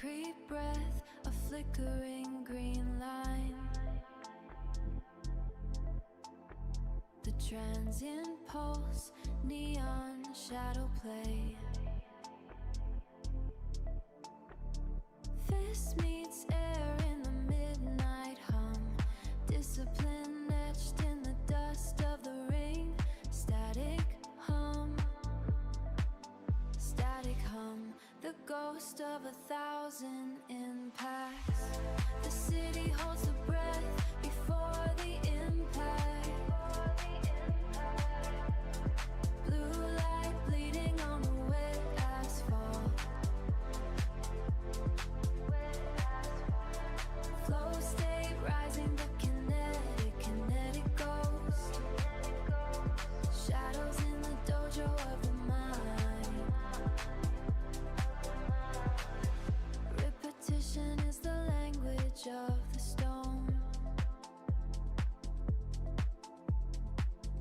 Concrete breath, a flickering green line. The transient pulse, neon shadow play. Fist meets air in the midnight hum. Discipline etched in the dust of the ring. Static hum. Static hum. The ghost of 1,000 impacts. The city holds the breath before the impact. Blue light bleeding on the wet asphalt. Flow state rising, the kinetic ghost. Shadows in the dojo of the mind. Repetition is the language of the stone.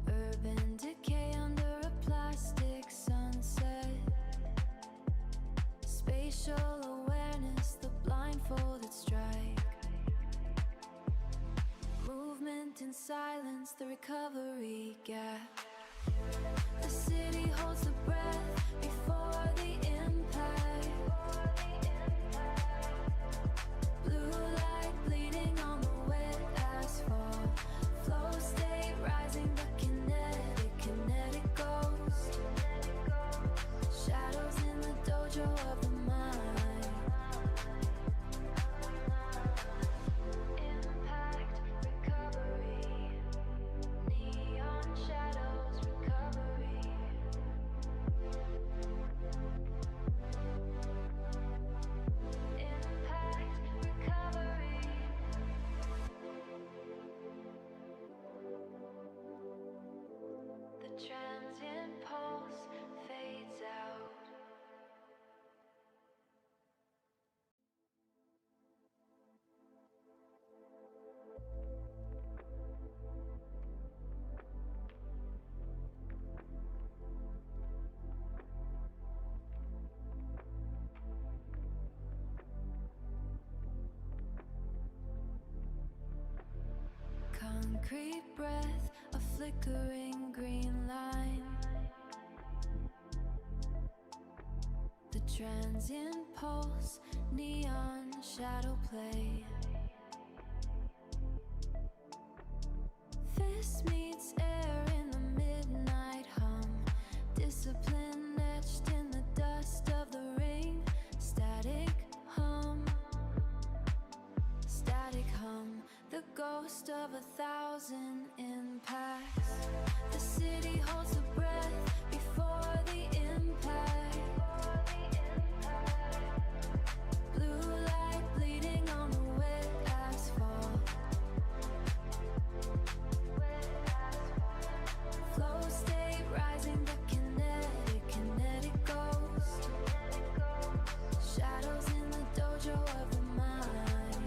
Urban decay under a plastic sunset. Spatial awareness, the blindfolded strike. Movement in silence, the recovery gap. The city holds the breath before the impact. Blue light bleeding on the wet asphalt. Flow state rising, the kinetic ghost. Shadows in the dojo of the mind. Impact, recovery. Neon shadows, recovery. Impact, recovery. The transient pulse fades out. Concrete breath, a flickering green line. The transient pulse, neon shadow play. Fist meets air in the midnight hum. Discipline etched in the dust of the ring. Static hum. Static hum. The ghost of 1,000 impacts. The city holds the breath before the impact. Blue light bleeding on the wet asphalt. Flow state rising, the kinetic ghost. Shadows in the dojo of the mind.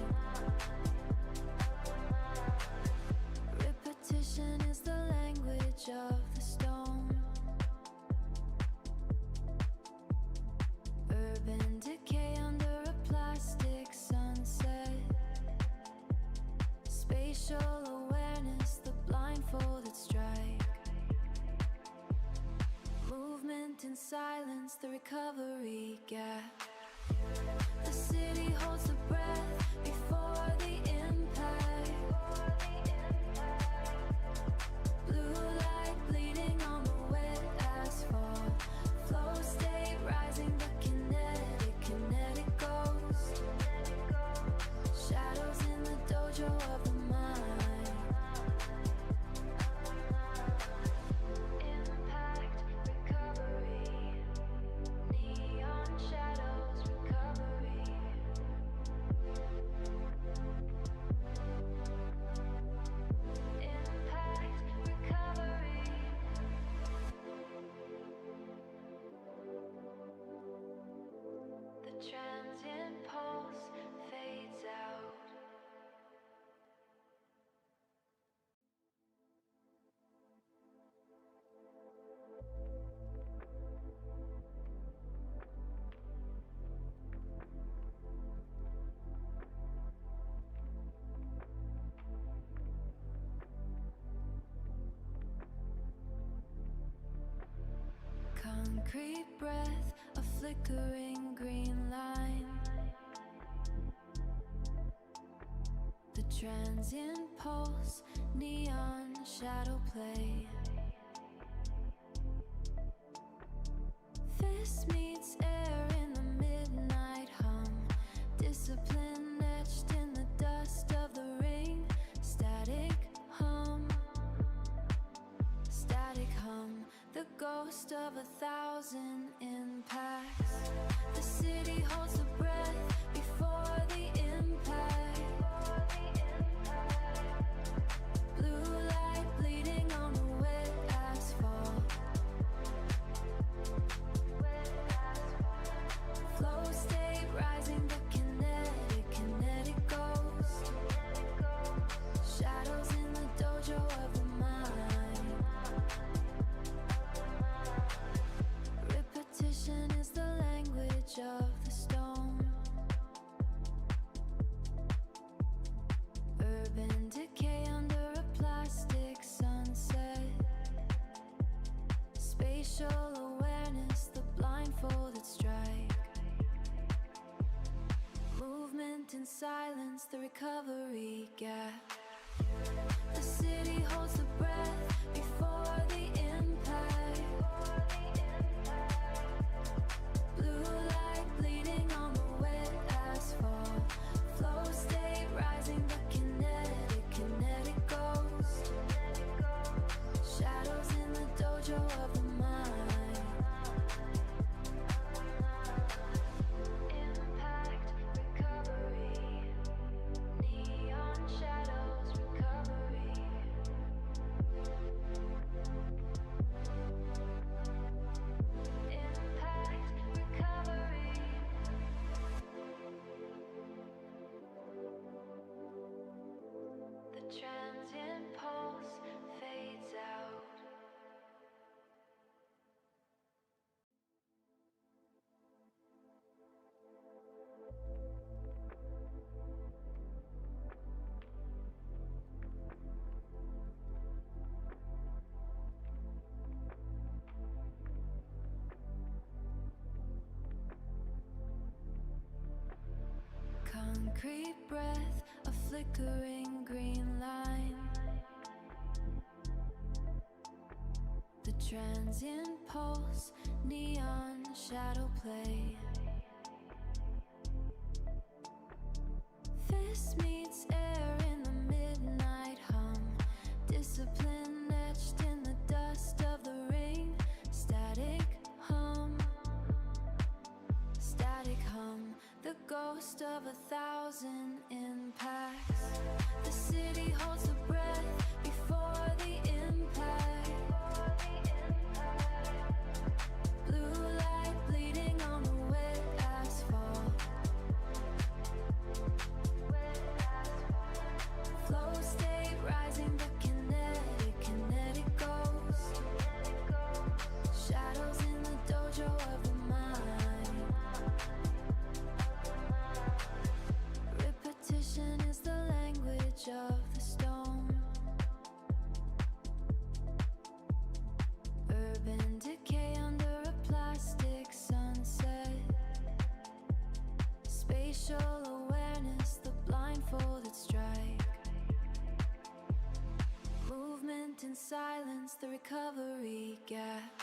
Repetition is the language of the stone. Urban decay under a plastic sunset. Spatial awareness, the blindfolded strike. Movement in silence, the recovery gap. The city holds the breath before the impact. Blue light bleeding on the wet asphalt. Flow state rising, the kinetic ghost. Shadows in the dojo of the mind. Impact, recovery. Neon shadows, recovery. Concrete breath, a flickering green line. The transient pulse, neon shadow play. Fist meets air in the midnight hum. Discipline etched in the dust of the ring. Static hum. Static hum. The ghost of 1,000 impacts. The city holds the breath before the impact. Blue light bleeding on the wet asphalt. Flow state rising, the kinetic ghost. Shadows in the dojo of the mind. Repetition is the language of the stone. Urban decay under a plastic sunset. Spatial awareness, the blindfolded strike. Movement in silence, the recovery gap. The city holds the breath before the impact. Blue light bleeding on the wet asphalt. Flow state rising, the kinetic ghost. Shadows in the dojo of the mind. Impact, recovery. Neon shadows, recovery. Impact, recovery. The transient pulse fades out. Concrete breath, a flickering green line. The transient pulse, neon shadow play. Fist meets air in the midnight hum. Discipline etched in the dust of the ring. Static hum. Static hum. The ghost of 1,000 impacts. The city holds the breath before the impact. Blue light bleeding on the wet asphalt. Flow state rising, the kinetic ghost. Shadows in the dojo of the mind. Repetition is the language of the stone. Urban decay under a plastic sunset. Spatial awareness, the blindfolded strike. Movement in silence, the recovery gap.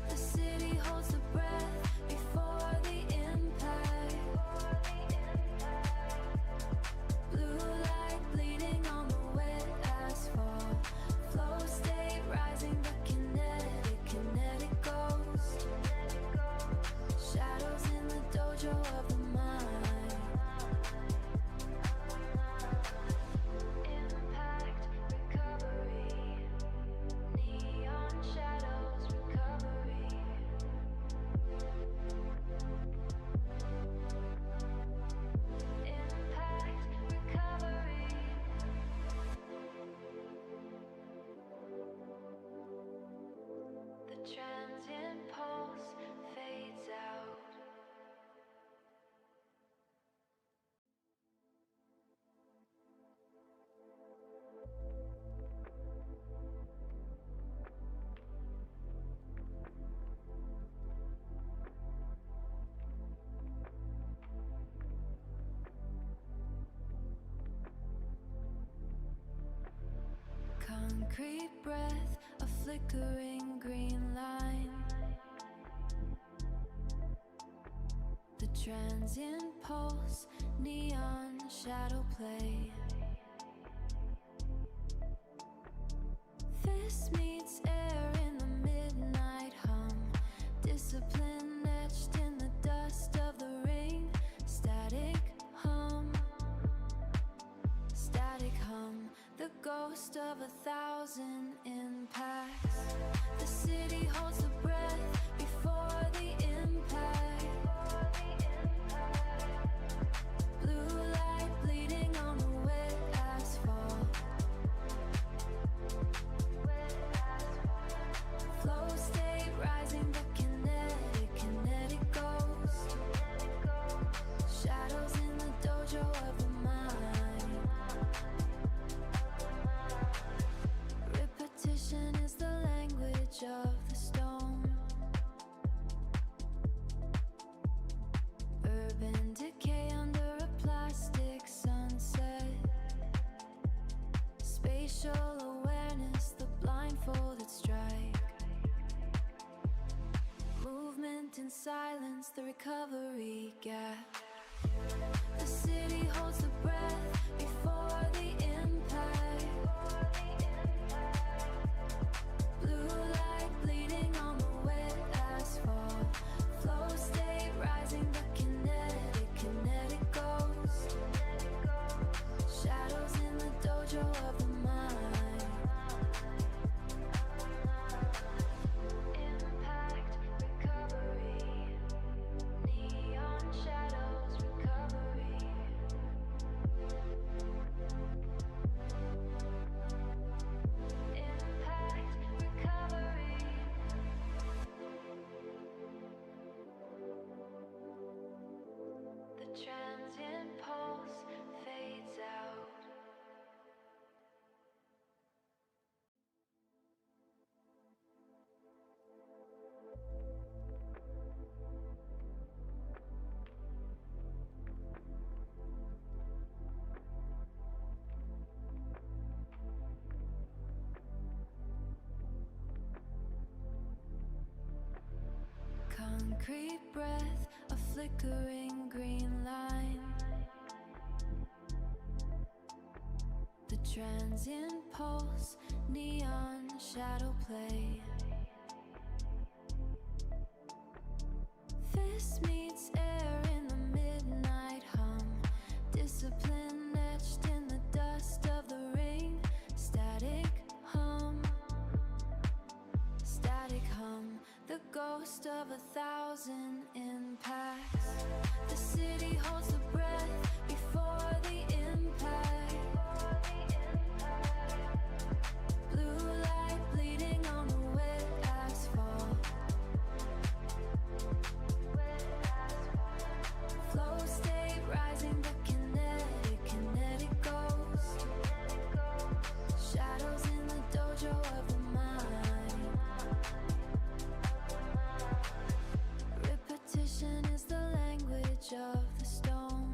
The city holds the breath before the impact. Blue light bleeding on the wet asphalt. Flow state rising, the kinetic ghost. Shadows in the dojo of the mind. Impact, recovery. Neon shadows, recovery. Concrete breath, a flickering green line. The transient pulse, neon shadow play. Fist meets air in the midnight hum. Discipline etched in the dust of the ring. Static hum. Static hum. The ghost of 1,000 impacts. The city holds the breath before the impact. Blue light bleeding on the wet asphalt. Flow state rising, the kinetic ghost. Shadows in the dojo of the mind. Repetition is the language of the stone. Urban decay under a plastic sunset. Spatial awareness, the blindfolded strike. Movement in silence, the recovery gap. The city holds the breath before the impact. Blue light bleeding on the wet asphalt. Flow state rising, the kinetic ghost. Shadows in the dojo of the mind. Impact, recovery. Neon shadows, recovery. Impact, recovery. The transient pulse fades out. Concrete breath, a flickering green line. The transient pulse, neon shadow play. Fist meets air in the midnight hum. Discipline etched in the dust of the ring. Static hum. Static hum. The ghost of 1,000 impacts. The city holds the breath before the impact. Blue light bleeding on the wet asphalt. Flow state rising, the kinetic ghost. Shadows in the dojo of the mind. Repetition is the language of the stone.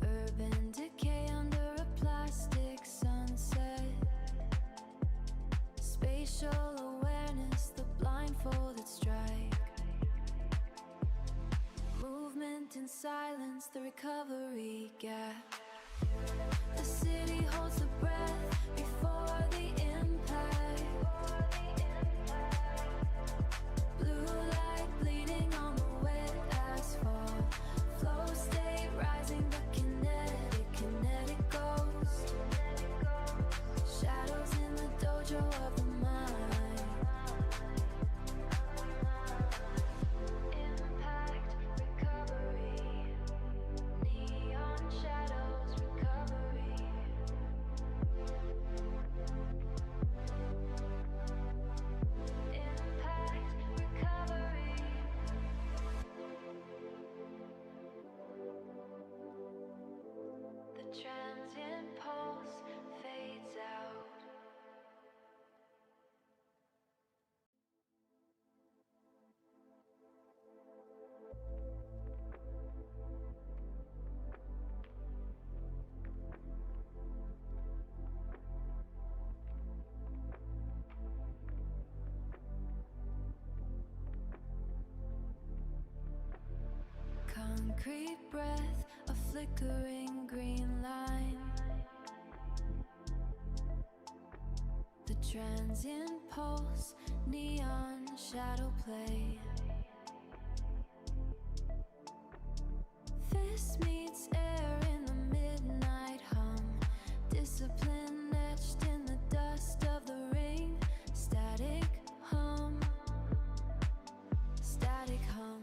Urban decay under a plastic sunset. Spatial awareness, the blindfolded strike. Movement in silence, the recovery gap. The city holds the breath before the impact. Blue light bleeding on the wet asphalt. Flow state rising, the kinetic ghost. Shadows in the dojo of the mind. Impact, recovery. Neon shadows, recovery. Impact, recovery. The transient pulse fades out. concrete breath, a flickering green line. The transient pulse, neon shadow play. Fist meets air in the midnight hum. Discipline etched in the dust of the ring. Static hum. Static hum.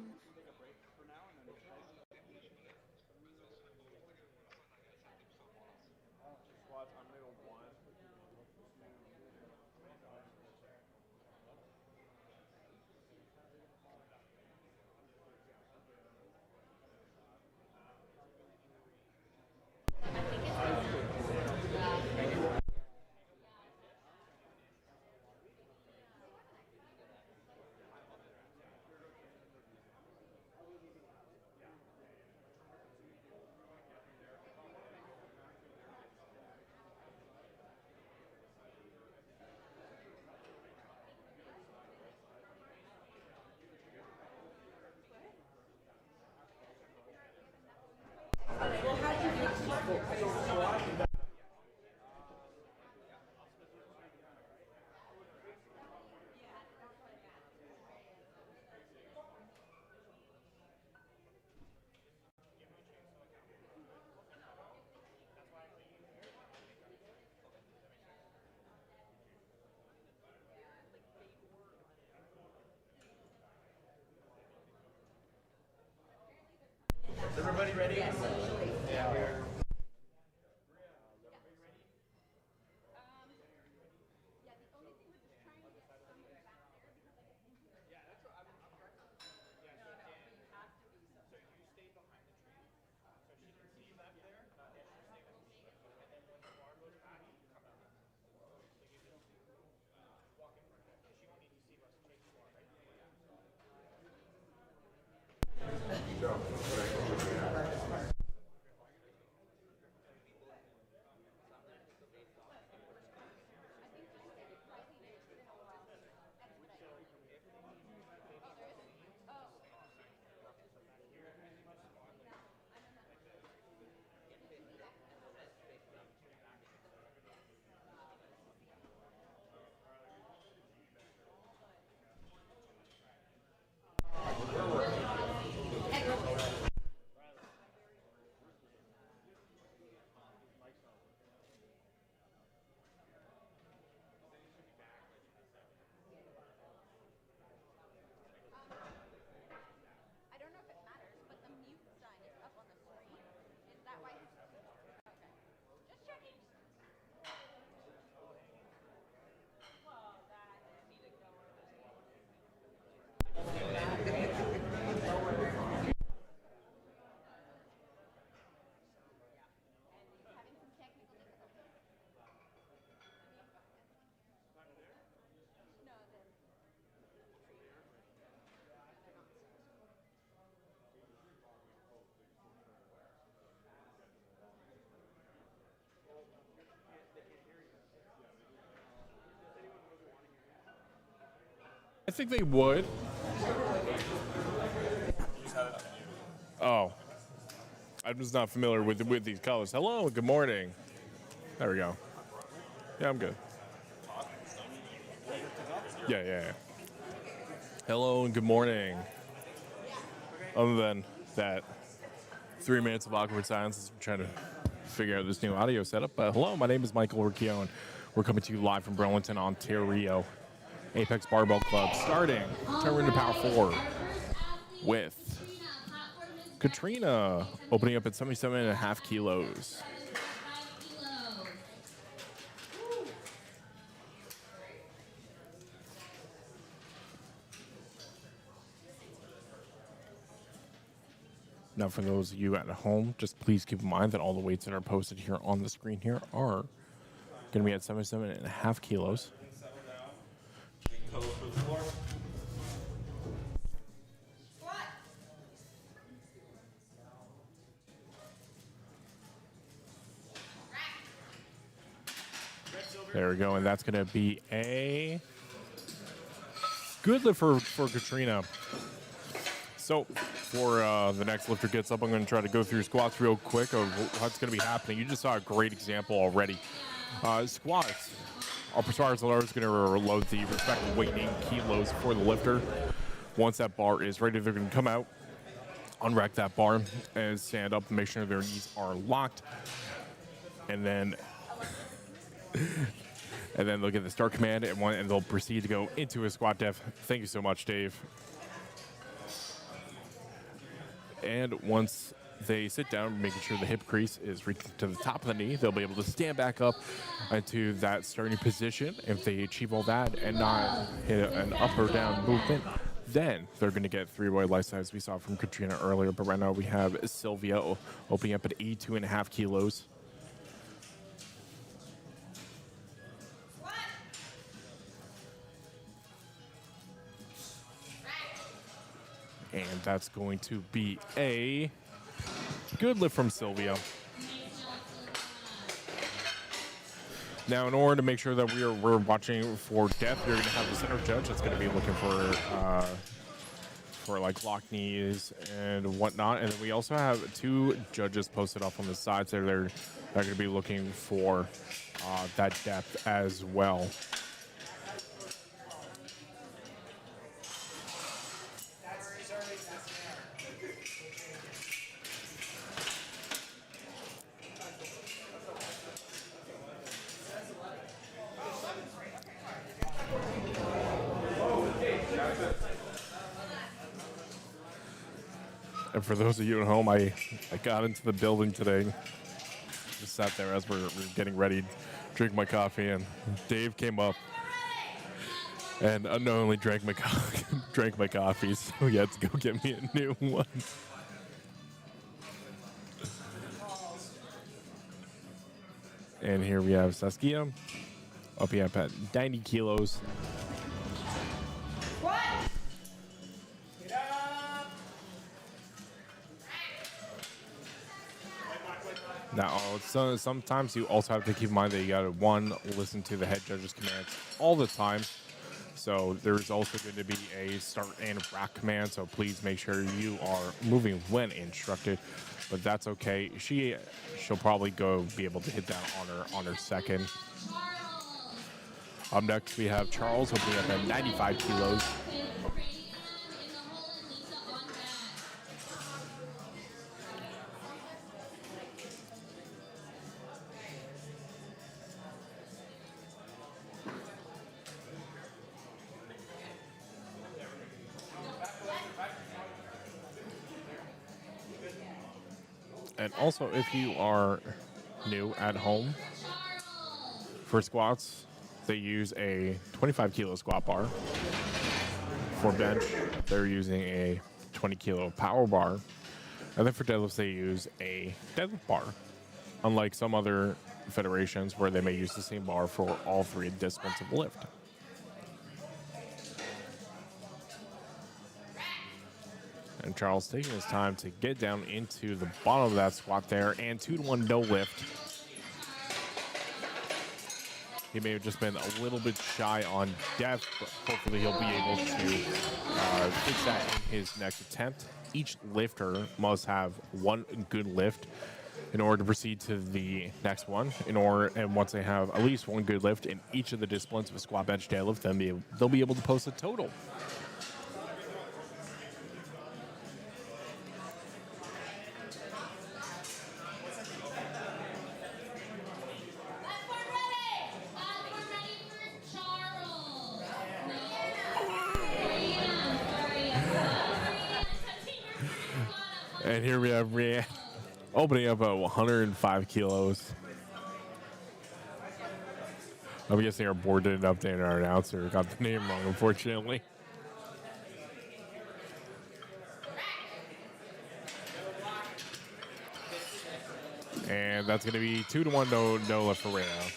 Is everybody ready? Yes. Yeah. I think they would. Oh. I'm just not familiar with these colors. Hello, good morning. There we go. Yeah, I'm good. Yeah. Hello and good morning. Other than that 3 minutes of awkward silence as we're trying to figure out this new audio setup. But hello, my name is Michael Riccio, and we're coming to you live from Burlington, Ontario. Apex Barbell Club starting. Turn into Power 4 with Katrina opening up at 77.5 kilos. Now, for those of you at home, just please keep in mind that all the weights that are posted here on the screen here are going to be at 77.5 kilos. There we go, and that's going to be a good lift for Katrina. So before the next lifter gets up, I'm going to try to go through squats real quick of what's going to be happening. You just saw a great example already. Squats. Our prescribed loader is going to load the respective weight in kilos for the lifter. Once that bar is ready, they're going to come out, unrack that bar, and stand up and make sure their knees are locked. And then they'll get the start command, and they'll proceed to go into a squat def. Thank you so much, Dave. And once they sit down, making sure the hip crease is reaching to the top of the knee, they'll be able to stand back up into that starting position. If they achieve all that and not hit an up or down movement, then they're going to get three-way life size we saw from Katrina earlier. But right now we have Sylvia opening up at 82.5 kilos. And that's going to be a good lift from Sylvia. Now, in order to make sure that we're watching for depth, you're going to have the center judge that's going to be looking for like lock knees and whatnot. And then we also have two judges posted up on the sides there. They're going to be looking for that depth as well. And for those of you at home, I got into the building today. Just sat there as we're getting ready to drink my coffee, and Dave came up and unknowingly drank my coffee. So he had to go get me a new one. And here we have Saskia up at 90 kilos. Now, sometimes you also have to keep in mind that you got to, listen to the head judge's commands all the time. So there's also going to be a start and rack command, so please make sure you are moving when instructed. But that's okay. She'll probably be able to hit that on her second. Up next, we have Charles opening up at 95 kilos. And also, if you are new at home, for squats, they use a 25 kilo squat bar. For bench, they're using a 20 kilo power bar. And then for deadlifts, they use a deadlift bar. Unlike some other federations where they may use the same bar for all three disciplines of lift. And Charles taking his time to get down into the bottom of that squat there, and 2-to-1 no lift. He may have just been a little bit shy on depth, but hopefully he'll be able to fix that in his next attempt. Each lifter must have one good lift in order to proceed to the next one. And once they have at least one good lift in each of the disciplines of squat, bench, deadlift, then they'll be able to post a total. And here we have Rianne opening up at 105 kilos. I'm guessing our board didn't update our announcer. Got the name wrong, unfortunately. And that's going to be 2-to-1 no lift for Rianne.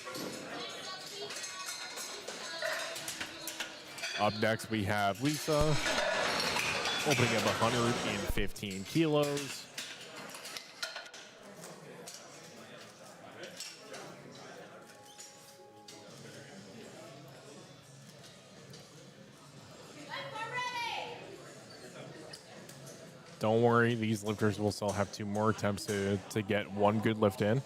Up next, we have Lisa opening up 115 kilos. Don't worry, these lifters will still have 2 more attempts to get one good lift in.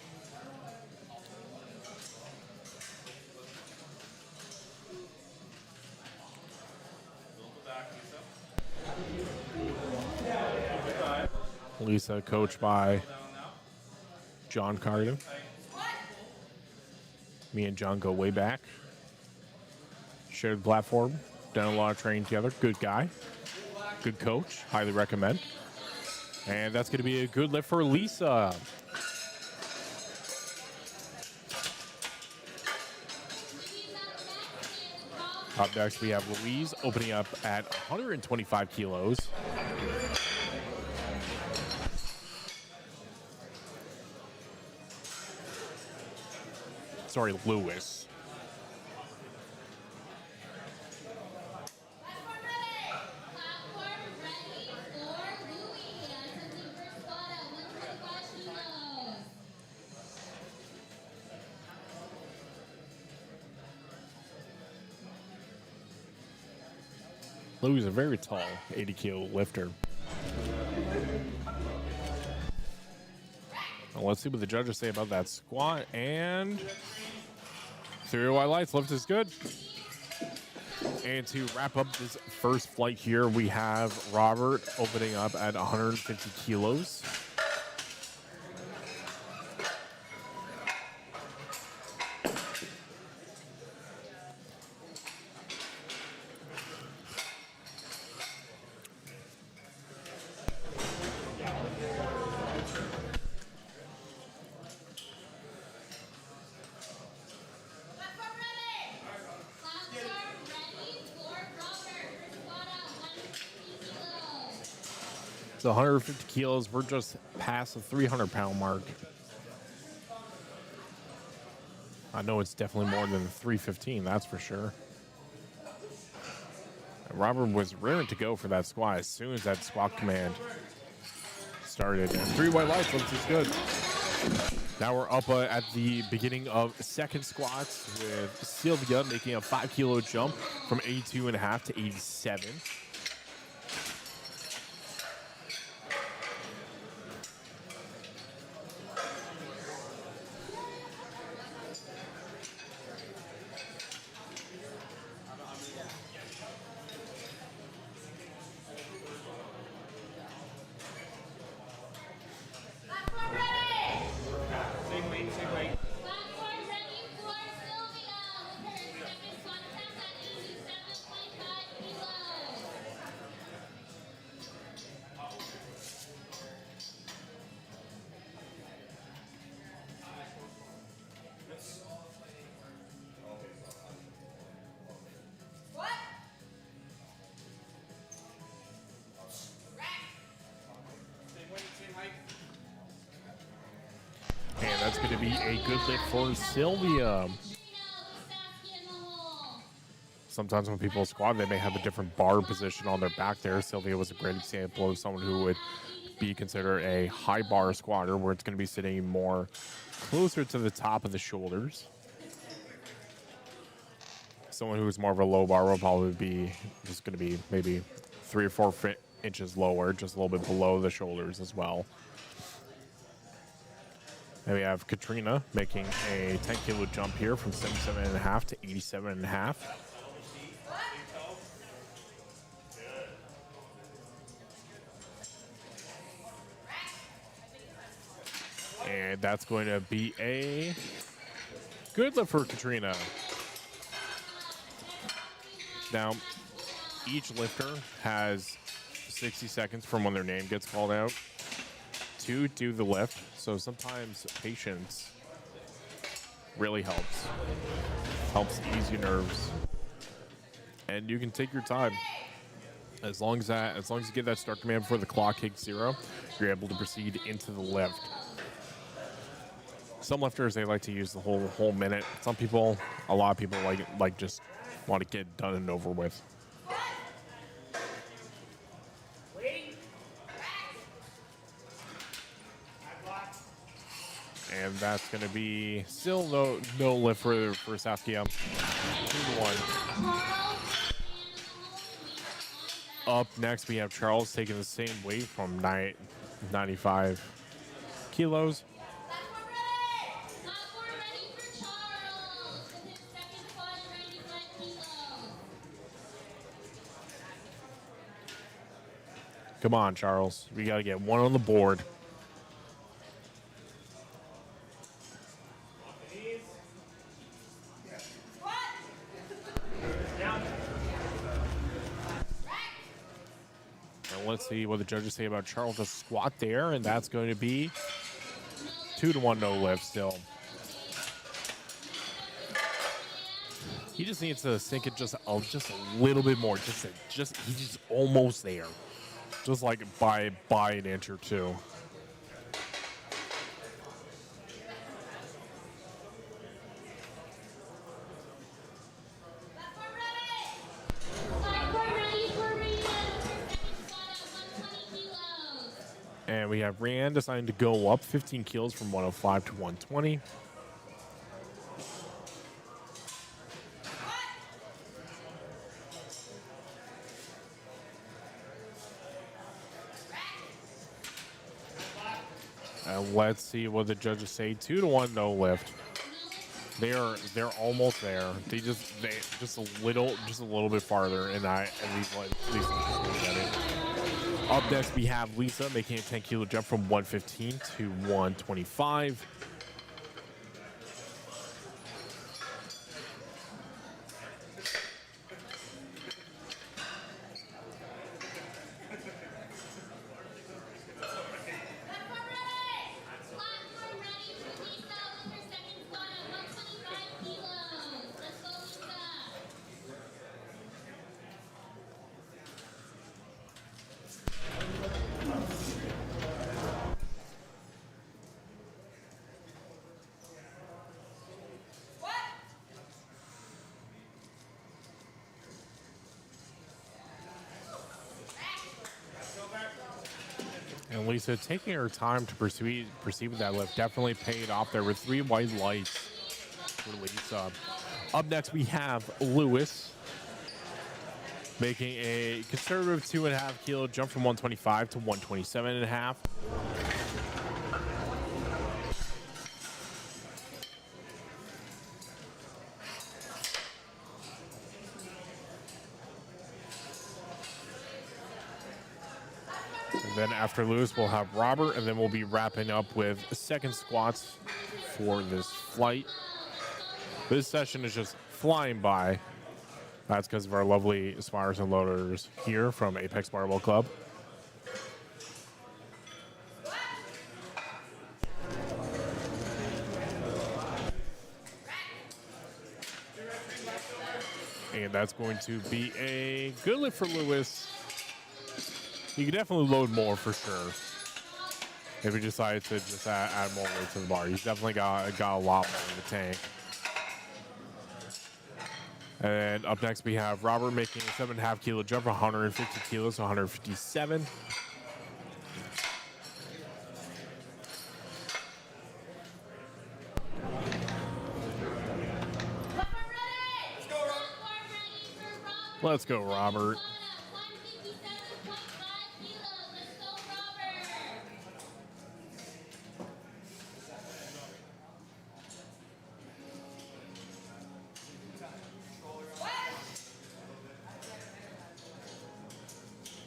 Lisa, coached by John Carden. Me and John go way back. Shared the platform. Done a lot of training together. Good guy. Good coach. Highly recommend. And that's going to be a good lift for Lisa. Up next, we have Louise opening up at 125 kilos. Sorry, Lewis. Louis is a very tall 80-kilo lifter. Well, let's see what the judges say about that squat. And 3 white lights, lift is good. And to wrap up this first flight here, we have Robert opening up at 150 kilos. So 150 kilos, we're just past the 300-pound mark. I know it's definitely more than 315, that's for sure. And Robert was raring to go for that squat as soon as that squat command started. And 3 white lights, looks is good. Now we're up at the beginning of second squats with Sylvia making a 5-kilo jump from 82.5 to 87. And that's going to be a good lift for Sylvia. Sometimes when people squat, they may have a different bar position on their back there. Sylvia was a great example of someone who would be considered a high bar squatter, where it's going to be sitting more closer to the top of the shoulders. Someone who's more of a low bar will probably be just going to be maybe 3 or 4 inches lower, just a little bit below the shoulders as well. Then we have Katrina making a 10-kilo jump here from 77.5 to 87.5. And that's going to be a good lift for Katrina. Now, each lifter has 60 seconds from when their name gets called out to do the lift. So sometimes patience really helps. Helps ease your nerves. And you can take your time. As long as you get that start command before the clock hits 0, you're able to proceed into the lift. Some lifters, they like to use the whole minute. Some people, a lot of people like just want to get it done and over with. And that's going to be still no lift for Saskia. 2-1. Up next, we have Charles taking the same weight from 95 kilos. Platform ready! Platform ready for Charles. With his second squat at 95 kilos. Come on, Charles. We got to get one on the board. And let's see what the judges say about Charles' squat there, and that's going to be 2-to-1 no lift still. He just needs to sink it just a little bit more. He's just almost there, just like by an inch or two. Platform ready for Rita with her second squat at 120 kilos. And we have Rand deciding to go up 15 kilos from 105 to 120. And let's see what the judges say. 2-to-1 no lift. They're almost there. They just a little bit farther, and Lisa's just gonna get it. Up next, we have Lisa making a 10-kilo jump from 115 to 125. Platform ready! Platform ready for Lisa with her second squat at 125 kilos. Let's go, Lisa. And Lisa taking her time to proceed with that lift definitely paid off there with 3 white lights for Lisa. Up next, we have Lewis making a conservative 2.5 kilo jump from 125 to 127.5. And then after Lewis, we'll have Robert, and then we'll be wrapping up with second squats for this flight. This session is just flying by. That's because of our lovely aspirers and loaders here from Apex Barbell Club. And that's going to be a good lift for Lewis. You can definitely load more for sure if he decides to just add more weight to the bar. He's definitely got a lot more in the tank. And up next, we have Robert making a 7.5 kilo jump from 150 kilos to 157. Platform ready! Platform ready for Robert. Let's go, Robert. Squat at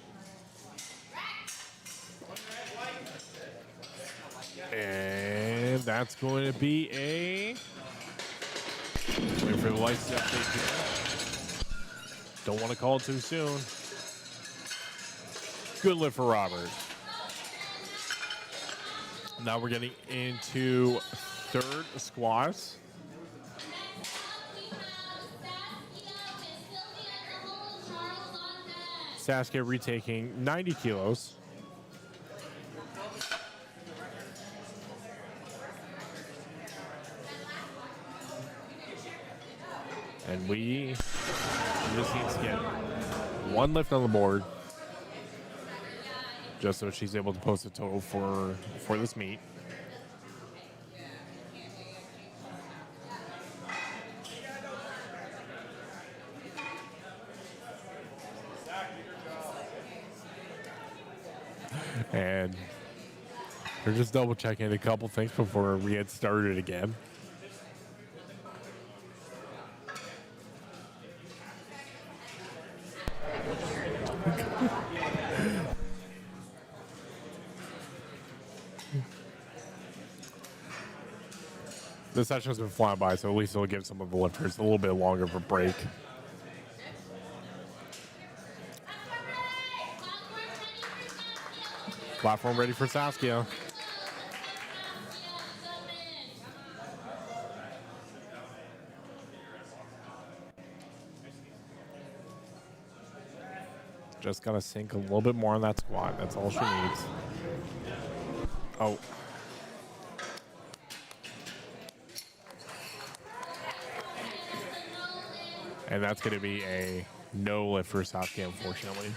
157.5 kilos. Let's go, Robert. And that's going to be a... Wait for the lights to update here. Don't want to call it too soon. Good lift for Robert. Now we're getting into third squats. Next up, we have Saskia with Sylvia in the hole, Charles on deck. Saskia retaking 90 kilos. And we just need to get one lift on the board just so she's able to post a total for this meet. And we're just double checking a couple things before we get started again. The session's been flying by, so at least it'll give some of the lifters a little bit longer of a break. Platform ready for Saskia. Just gotta sink a little bit more on that squat. That's all she needs. Oh. And that's going to be a no lift for Saskia, unfortunately.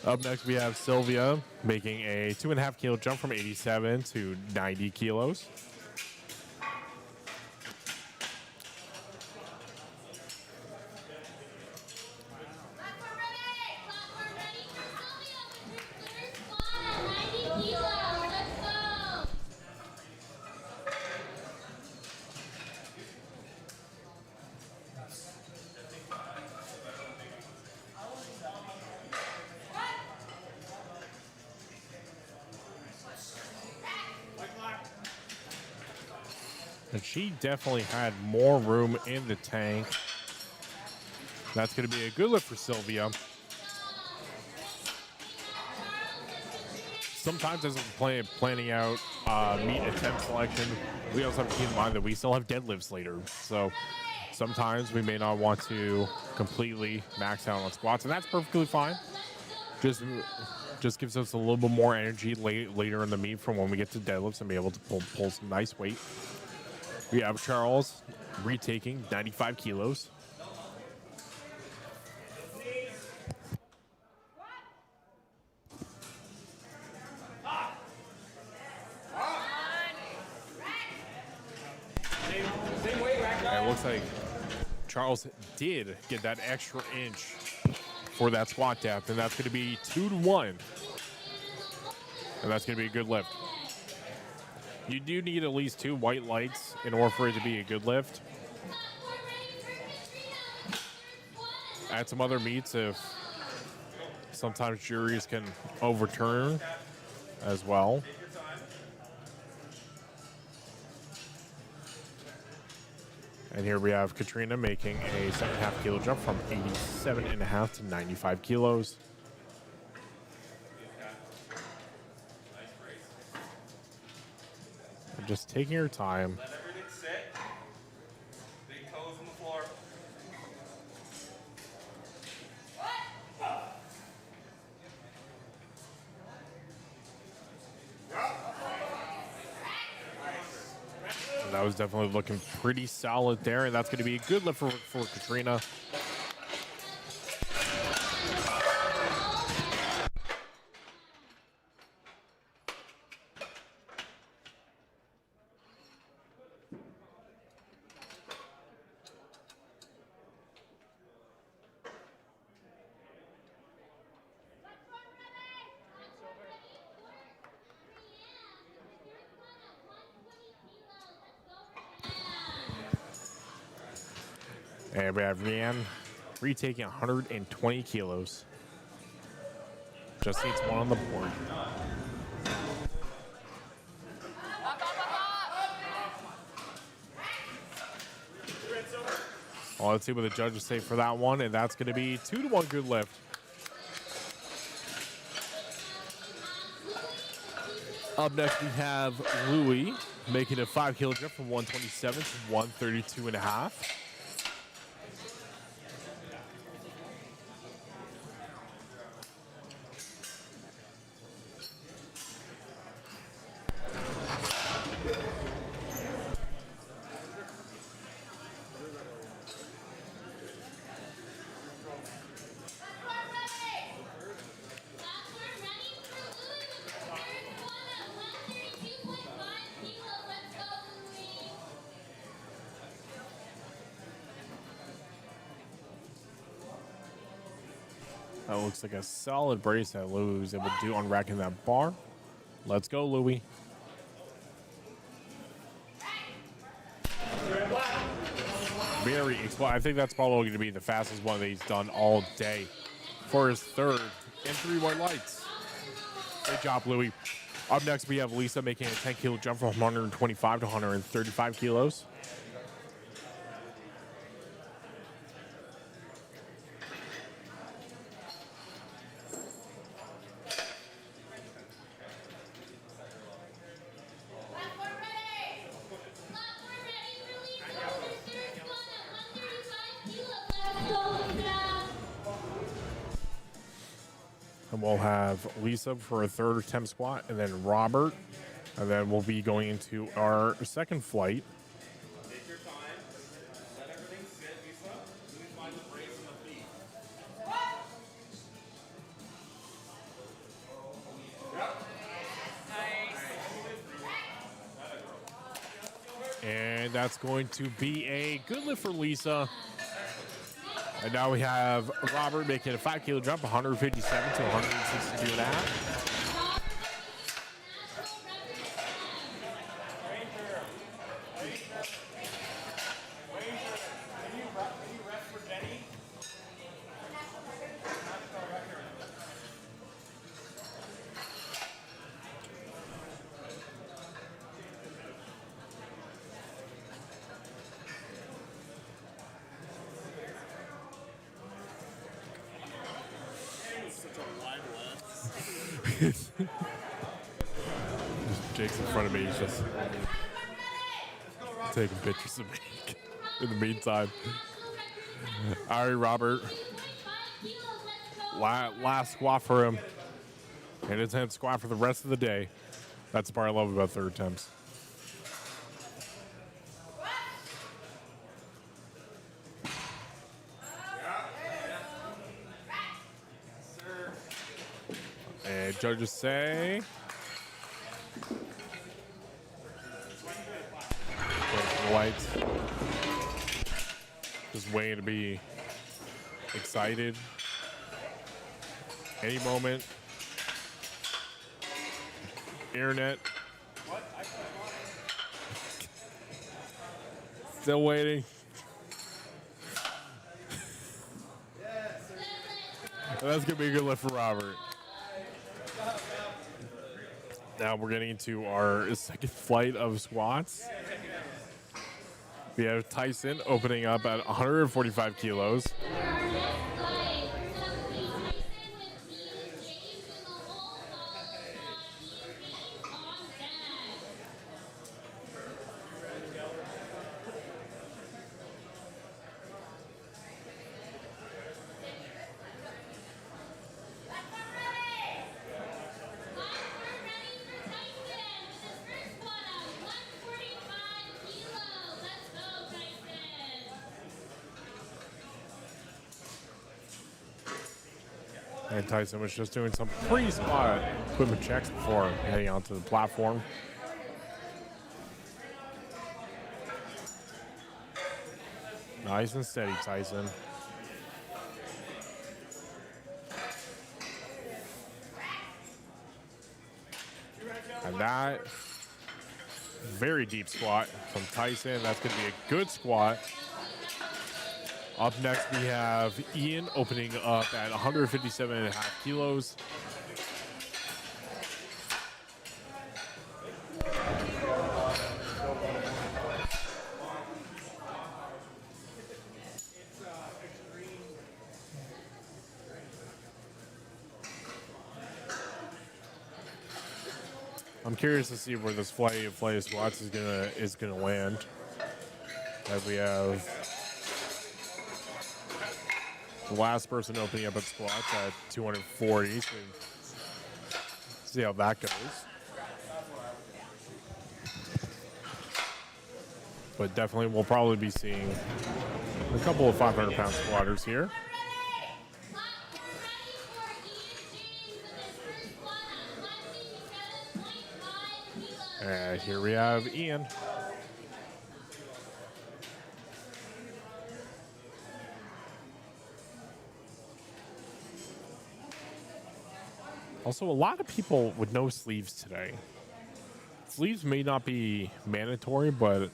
Up next, we have Sylvia making a 2.5 kilo jump from 87 to 90 kilos. And she definitely had more room in the tank. That's going to be a good lift for Sylvia. Sometimes as we're planning out meet attempt selection, we also have to keep in mind that we still have deadlifts later. So sometimes we may not want to completely max out on squats, and that's perfectly fine. Just gives us a little bit more energy later in the meet from when we get to deadlifts and be able to pull some nice weight. We have Charles retaking 95 kilos. And it looks like Charles did get that extra inch for that squat depth, and that's going to be 2-1. And that's going to be a good lift. You do need at least 2 white lights in order for it to be a good lift. Add some other meats if sometimes juries can overturn as well. And here we have Katrina making a 7.5 kilo jump from 87.5 to 95 kilos. Just taking her time. Let everything sit. Big toes on the floor. And that was definitely looking pretty solid there, and that's going to be a good lift for Katrina. And we have Rianne retaking 120 kilos. Just needs one on the board. Well, let's see what the judges say for that one, and that's going to be 2-1 good lift. Up next, we have Louie making a 5 kilo jump from 127 to 132.5. That looks like a solid brace that Louis was able to do on racking that bar. Let's go, Louis. Very explosive. I think that's probably going to be the fastest one that he's done all day for his third in 3 white lights. Great job, Louis. Up next, we have Lisa making a 10-kilo jump from 125 to 135 kilos. And we'll have Lisa for a third attempt squat, and then Robert. And then we'll be going into our second flight. Take your time. Let everything sit, Lisa. Louis finds a brace in the feet. And that's going to be a good lift for Lisa. And now we have Robert making a 5-kilo jump, 157 to 162 and a half. Jake's in front of me. He's just taking pictures of me in the meantime. All right, Robert. Last squat for him. And his 10th squat for the rest of the day. That's the part I love about third attempts. And judges say... Lights. Just waiting to be excited. Any moment. Internet. Still waiting. That's gonna be a good lift for Robert. Now we're getting into our second flight of squats. We have Tyson opening up at 145 kilos. And Tyson was just doing some pre-squat equipment checks before heading onto the platform. Nice and steady, Tyson. And that very deep squat from Tyson. That's going to be a good squat. Up next, we have Ian opening up at 157.5 kilos. I'm curious to see where this flight of squats is gonna land. As we have the last person opening up at squats at 240. So see how that goes. But definitely we'll probably be seeing a couple of 500-pound squatters here. And here we have Ian. Also, a lot of people with no sleeves today. Sleeves may not be mandatory, but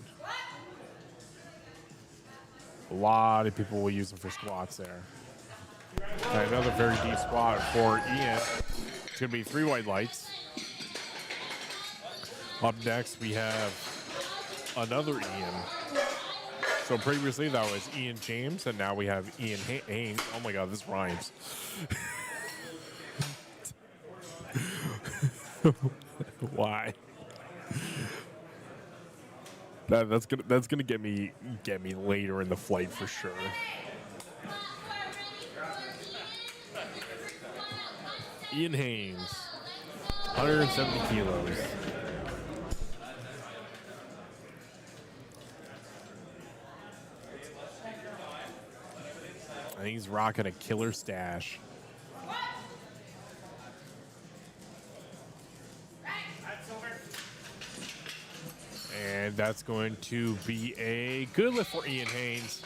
a lot of people will use them for squats there. Okay, another very deep squat for Ian. It's going to be 3 white lights. Up next, we have another Ian. So previously that was Ian James, and now we have Ian Haynes. Oh my God, this rhymes. Why? That's gonna get me later in the flight for sure. Ian Haynes, 170 kilos. I think he's rocking a killer stash. And that's going to be a good lift for Ian Haynes.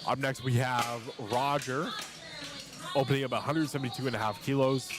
Up next, we have Roger, opening up 172.5 kilos.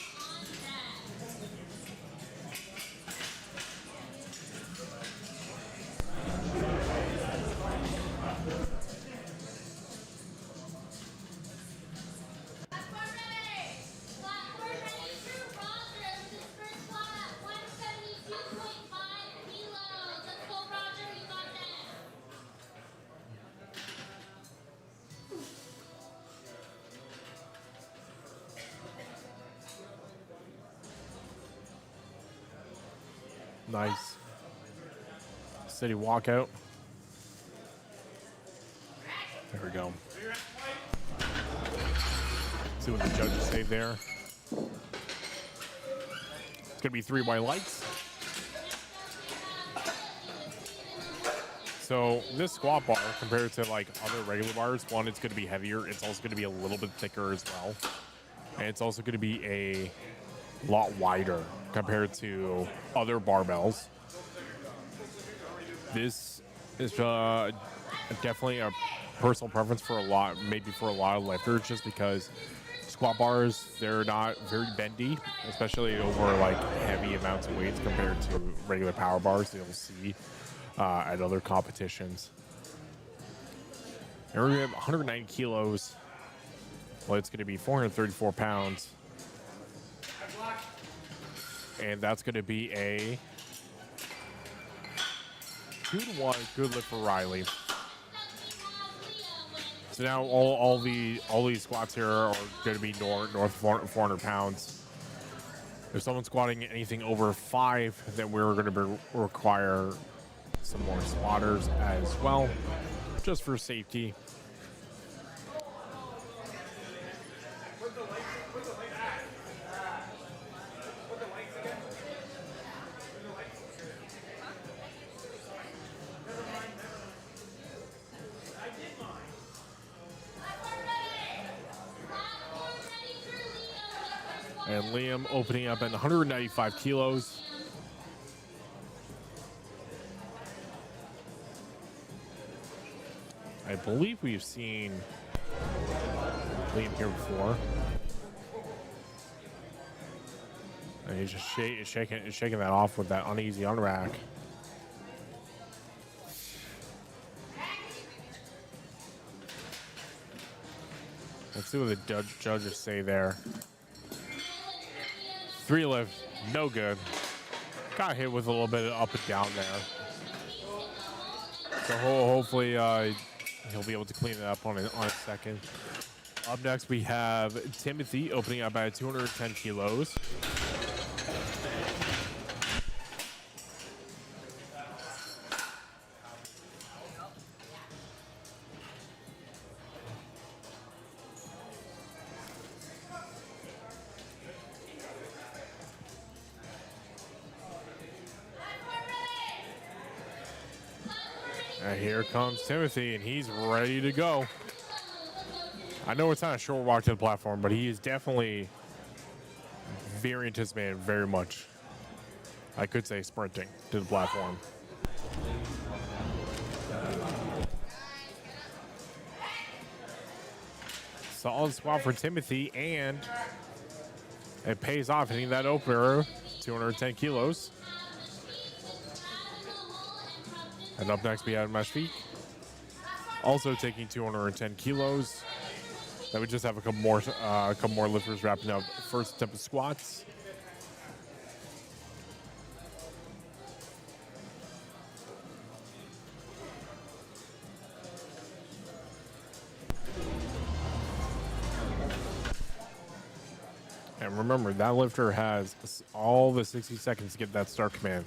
Nice. Steady walkout. There we go. See what the judges say there. It's gonna be 3 white lights. So this squat bar, compared to like other regular bars, one, it's gonna be heavier. It's also gonna be a little bit thicker as well. And it's also gonna be a lot wider compared to other barbells. This is definitely a personal preference for a lot of lifters, just because squat bars, they're not very bendy, especially over like heavy amounts of weights compared to regular power bars that you'll see at other competitions. And we're gonna have 190 kilos. Well, it's gonna be 434 pounds. And that's going to be a 2-to-1 good lift for Riley. So now all these squats here are going to be north of 400 pounds. If someone's squatting anything over 5, then we're going to require some more squatters as well, just for safety. And Liam opening up at 195 kilos. I believe we've seen Liam here before. And he's just shaking that off with that uneasy unrack. Let's see what the judges say there. 3 lift, no good. Got hit with a little bit of up and down there. So hopefully he'll be able to clean it up on a second. Up next, we have Timothy opening up at 210 kilos. And here comes Timothy, and he's ready to go. I know it's not a short walk to the platform, but he is definitely very anticipated, very much. I could say sprinting to the platform. Solid squat for Timothy, and It pays off hitting that opener, 210 kilos. And up next, we have Mashfiq, also taking 210 kilos. Then we just have a couple more lifters wrapping up first attempt of squats. And remember, that lifter has all the 60 seconds to get that start command.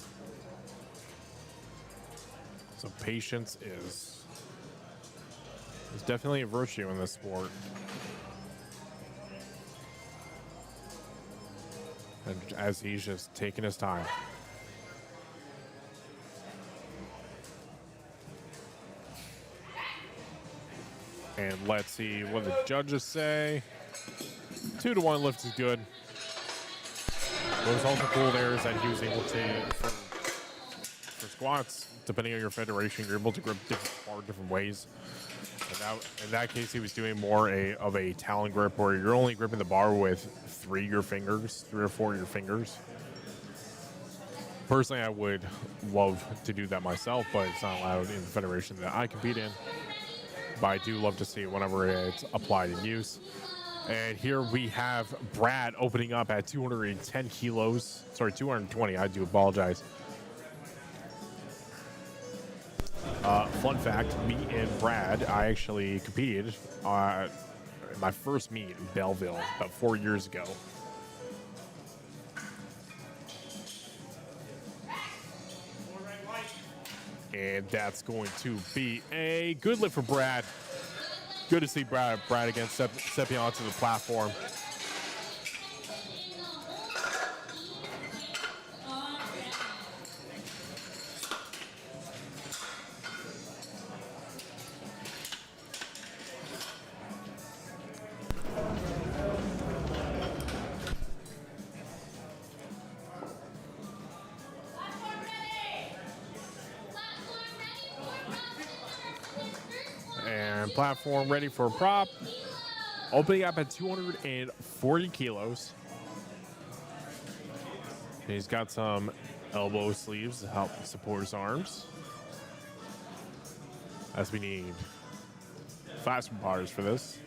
So patience is definitely a virtue in this sport. And as he's just taking his time. And let's see what the judges say. 2-to-1 lift is good. What was also cool there is that he was able to, for squats, depending on your federation, you're able to grip different ways. And in that case, he was doing more of a talon grip where you're only gripping the bar with 3 or 4 of your fingers. Personally, I would love to do that myself, but it's not allowed in the federation that I compete in. But I do love to see it whenever it's applied in use. And here we have Brad opening up at 210 kilos. Sorry, 220. I do apologize. Fun fact, me and Brad, I actually competed in my first meet in Belleville about 4 years ago. And that's going to be a good lift for Brad. Good to see Brad again stepping onto the platform. And platform ready for a prop. Opening up at 240 kilos. And he's got some elbow sleeves to help support his arms. As we need fast bars for this.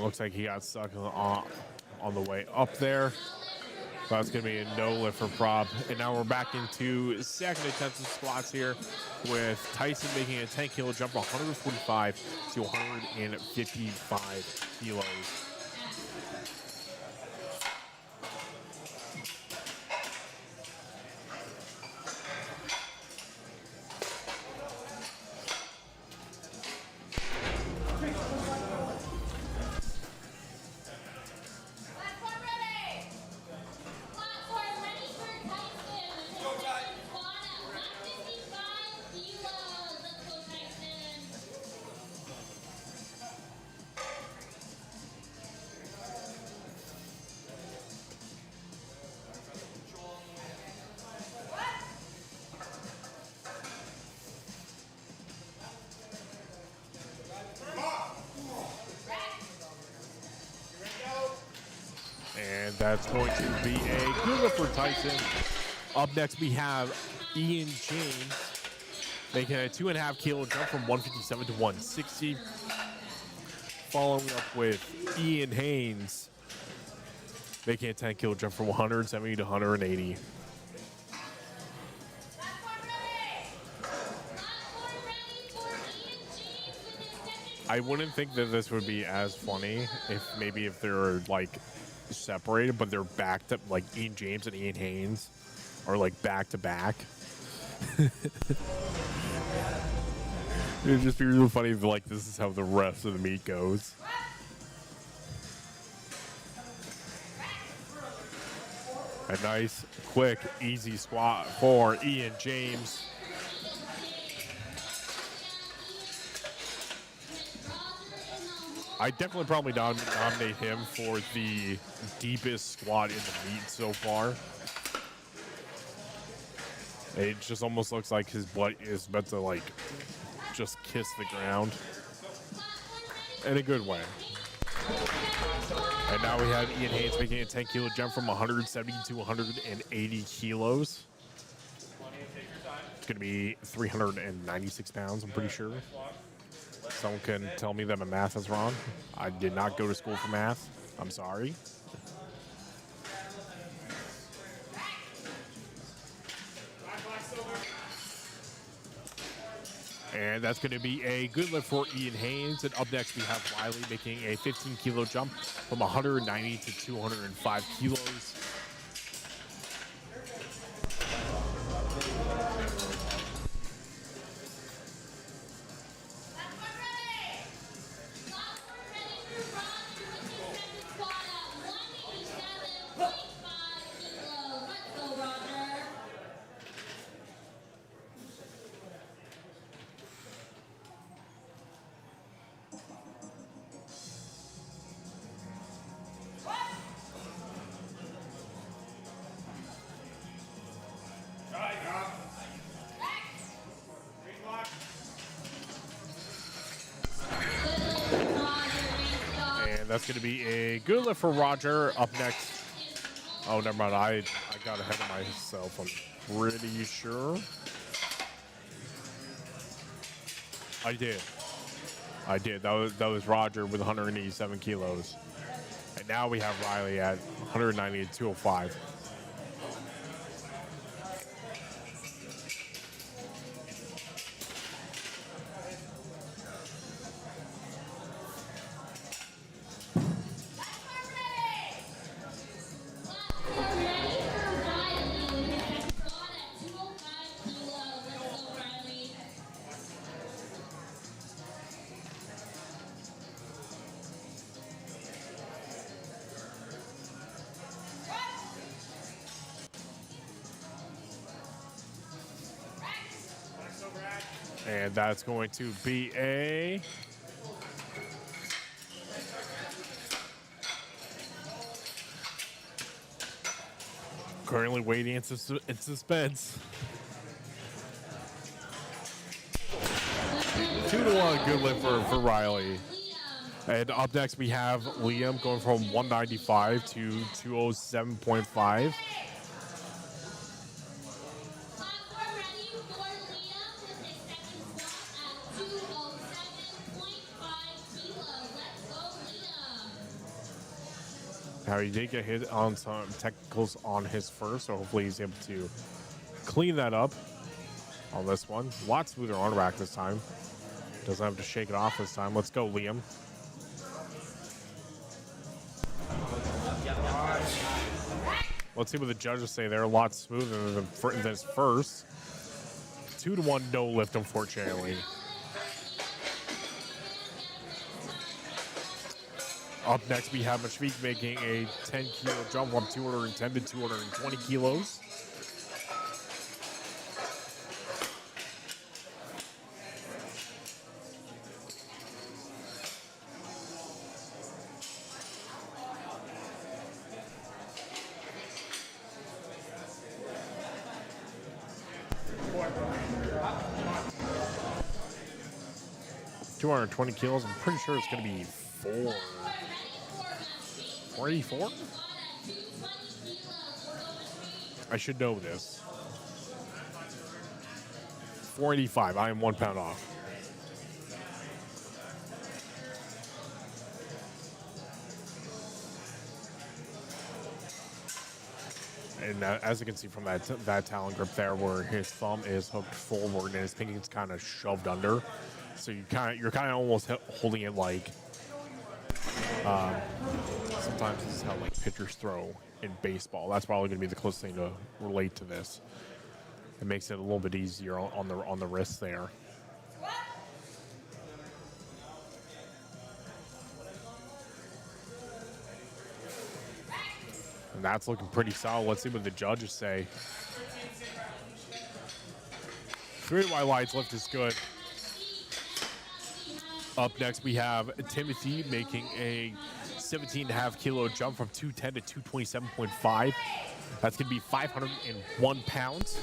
Looks like he got stuck on the way up there. So that's going to be a no lift for prop. And now we're back into second intensive squats here with Tyson making a 10 kilo jump, 145 to 155 kilos. And that's going to be a good lift for Tyson. Up next, we have Ian James making a 2.5 kilo jump from 157 to 160. Following up with Ian Haynes making a 10 kilo jump from 170 to 180. I wouldn't think that this would be as funny if they were like separated, but they're backed up, like Ian James and Ian Haynes are like back to back. It'd just be really funny if like this is how the rest of the meet goes. A nice, quick, easy squat for Ian James. I definitely probably nominate him for the deepest squat in the meet so far. It just almost looks like his butt is about to like just kiss the ground in a good way. And now we have Ian Haynes making a 10-kilo jump from 170 to 180 kilos. It's going to be 396 pounds, I'm pretty sure. Someone can tell me that my math is wrong. I did not go to school for math. I'm sorry. And that's going to be a good lift for Ian Haynes. And up next, we have Riley making a 15-kilo jump from 190 to 205 kilos. That's going to be a good lift for Roger. Up next. Oh, never mind. I got ahead of myself, I'm pretty sure. I did. That was Roger with 187 kilos. And now we have Riley at 190 to 205. And that's going to be a currently waiting in suspense. 2-1, good lift for Riley. And up next we have Liam going from 195 to 207.5. Now, he did get hit on some technicals on his first, so hopefully he's able to clean that up on this one. A lot smoother on rack this time. Doesn't have to shake it off this time. Let's go, Liam. Let's see what the judges say. They're a lot smoother than his first. 2-1, no lift, unfortunately. Up next, we have Mashfiq making a 10-kilo jump from 210 to 220 kilos. $220 kilos. I'm pretty sure it's going to be 484? I should know this. 485. I am 1 pound off. And as you can see from that talon grip there, where his thumb is hooked forward and his pinky is kind of shoved under, so you're kind of almost holding it like. Sometimes this is how like pitchers throw in baseball. That's probably going to be the closest thing to relate to this. It makes it a little bit easier on the wrist there. And that's looking pretty solid. Let's see what the judges say. 3 wide lights lift is good. Up next, we have Timothy making a 17.5 kilo jump from 210 to 227.5. That's going to be 501 pounds.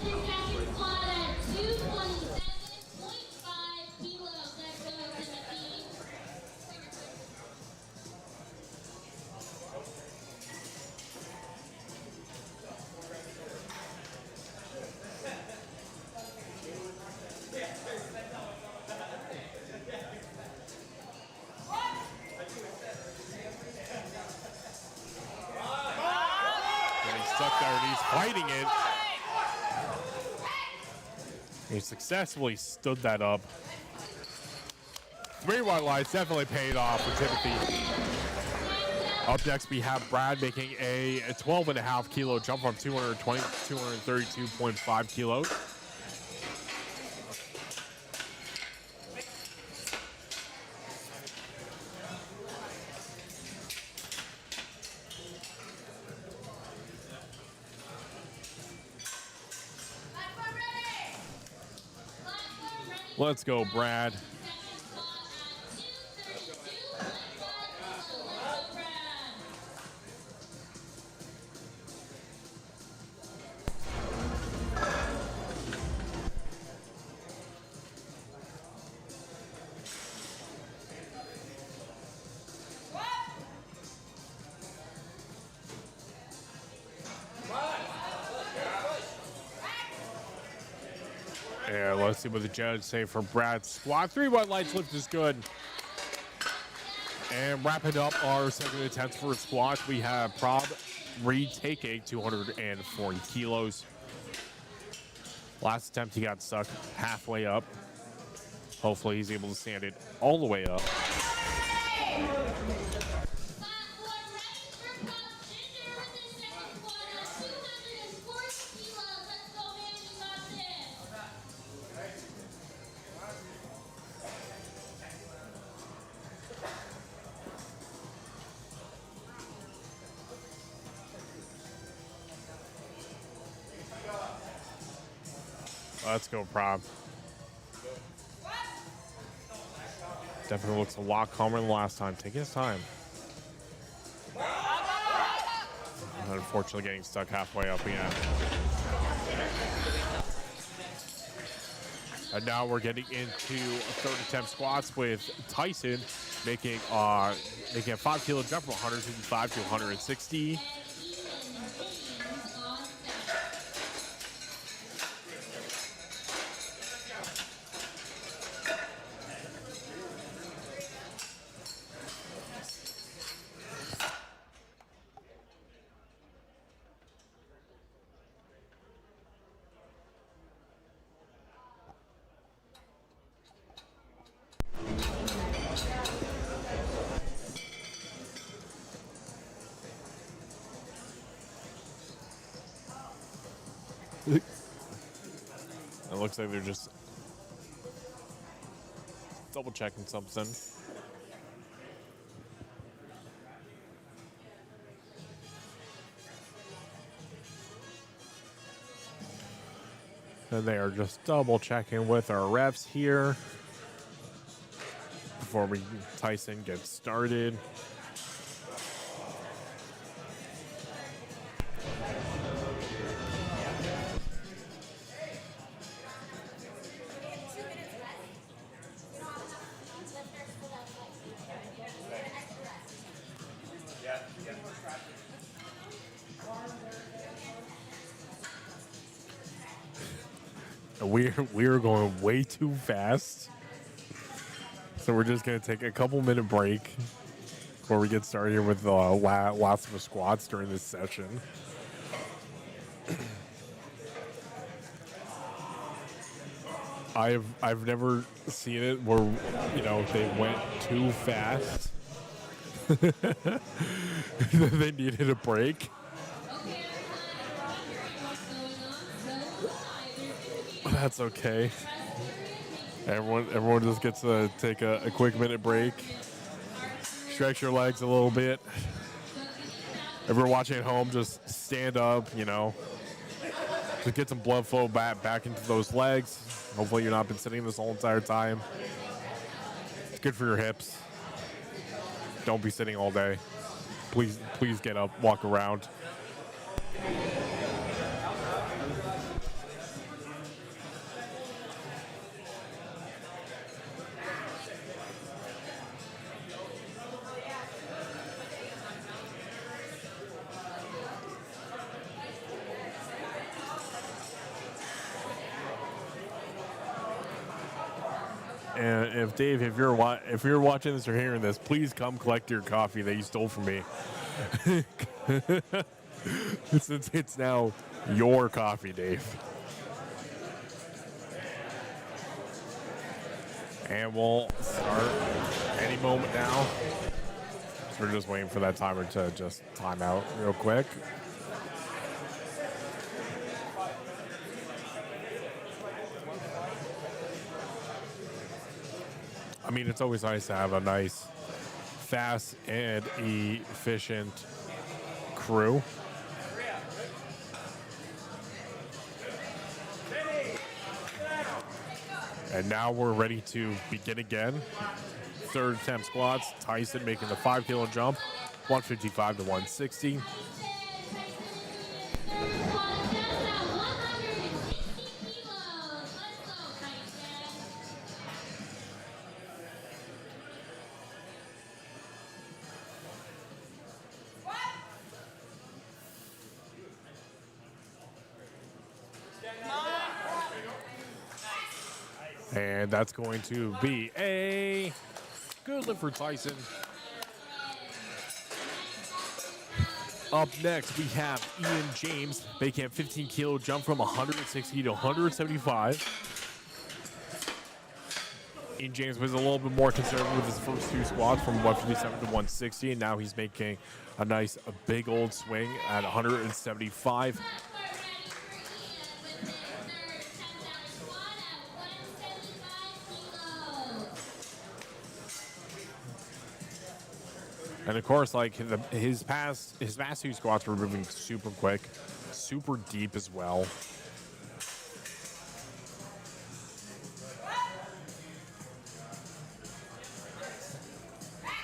Stuck there and he's fighting it. He successfully stood that up. 3 white lights definitely paid off for Timothy. Up next, we have Brad making a 12.5 kilo jump from 220 to 232.5 kilos. Let's go, Brad. Yeah, let's see what the judge say for Brad's squat. 3 white lights lift is good. And wrapping up our second attempt for squats, we have Prob retaking 240 kilos. Last attempt, he got stuck halfway up. Hopefully, he's able to stand it all the way up. Let's go, Prob. Definitely looks a lot calmer than last time. Taking his time. Unfortunately, getting stuck halfway up again. And now we're getting into third attempt squats with Tyson making a 5 kilo jump from 155 to 160. It looks like they're just double checking something. And they are just double checking with our refs here before Tyson gets started. We're going way too fast. So we're just going to take a couple-minute break before we get started here with lots of squats during this session. I've never seen it where, they went too fast. They needed a break. That's okay. Everyone just gets to take a quick minute break. Stretch your legs a little bit. If you're watching at home, just stand up, Just get some blood flow back into those legs. Hopefully you've not been sitting this whole entire time. Good for your hips. Don't be sitting all day. Please get up, walk around. And if Dave, if you're watching this or hearing this, please come collect your coffee that you stole from me. Since it's now your coffee, Dave. And we'll start any moment now. So we're just waiting for that timer to just time out real quick. I mean, it's always nice to have a nice, fast, and efficient crew. And now we're ready to begin again. Third attempt squats. Tyson making the 5 kilo jump, 155 to 160. And that's going to be a good lift for Tyson. Up next, we have Ian James making a 15 kilo jump from 160 to 175. Ian James was a little bit more conservative with his first 2 squats from 157 to 160, and now he's making a big old swing at 175. And of course, like his past 2 squats were moving super quick, super deep as well.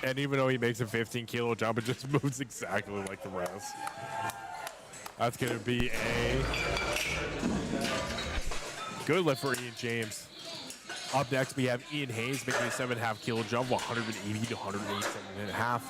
And even though he makes a 15 kilo jump, it just moves exactly like the rest. That's going to be a good lift for Ian James. Up next, we have Ian Hayes making a 7.5 kilo jump, 180 to 187.5.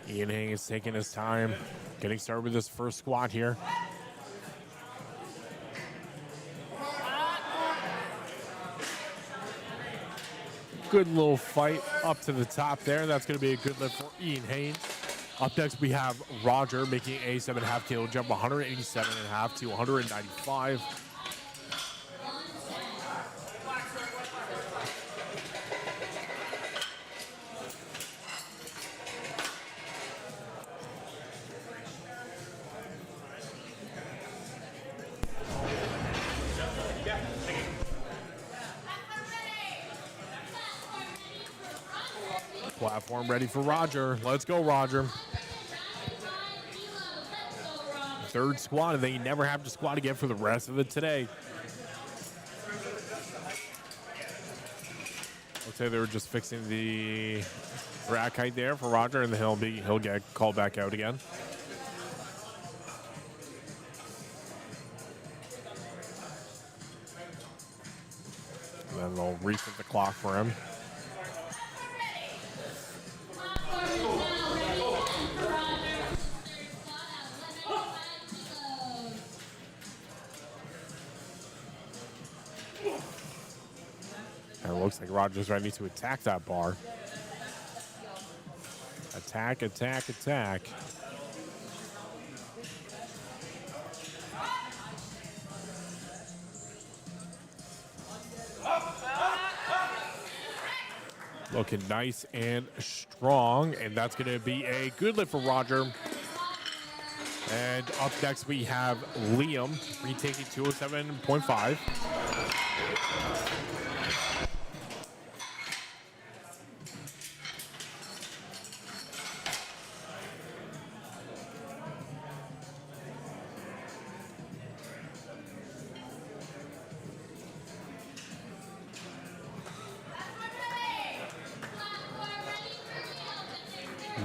Ian Hayes taking his time, getting started with his first squat here. Good little fight up to the top there. That's going to be a good lift for Ian Hayes. Up next, we have Roger making a 7.5 kilo jump, 187.5 to 195. Platform ready for Roger. Let's go, Roger. Third squat, and then you never have to squat again for the rest of it today. Looks like they were just fixing the rack height there for Roger, and then he'll get called back out again. And then they'll reset the clock for him. And it looks like Roger's ready to attack that bar. Attack, attack, attack. looking nice and strong, and that's going to be a good lift for Roger. And up next we have Liam retaking 207.5.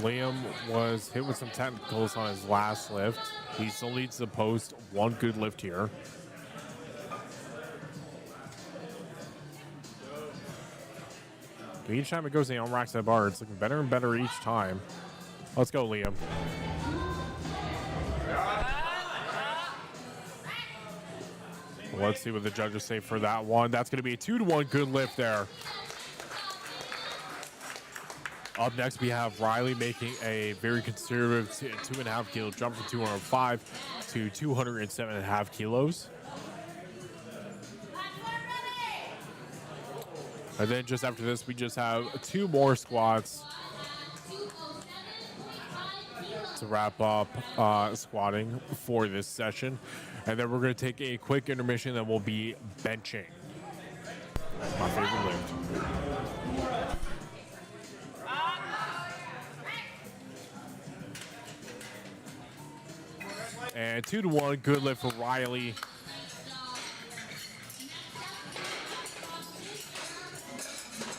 Liam was hit with some technicals on his last lift. He still needs to post one good lift here. Each time it goes, he unracks that bar. It's looking better and better each time. Let's go, Liam. Let's see what the judges say for that one. That's going to be a 2-to-1 good lift there. Up next, we have Riley making a very conservative 2.5 kilo jump from 205 to 207.5 kilos. And then just after this, we just have 2 more squats to wrap up squatting for this session. And then we're going to take a quick intermission and we'll be benching. My favorite lift. And 2-to-1, good lift for Riley.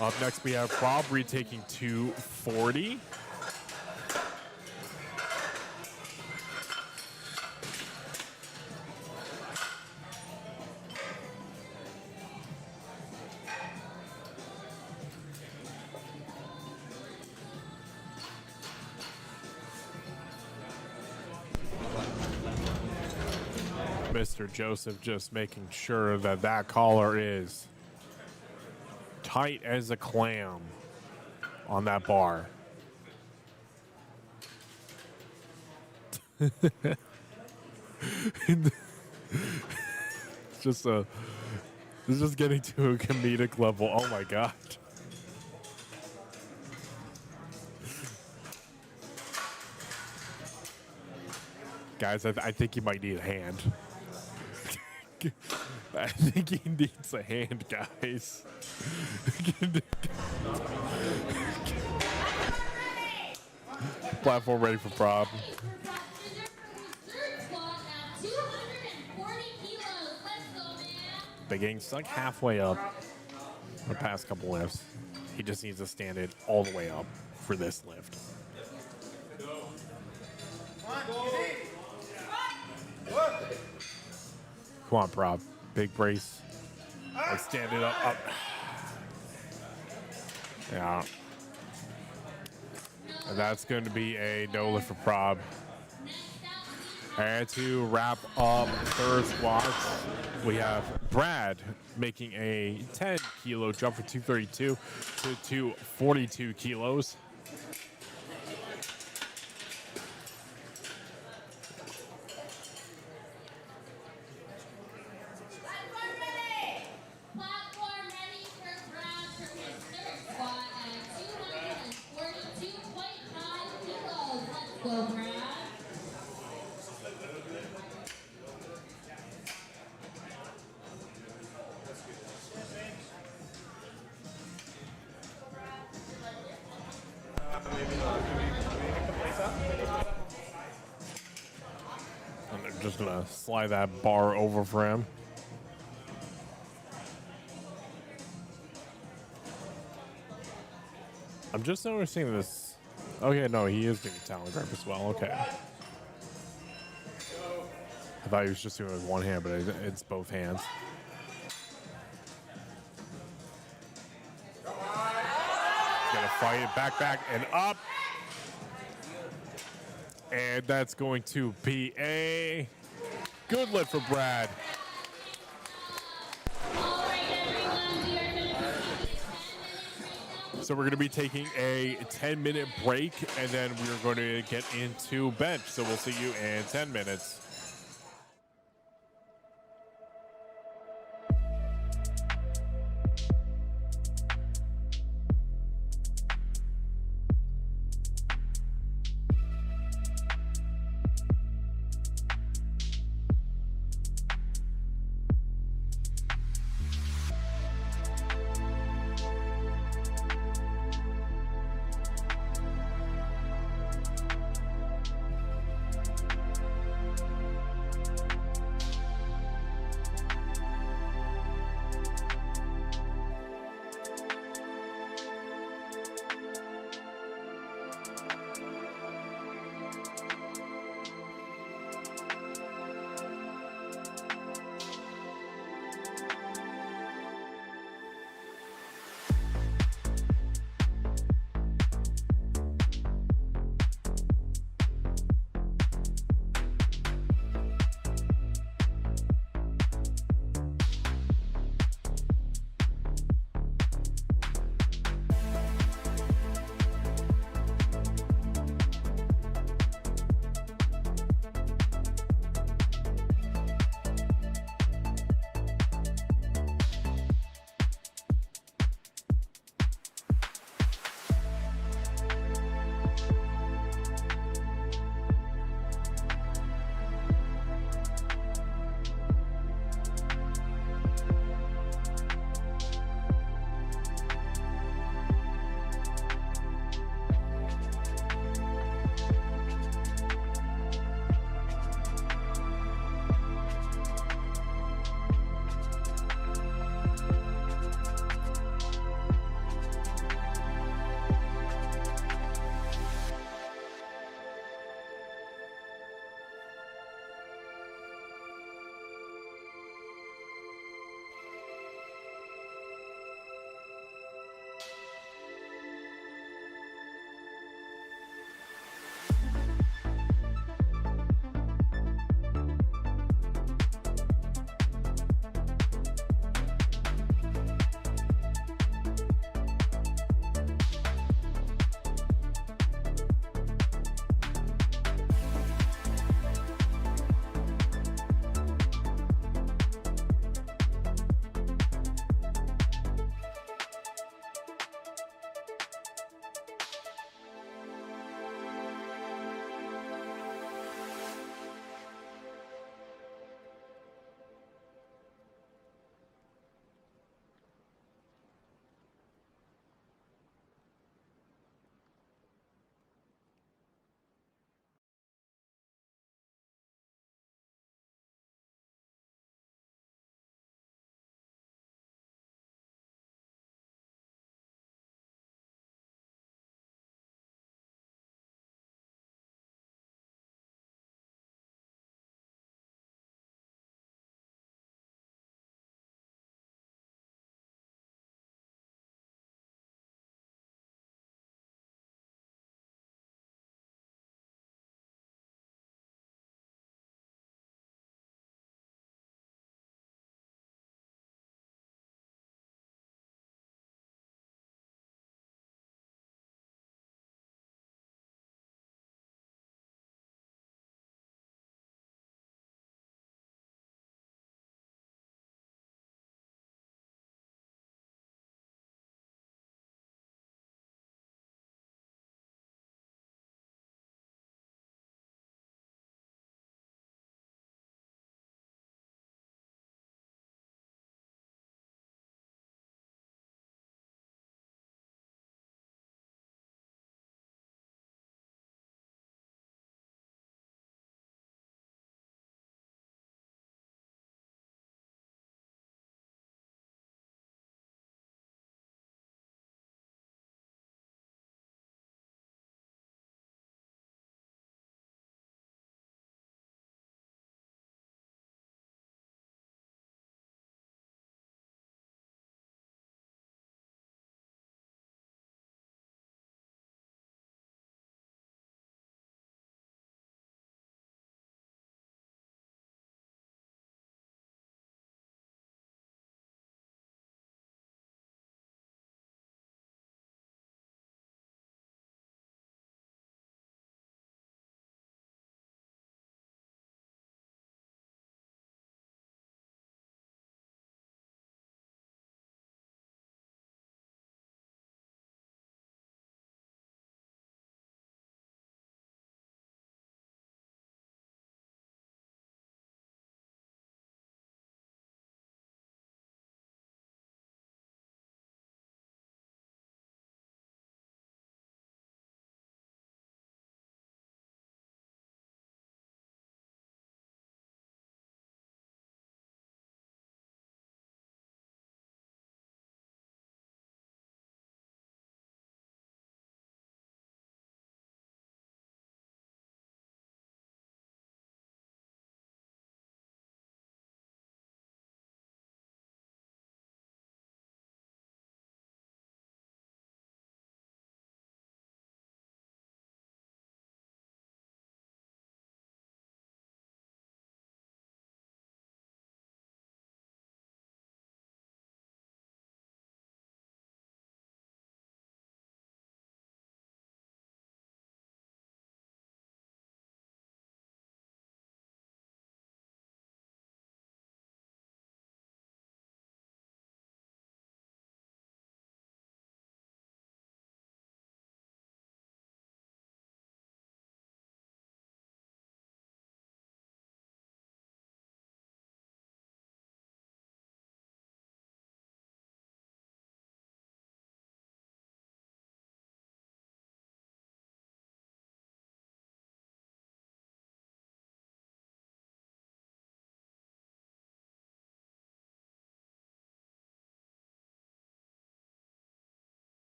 Up next, we have Bob retaking 240. Mr. Joseph just making sure that that collar is tight as a clam on that bar. It's just getting to a comedic level. Oh my God. Guys, I think you might need a hand. I think he needs a hand, guys. Platform ready for prop. They're getting stuck halfway up the past couple lifts. He just needs to stand it all the way up for this lift. Come on, prop. Big brace. Let's stand it up. Yeah. And that's going to be a no lift for prop. And to wrap up third squats, we have Brad making a 10 kilo jump from 232 to 242 kilos. And they're just going to slide that bar over for him. I'm just noticing this. Okay, no, he is doing talent grip as well. Okay. I thought he was just doing it with one hand, but it's both hands. Gonna fight it back, and up. And that's going to be a good lift for Brad. So we're going to be taking a 10-minute break, and then we're going to get into bench. So we'll see you in 10 minutes.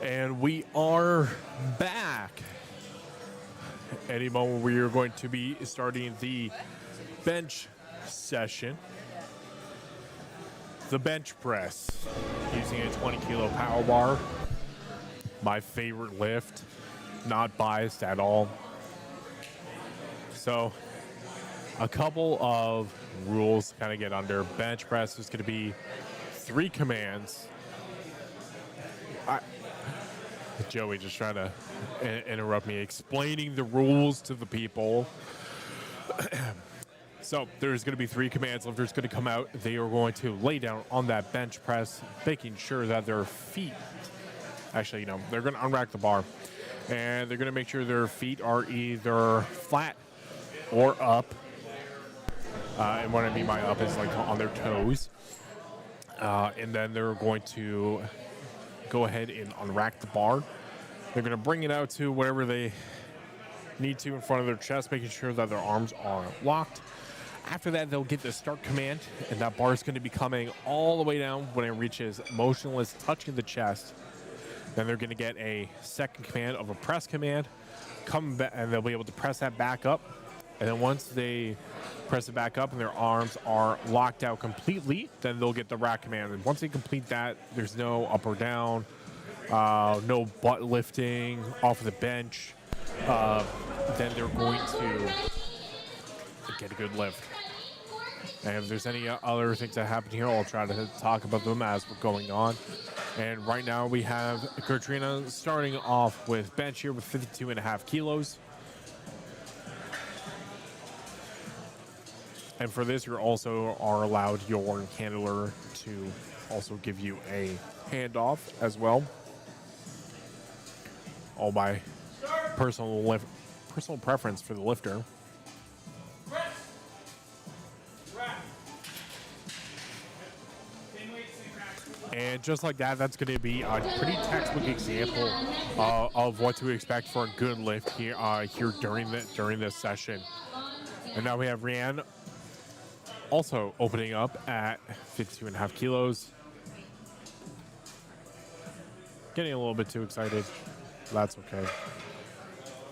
And we are back. Any moment we are going to be starting the bench session. The bench press using a 20 kilo power bar. My favorite lift. Not biased at all. So a couple of rules to kind of get under. Bench press is going to be 3 commands. Joey just trying to interrupt me explaining the rules to the people. So there's going to be 3 commands. Lifters going to come out. They are going to lay down on that bench press, making sure that their feet, actually, they're going to unrack the bar. And they're going to make sure their feet are either flat or up. And what I mean by up is like on their toes. And then they're going to go ahead and unrack the bar. They're going to bring it out to wherever they need to in front of their chest, making sure that their arms are locked. After that, they'll get the start command, and that bar is going to be coming all the way down when it reaches motionless, touching the chest. Then they're going to get a second command of a press command, come back, and they'll be able to press that back up. And then once they press it back up and their arms are locked out completely, then they'll get the rack command. And once they complete that, there's no up or down, no butt lifting off of the bench. Then they're going to get a good lift. And if there's any other things that happen here, I'll try to talk about them as we're going on. And right now we have Katrina starting off with bench here with 52.5 kilos. And for this, you also are allowed your handler to also give you a handoff as well. All by personal preference for the lifter. And just like that, that's going to be a pretty textbook example of what to expect for a good lift here during this session. And now we have Rianne also opening up at 52.5 kilos. Getting a little bit too excited. That's okay.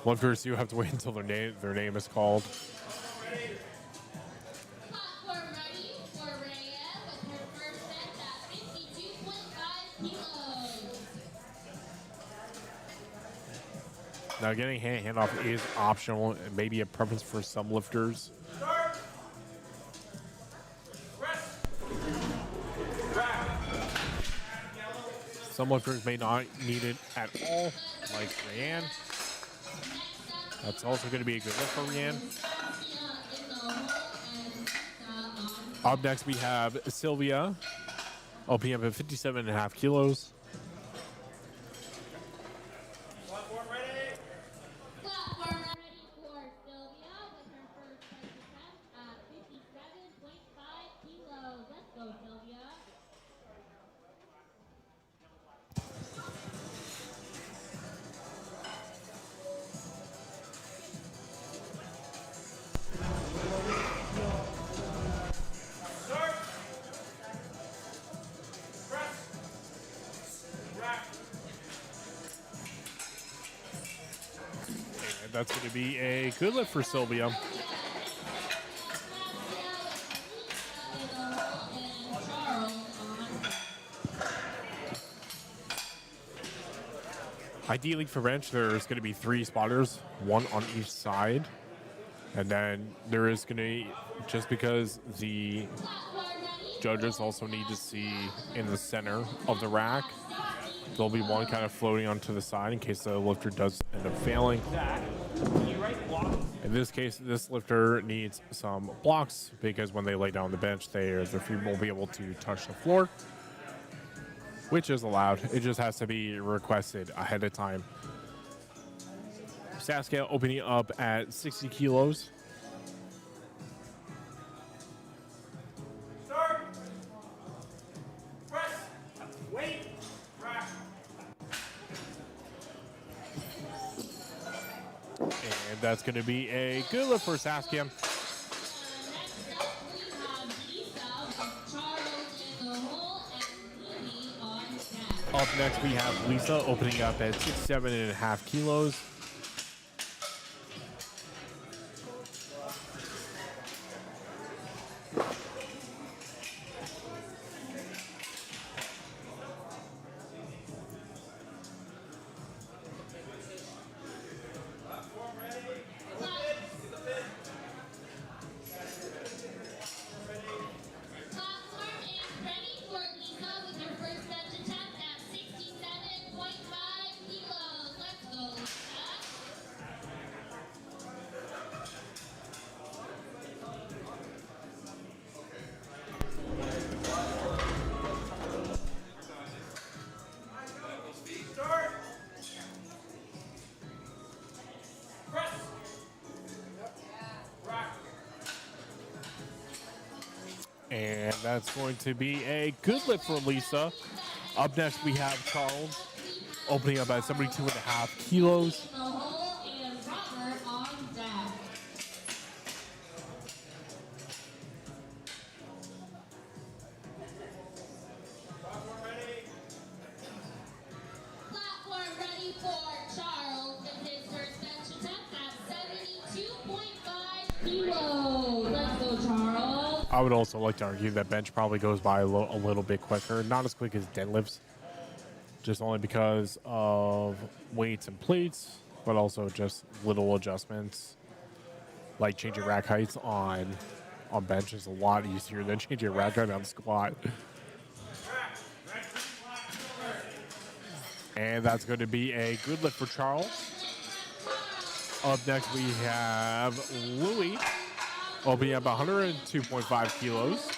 Lifters do have to wait until their name is called. Now, getting handoff is optional. It may be a preference for some lifters. Some lifters may not need it at all, like Rianne. That's also going to be a good lift for Rianne. Up next, we have Sylvia, OPM at 57.5 kilos. That's going to be a good lift for Sylvia. Ideally for bench, there's going to be 3 spotters, 1 on each side. And then there is going to be, just because the judges also need to see in the center of the rack, there'll be 1 kind of floating onto the side in case the lifter does end up failing. In this case, this lifter needs some blocks because when they lay down the bench, their feet won't be able to touch the floor, which is allowed. It just has to be requested ahead of time. Saskia opening up at 60 kilos. Start. Press. Wait. Rack. And that's going to be a good lift for Saskia. Up next, we have Lisa opening up at 67.5 kilos. Platform is ready for Lisa with her first bench attempt at 67.5 kilos. Let's go, Lisa. And that's going to be a good lift for Lisa. Up next, we have Charles opening up at 72.5 kilos. In the hole and Robert on deck. Platform ready for Charles with his first bench attempt at 72.5 kilos. Let's go, Charles. I would also like to argue that bench probably goes by a little bit quicker. Not as quick as deadlifts, just only because of weights and plates, but also just little adjustments. Like changing rack heights on bench is a lot easier than changing rack height on squat. And that's going to be a good lift for Charles. Up next, we have Louie opening up 102.5 kilos.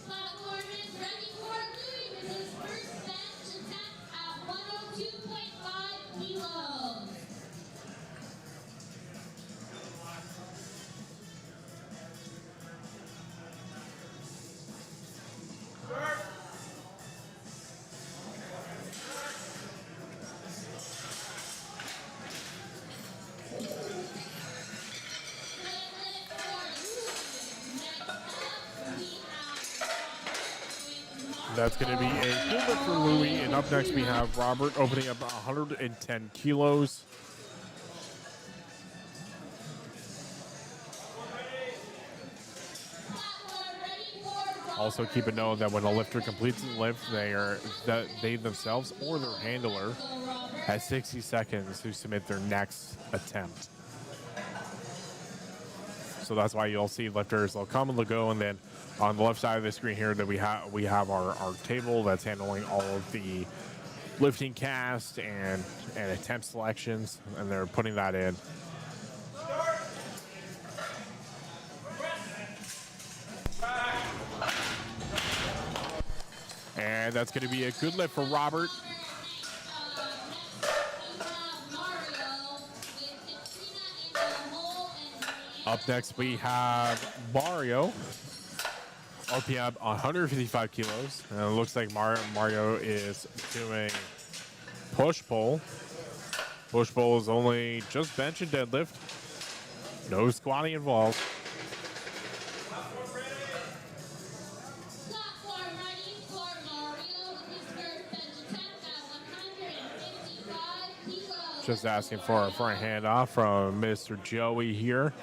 Platform is ready for Louis with his first bench attempt at 102.5 kilos. That's going to be a good lift for Louie. And up next, we have Robert opening up 110 kilos. Also, keep a note that when a lifter completes the lift, they themselves or their handler has 60 seconds to submit their next attempt. So that's why you'll see lifters, they'll come and they'll go, and then on the left side of the screen here that we have our table that's handling all of the lifting cast and attempt selections, and they're putting that in. And that's going to be a good lift for Robert. Up next, we have Mario, RPM 155 kilos. And it looks like Mario is doing push-pull. Push-pull is only just bench and deadlift. No squatting involved. Platform ready for Mario with his first bench attempt at 155 kilos. Just asking for a handoff from Mr. Joey here.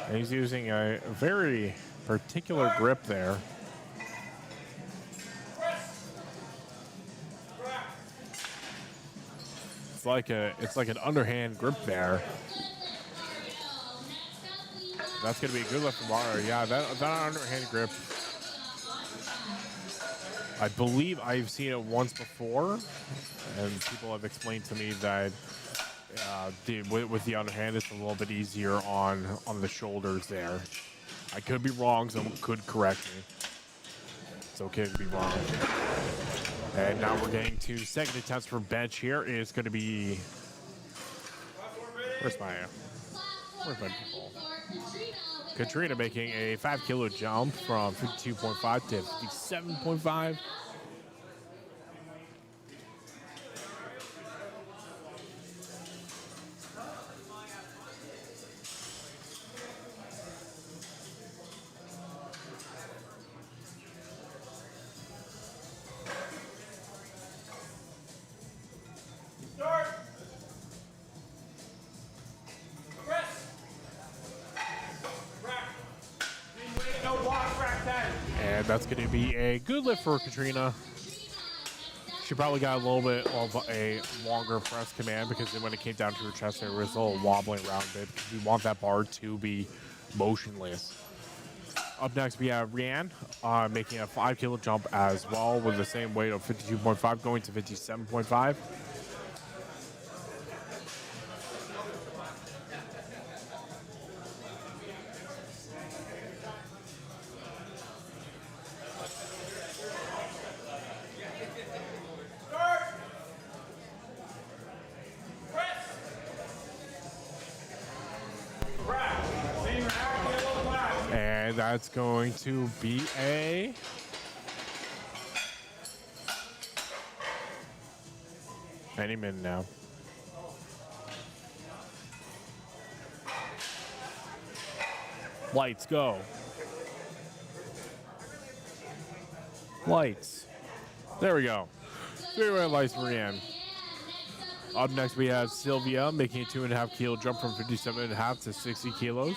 And he's using a very particular grip there. It's like an underhand grip there. That's gonna be a good lift for Mario. Yeah, that underhand grip. I believe I've seen it once before, and people have explained to me that with the underhand, it's a little bit easier on the shoulders there. I could be wrong, someone could correct me. It's okay to be wrong. And now we're getting to second attempts for bench here. It's going to be... Where's my people? Katrina making a 5 kilo jump from 52.5 to 57.5. And that's going to be a good lift for Katrina. She probably got a little bit of a longer press command because when it came down to her chest, it was a little wobbling around a bit. We want that bar to be motionless. Up next, we have Rianne making a 5 kilo jump as well with the same weight of 52.5 going to 57.5. And that's going to be a any minute now. Lights go. Lights. There we go. 3-way lights for Rianne. Up next, we have Sylvia making a 2.5 kilo jump from 57.5 to 60 kilos.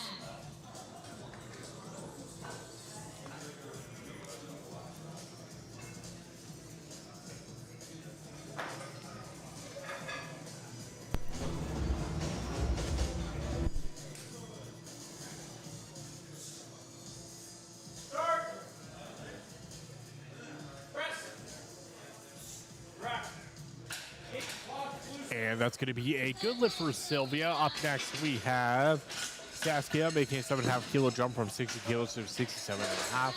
And that's going to be a good lift for Sylvia. Up next, we have Saskia making a 7.5 kilo jump from 60 kilos to 67.5.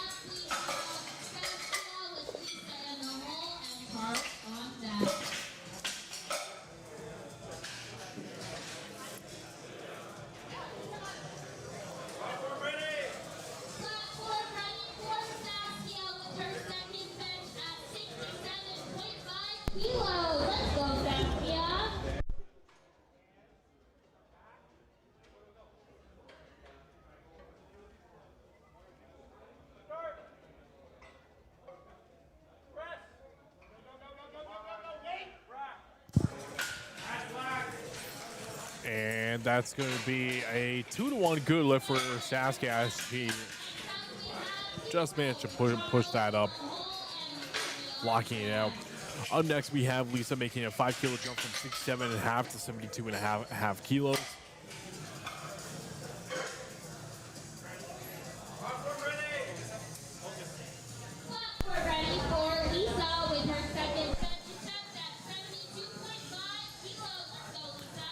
And that's going to be a 2-to-1 good lift for Saskia as she just managed to push that up, blocking it out. Up next, we have Lisa making a 5 kilo jump from 67.5 to 72.5 kilos.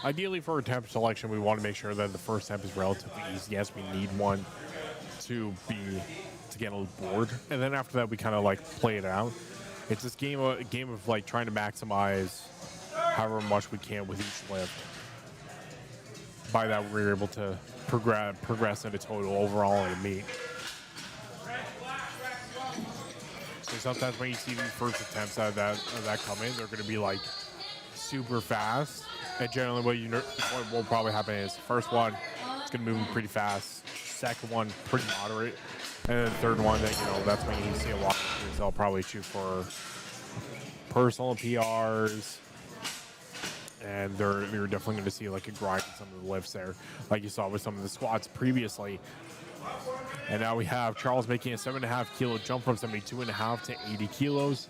Ideally, for a temp selection, we want to make sure that the first temp is relatively easy. Yes, we need one to get a little bored, and then after that, we kind of like play it out. It's this game of like trying to maximize however much we can with each lift. By that, we're able to progress in a total overall in the meet. So sometimes when you see the first attempts that come in, they're going to be like super fast. And generally, what will probably happen is the first one, it's going to move pretty fast. Second one, pretty moderate. And then the third one, that's when you see a lot of things. They'll probably shoot for personal PRs. And you're definitely going to see like a grind in some of the lifts there, like you saw with some of the squats previously. And now we have Charles making a 7.5 kilo jump from 72.5 to 80 kilos.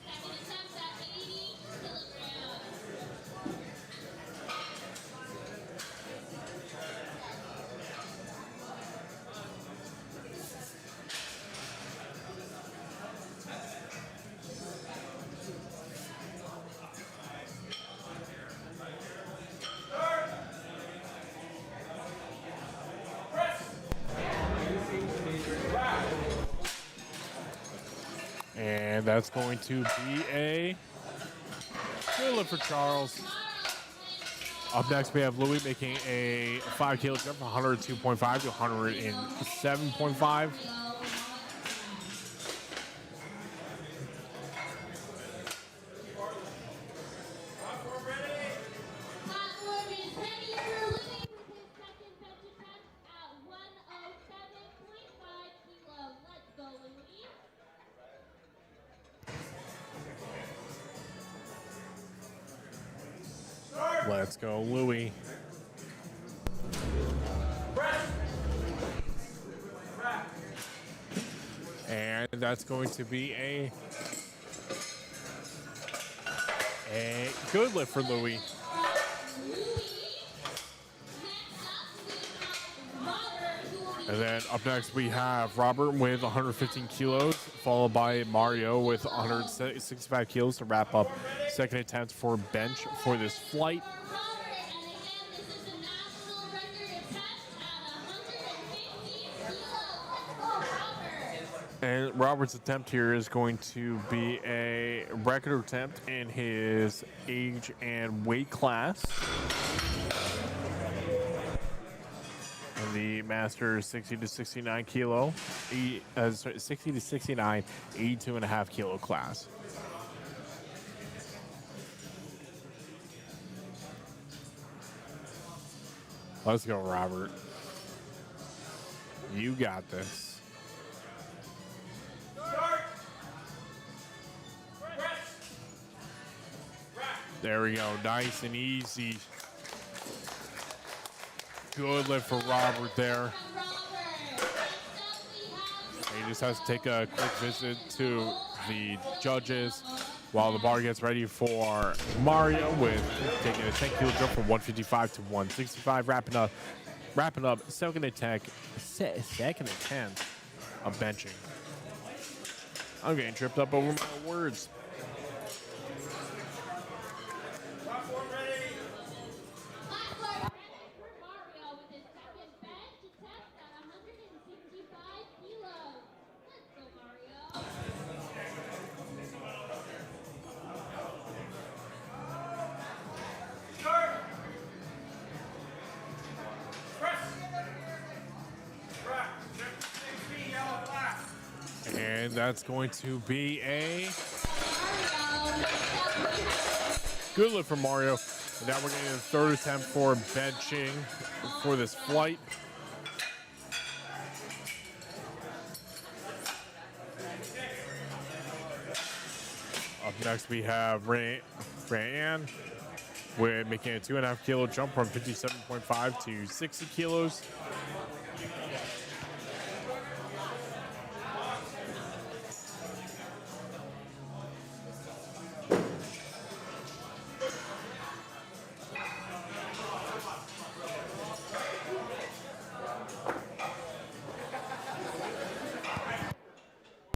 And that's going to be a good lift for Charles. Up next, we have Louis making a 5 kilo jump from 102.5 to 107.5. Platform is ready for Louis with his second bench attempt at 107.5 kilos. Let's go, Louis. Let's go, Louis. And that's going to be a good lift for Louis. And then up next we have Robert with 115 kilos, followed by Mario with 165 kilos to wrap up second attempt for bench for this flight. And Robert's attempt here is going to be a record attempt in his age and weight class. And the master is 60 to 69 kilo, 60 to 69, 82.5 kilo class. Let's go, Robert. You got this. There we go. Nice and easy. Good lift for Robert there. He just has to take a quick visit to the judges while the bar gets ready for Mario with taking a 10 kilo jump from 155 to 165, wrapping up second attempt of benching. I'm getting tripped up over my words. And that's going to be a good lift for Mario. And now we're getting a third attempt for benching for this flight. Up next we have Rayanne. We're making a 2.5 kilo jump from 57.5 to 60 kilos.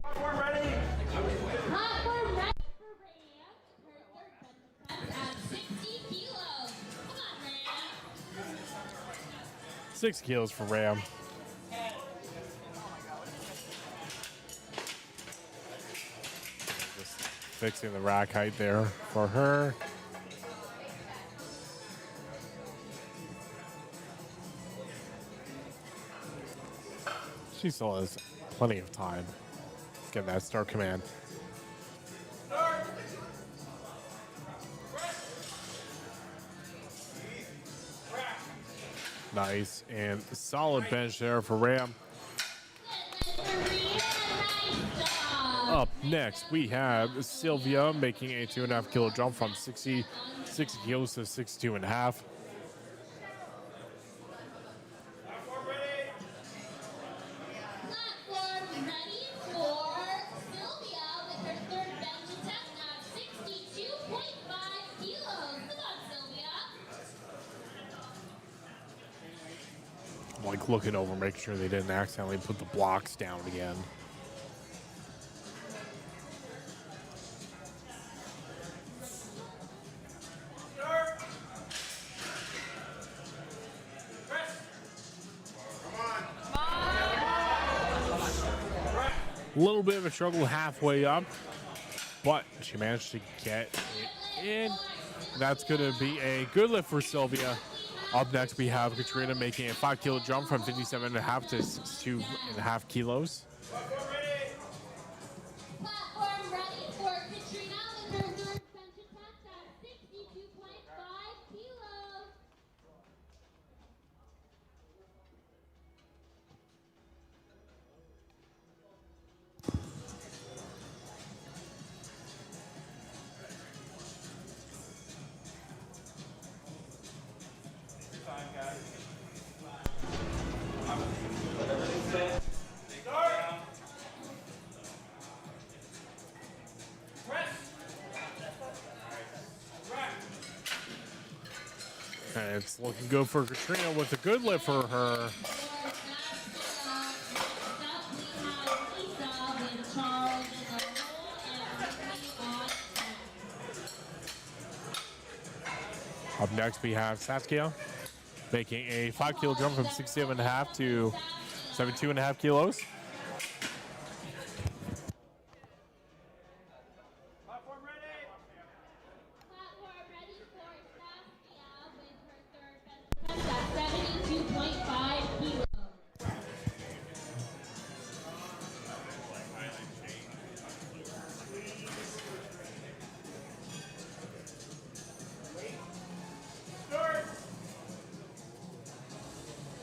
Platform ready for Ram. Her third bench attempt at 60 kilos. Come on, Ram. 6 kilos for Ram. Just fixing the rack height there for her. She still has plenty of time. Get that start command. Nice and solid bench there for Ram. Up next, we have Sylvia making a 2.5 kilo jump from 60 kilos to 62.5. Platform ready for Sylvia with her third bench attempt at 62.5 kilos. Come on, Sylvia. I'm like looking over, making sure they didn't accidentally put the blocks down again. A little bit of a struggle halfway up, but she managed to get it in. That's going to be a good lift for Sylvia. Up next, we have Katrina making a 5 kilo jump from 57.5 to 62.5 kilos. Platform ready for Katrina with her third bench test at 62.5 kilos. And it's looking good for Katrina with a good lift for her. Up next, we have Saskia making a 5 kilo jump from 67.5 to 72.5 kilos. Platform ready. Platform ready for Saskia with her third bench test at 72.5 kilos. Start.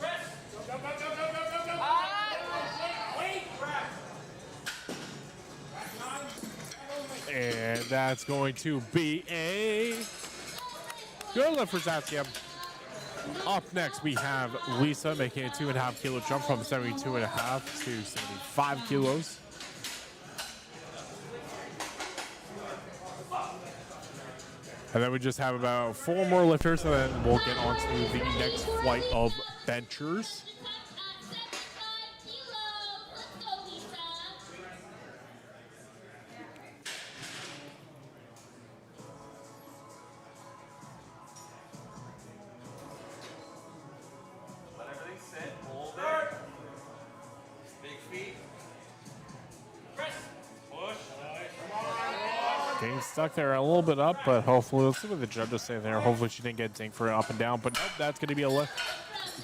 Rest. Go, go, go, go, go, go, go. Wait. Rest. And that's going to be a good lift for Saskia. Up next, we have Lisa making a 2.5 kilo jump from 72.5 to 75 kilos. And then we just have about 4 more lifters, and then we'll get on to the next flight of benchers. Let everything sit. Hold it. Big feet. Press. Push. Come on. Getting stuck there a little bit up, but hopefully, let's see what the judges say there. Hopefully she didn't get dinged for an up and down, but nope, that's going to be a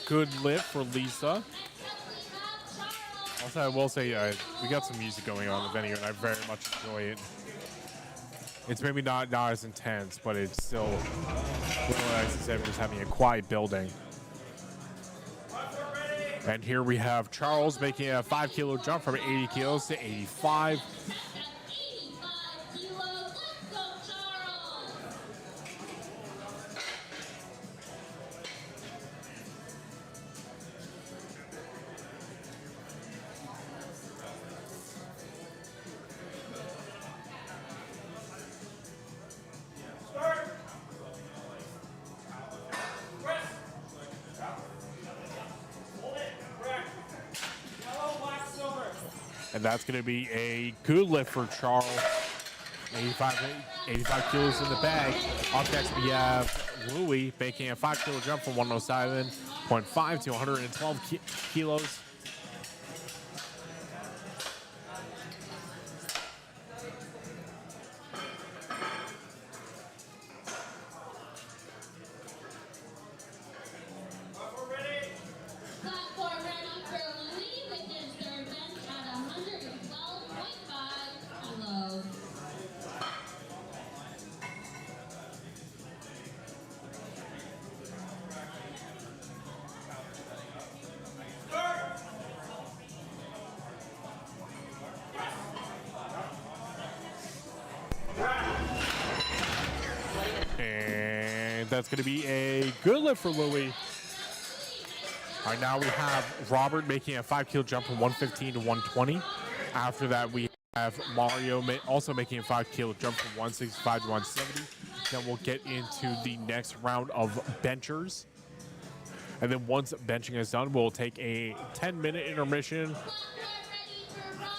good lift for Lisa. Also, I will say we got some music going on in the venue, and I very much enjoy it. It's maybe not as intense, but it's still really nice instead of just having a quiet building. And here we have Charles making a 5 kilo jump from 80 kilos to 85. And that's going to be a good lift for Charles. 85 kilos in the bag. Up next, we have Louie making a 5 kilo jump from 107.5 to 112 kilos. Platform ready for Louis with his third bench at 112.5 kilos. And that's going to be a good lift for Louie. All right, now we have Robert making a 5 kilo jump from 115 to 120. After that, we have Mario also making a 5 kilo jump from 165 to 170. Then we'll get into the next round of benchers. And then once benching is done, we'll take a 10-minute intermission.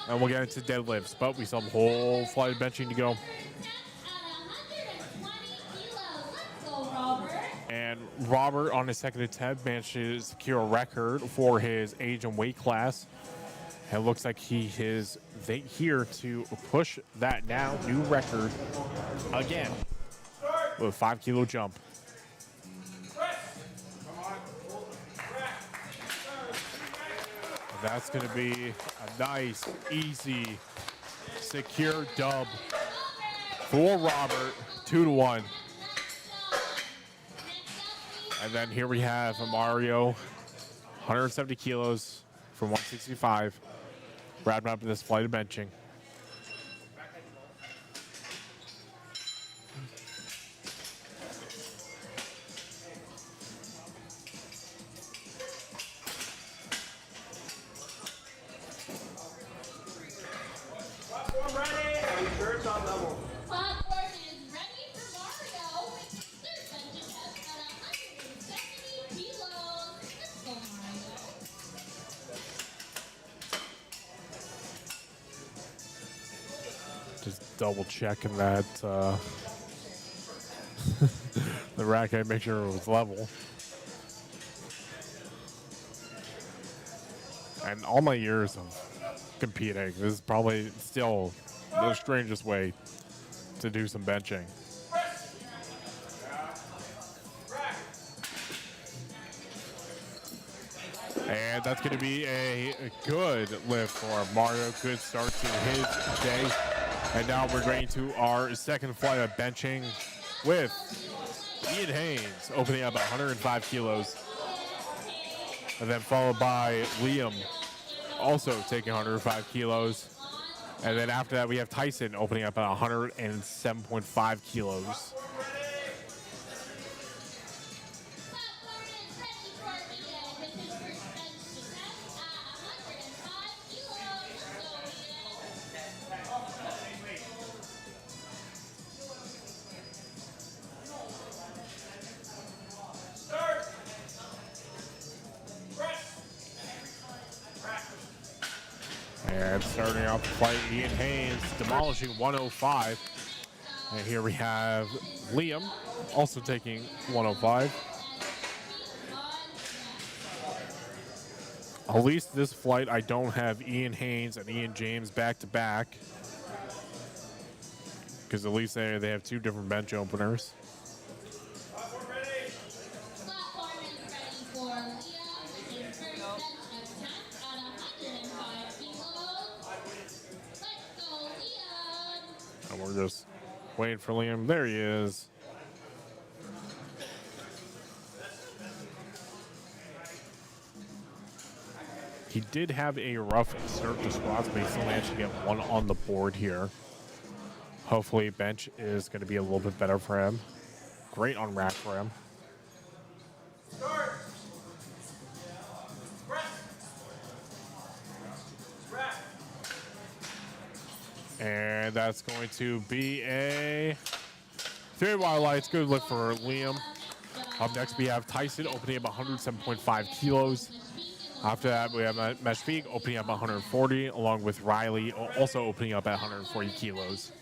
And we'll get into deadlifts. But we still have a whole flight of benching to go. And Robert, on his second attempt, managed to secure a record for his age and weight class. And it looks like he is here to push that now new record again. Start. with a 5 kilo jump. That's going to be a nice, easy, secure dub for Robert, 2-1. And then here we have Mario, 170 kilos from 165, wrapping up this flight of benching. Platform ready. Are you sure it's on level? Platform is ready for Mario. There's bench test at 170 kilos. Let's go, Mario. Just double checking that the racket, make sure it was level. And all my years of competing, this is probably still the strangest way to do some benching. And that's going to be a good lift for Mario. Good start to his day. And now we're going to our second flight of benching with Ian Haynes opening up 105 kilos. And then followed by Liam also taking 105 kilos. And then after that, we have Tyson opening up at 107.5 kilos. Platform is ready for Ian with his first bench test at 105 kilos. Let's go, Ian. And starting off the fight, Ian Haynes demolishing 105. And here we have Liam also taking 105. At least this flight, I don't have Ian Haynes and Ian James back to back. Because at least they have two different bench openers. Platform is ready for Liam with his first bench attempt at 105 kilos. Let's go, Liam. And we're just waiting for Liam. There he is. He did have a rough start to squats, but he still managed to get one on the board here. Hopefully bench is going to be a little bit better for him. Great on rack for him. And that's going to be a 3 wide lights. Good lift for Liam. Up next, we have Tyson opening up 107.5 kilos. After that, we have Meshfiq opening up 140, along with Riley also opening up at 140 kilos.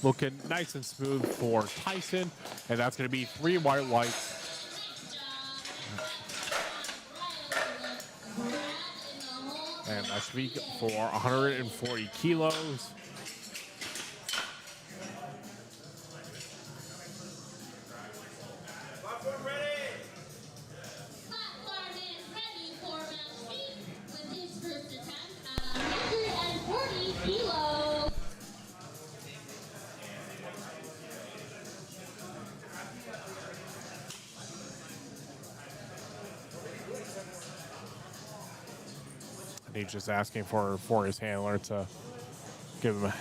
Looking nice and smooth for Tyson, and that's going to be 3 white lights. And Meshfiq for 140 kilos. Platform ready. Platform is ready for Meshfiq with his first attempt at 140 kilos. And he's just asking for his handler to give him a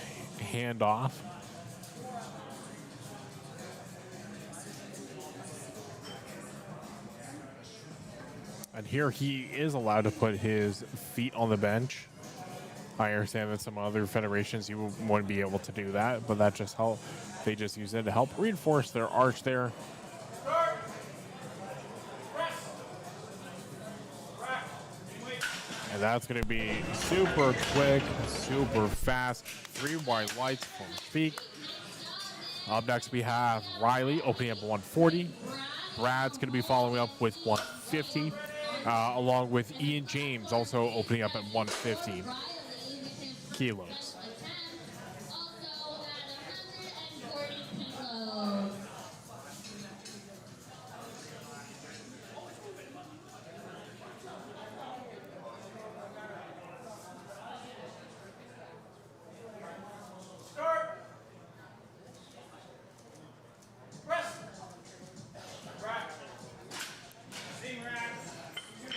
hand off. And here he is allowed to put his feet on the bench. I understand that some other federations you wouldn't be able to do that, but that just help. They just use it to help reinforce their arch there. And that's going to be super quick, super fast. 3 white lights from feet. Up next, we have Riley opening up 140. Brad's going to be following up with 150, along with Ian James also opening up at 150 kilos. Also at 140 kilos. Start. Press. Rack. Sing rack.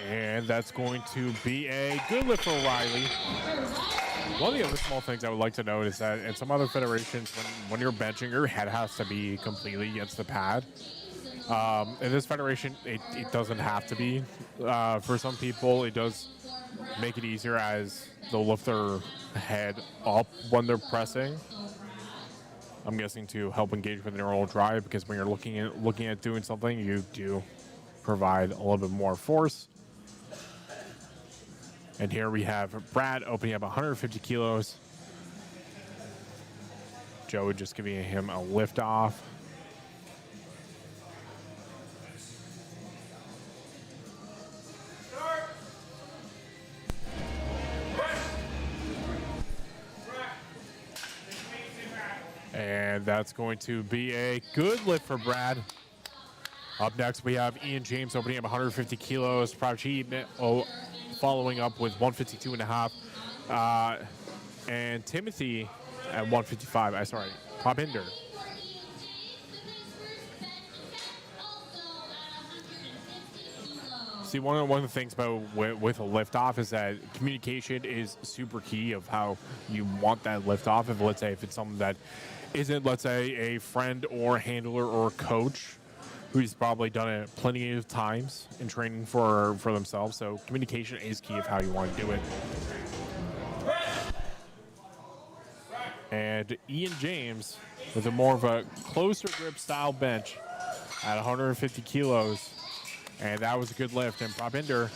And that's going to be a good lift for Riley. One of the other small things I would like to note is that in some other federations, when you're benching, your head has to be completely against the pad. In this federation, it doesn't have to be. For some people, it does make it easier as they'll lift their head up when they're pressing. I'm guessing to help engage with neural drive, because when you're looking at doing something, you do provide a little bit more force. And here we have Brad opening up 150 kilos. Joe just giving him a lift off. Start. Press. Rack. Sing rack. And that's going to be a good lift for Brad. Up next, we have Ian James opening up 150 kilos. Prabchi following up with 152.5. And Timothy at 155. Sorry, Probinder. See, one of the things about with a lift off is that communication is super key of how you want that lift off. If let's say if it's someone that isn't, let's say, a friend or handler or coach who's probably done it plenty of times in training for themselves. So communication is key of how you want to do it. And Ian James with a more of a closer grip style bench at 150 kilos. And that was a good lift. And Probinder,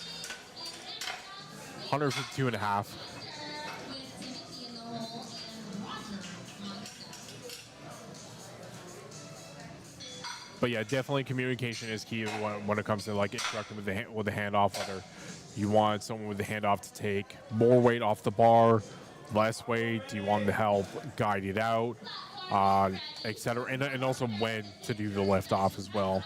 152.5. But yeah, definitely communication is key when it comes to like instructing with the handoff. Whether you want someone with the handoff to take more weight off the bar, less weight, do you want them to help guide it out, etc. And also when to do the lift off as well.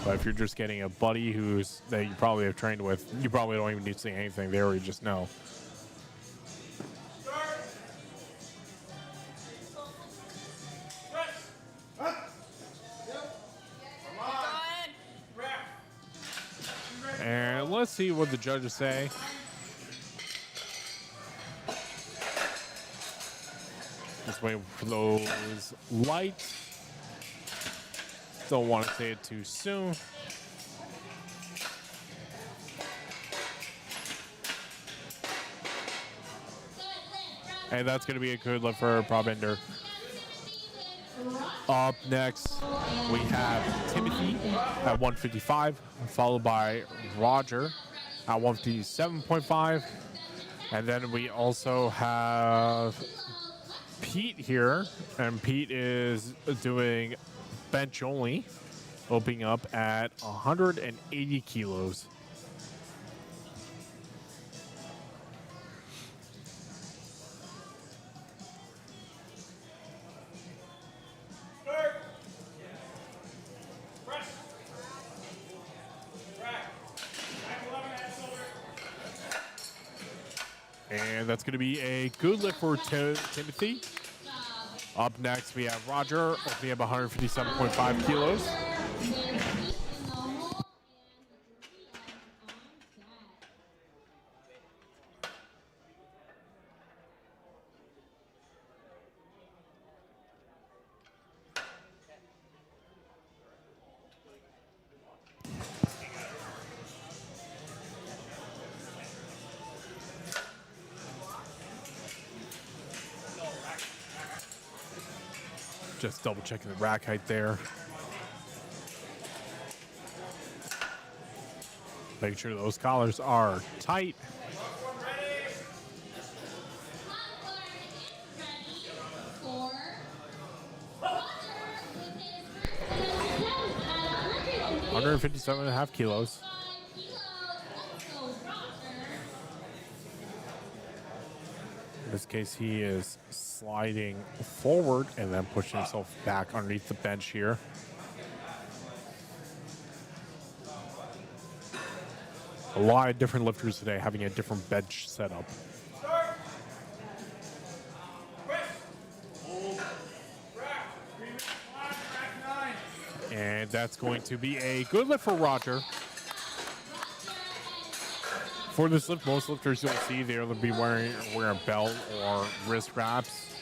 But if you're just getting a buddy that you probably have trained with, you probably don't even need to say anything. They already just know. And let's see what the judges say. Just waiting for those lights. Don't want to say it too soon. And that's going to be a good lift for Probinder. Up next, we have Timothy at 155, followed by Roger at 157.5. And then we also have Pete here, and Pete is doing bench only, opening up at 180 kilos. And that's going to be a good lift for Timothy. Up next, we have Roger opening up 157.5 kilos. Just double checking the rack height there. Make sure those collars are tight. Popcorn is ready for Roger with his first attempt at 157.5 kilos. 5 kilos. Let's go, Roger. In this case, he is sliding forward and then pushing himself back underneath the bench here. A lot of different lifters today having a different bench setup. And that's going to be a good lift for Roger. For this lift, most lifters you'll see they'll be wearing a belt or wrist wraps.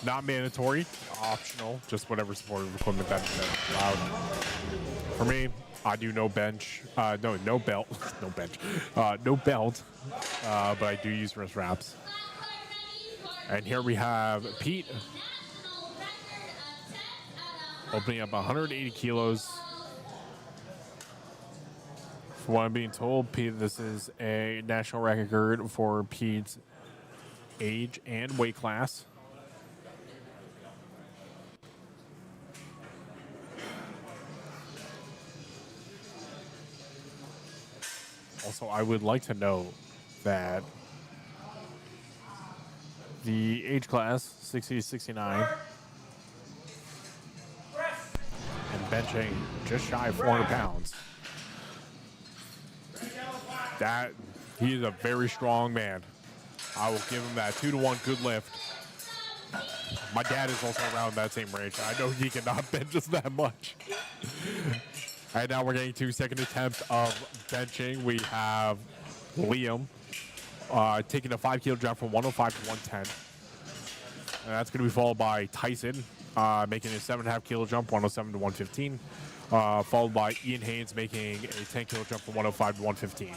Not mandatory, optional, just whatever supportive equipment that's allowed. For me, I do no bench, no belt, no bench, no belt, but I do use wrist wraps. And here we have Pete opening up 180 kilos. From what I'm being told, Pete, this is a national record for Pete's age and weight class. Also, I would like to know that the age class, 60 to 69, and benching just shy of 400 pounds. That he is a very strong man. I will give him that 2-to-1 good lift. My dad is also around that same range. I know he cannot bench just that much. And now we're getting to second attempt of benching. We have Liam taking a 5 kilo jump from 105 to 110. And that's going to be followed by Tyson making a 7.5 kilo jump, 107 to 115. Followed by Ian Haynes making a 10 kilo jump from 105 to 115.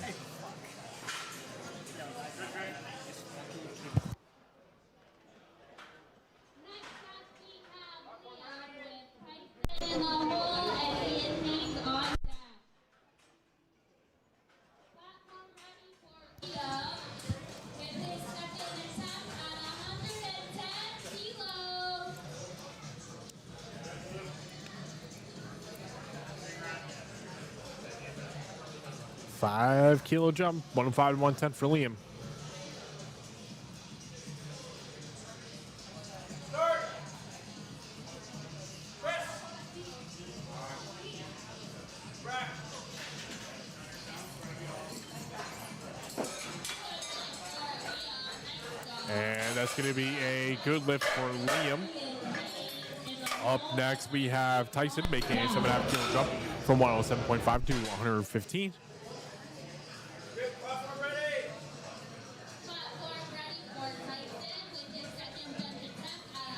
In the hole and Ian Haynes on deck. Platform ready for Liam with his second attempt at 110 kilos. 5 kilo jump, 105 to 110 for Liam. And that's going to be a good lift for Liam. Up next, we have Tyson making a 7.5 kilo jump from 107.5 to 115. Platform ready for Tyson with his second bench attempt at 115 kilos.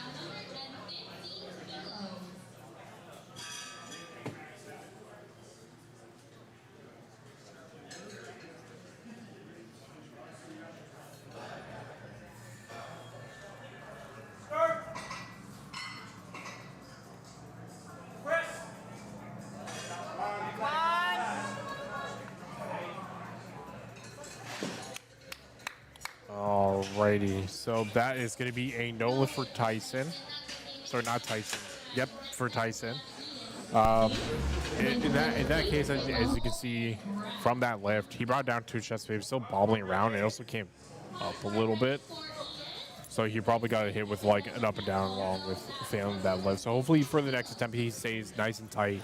Alrighty, so that is going to be a no lift for Tyson. Sorry, not Tyson. Yep, for Tyson. In that case, as you can see from that lift, he brought it down to his chest, but he was still bobbling around. It also came up a little bit. So he probably got a hit with like an up and down along with failing that lift. So hopefully for the next attempt, he stays nice and tight.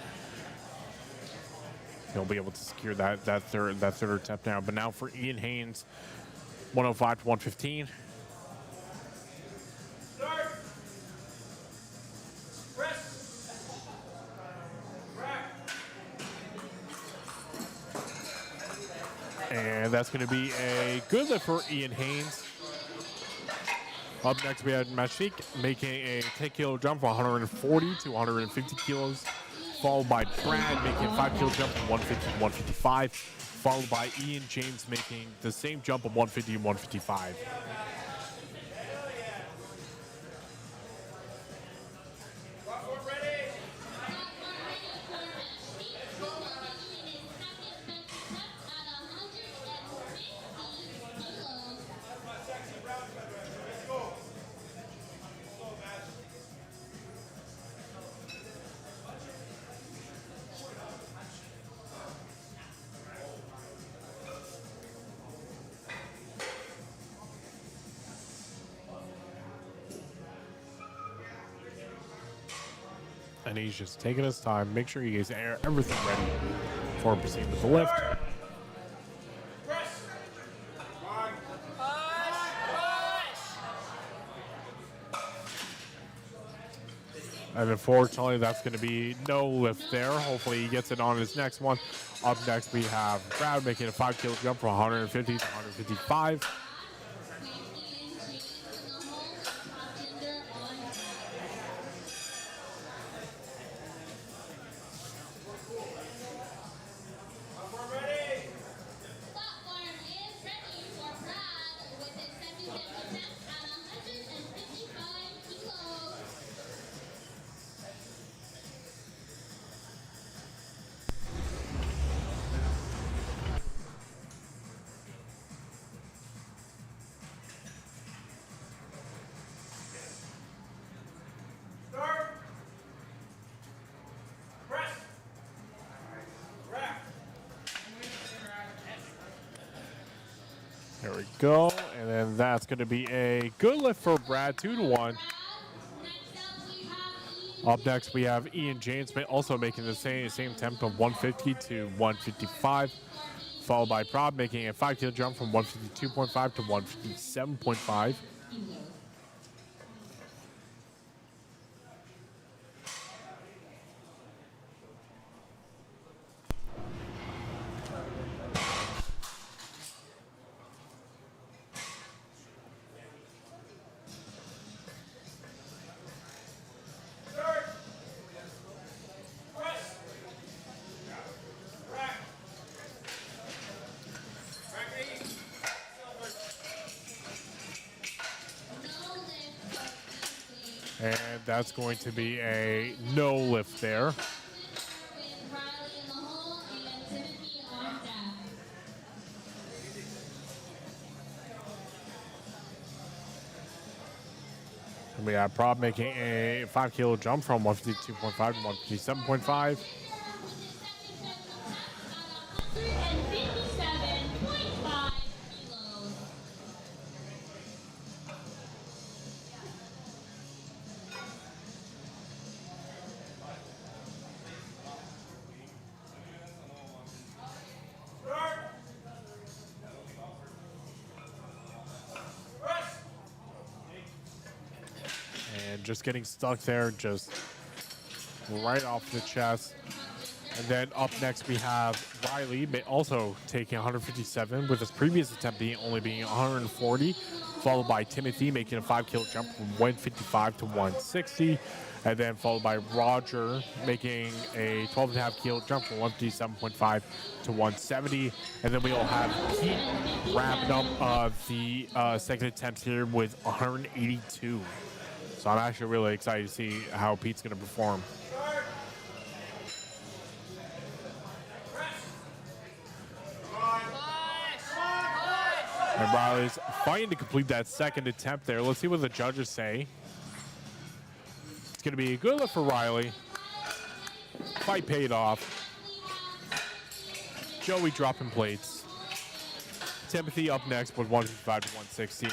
He'll be able to secure that third attempt now. But now for Ian Haynes, 105 to 115. And that's going to be a good lift for Ian Haynes. Up next, we had Mashik making a 10 kilo jump from 140 to 150 kilos. Followed by Brad making a 5 kilo jump from 150 to 155. Followed by Ian James making the same jump of 150 and 155. and he's just taking his time. Make sure you guys are everything ready before proceeding with the lift. And unfortunately, that's going to be no lift there. Hopefully, he gets it on his next one. Up next, we have Brad making a 5 kilo jump from 150 to 155. There we go. And then that's going to be a good lift for Brad, 2 to 1. Up next, we have Ian James also making the same attempt of 150 to 155, followed by Prob making a 5 kilo jump from 152.5 to 157.5. And that's going to be a no lift there. And we have Prob making a 5 kilo jump from 152.5 to 157.5. And just getting stuck there, just right off the chest. And then up next we have Riley also taking 157 with his previous attempt only being 140, followed by Timothy making a 5 kilo jump from 155 to 160. And then followed by Roger making a 12.5 kilo jump from 157.5 to 170. And then we will have Pete wrapping up the second attempt here with 182. So I'm actually really excited to see how Pete's going to perform. And Riley's fighting to complete that second attempt there. Let's see what the judges say. It's going to be a good lift for Riley. Fight paid off. Joey dropping plates. Timothy up next with 155 to 160.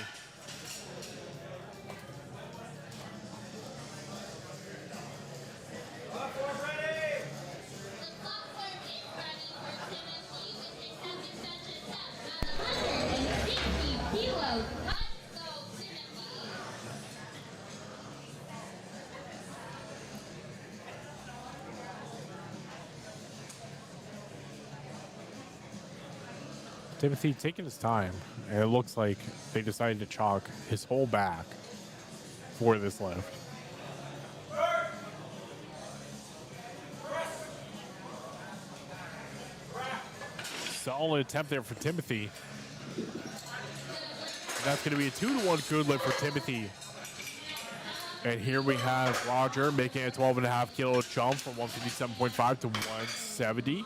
Timothy taking his time, and it looks like they decided to chalk his whole back for this lift. Solid attempt there for Timothy. That's going to be a 2 to 1 good lift for Timothy. And here we have Roger making a 12.5 kilo jump from 157.5 to 170.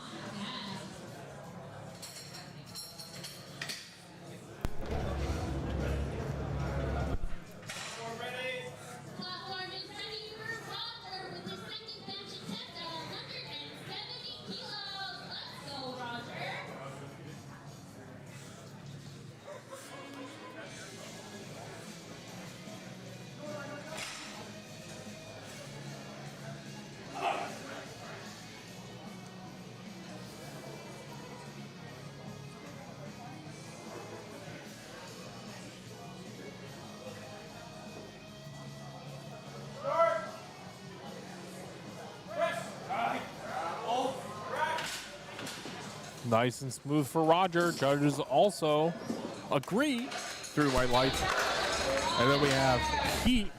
Nice and smooth for Roger. Judges also agree through white lights. And then we have Heat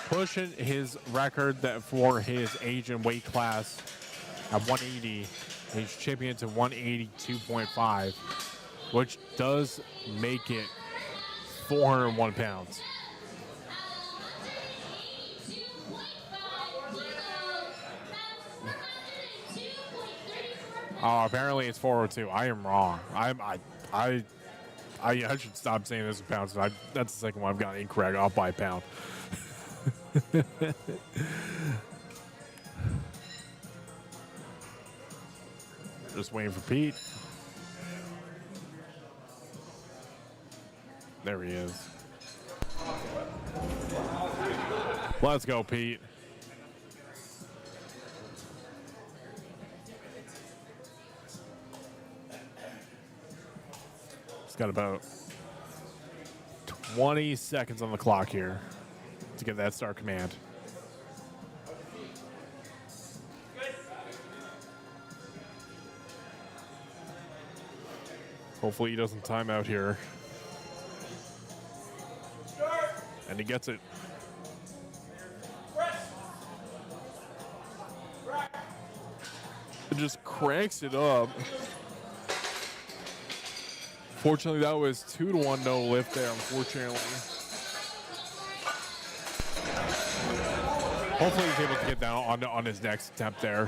pushing his record that for his age and weight class at 180. He's chipping into 182.5, which does make it 401 pounds. Oh, apparently it's 402. I am wrong. I should stop saying this in pounds. That's the second one I've got incorrect. Off by a pound. Just waiting for Pete. There he is. Let's go, Pete. It's got about 20 seconds on the clock here to get that start command. Hopefully he doesn't time out here. And he gets it. It just cranks it up. Fortunately, that was 2-to-1 no lift there, unfortunately. Hopefully he's able to get down on his next attempt there.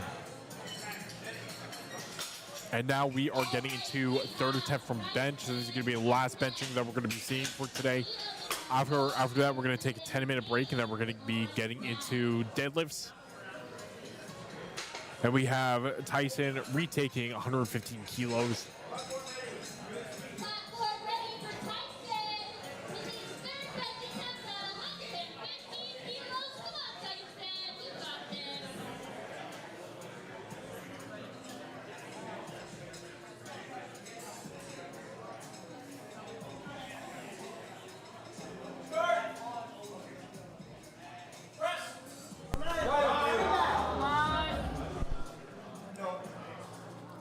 And now we are getting into third attempt from bench. So this is going to be the last benching that we're going to be seeing for today. After that, we're going to take a 10-minute break, and then we're going to be getting into deadlifts. And we have Tyson retaking 115 kilos.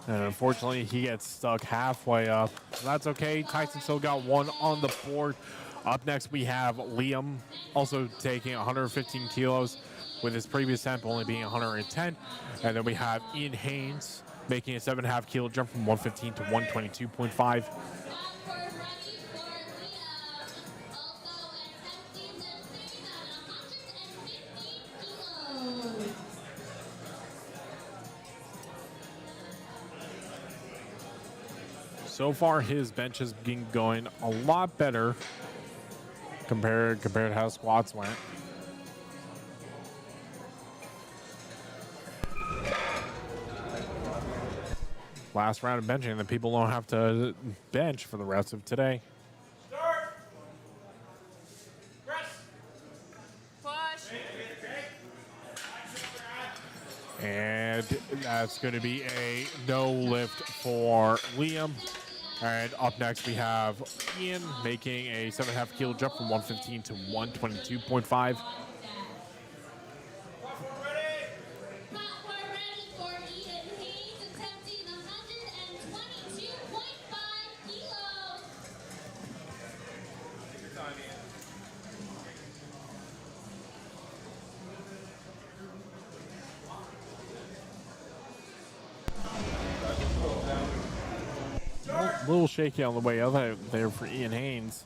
And unfortunately, he gets stuck halfway up. That's okay. Tyson still got one on the board. Up next, we have Liam also taking 115 kilos with his previous attempt only being 110. And then we have Ian Haynes making a 7.5 kilo jump from 115 to 122.5. So far, his bench has been going a lot better compared to how squats went. Last round of benching, the people don't have to bench for the rest of today. Start. Press. Push. And that's going to be a no lift for Liam. And up next, we have Ian making a 7.5 kilo jump from 115 to 122.5. A little shaky on the way up there for Ian Haynes.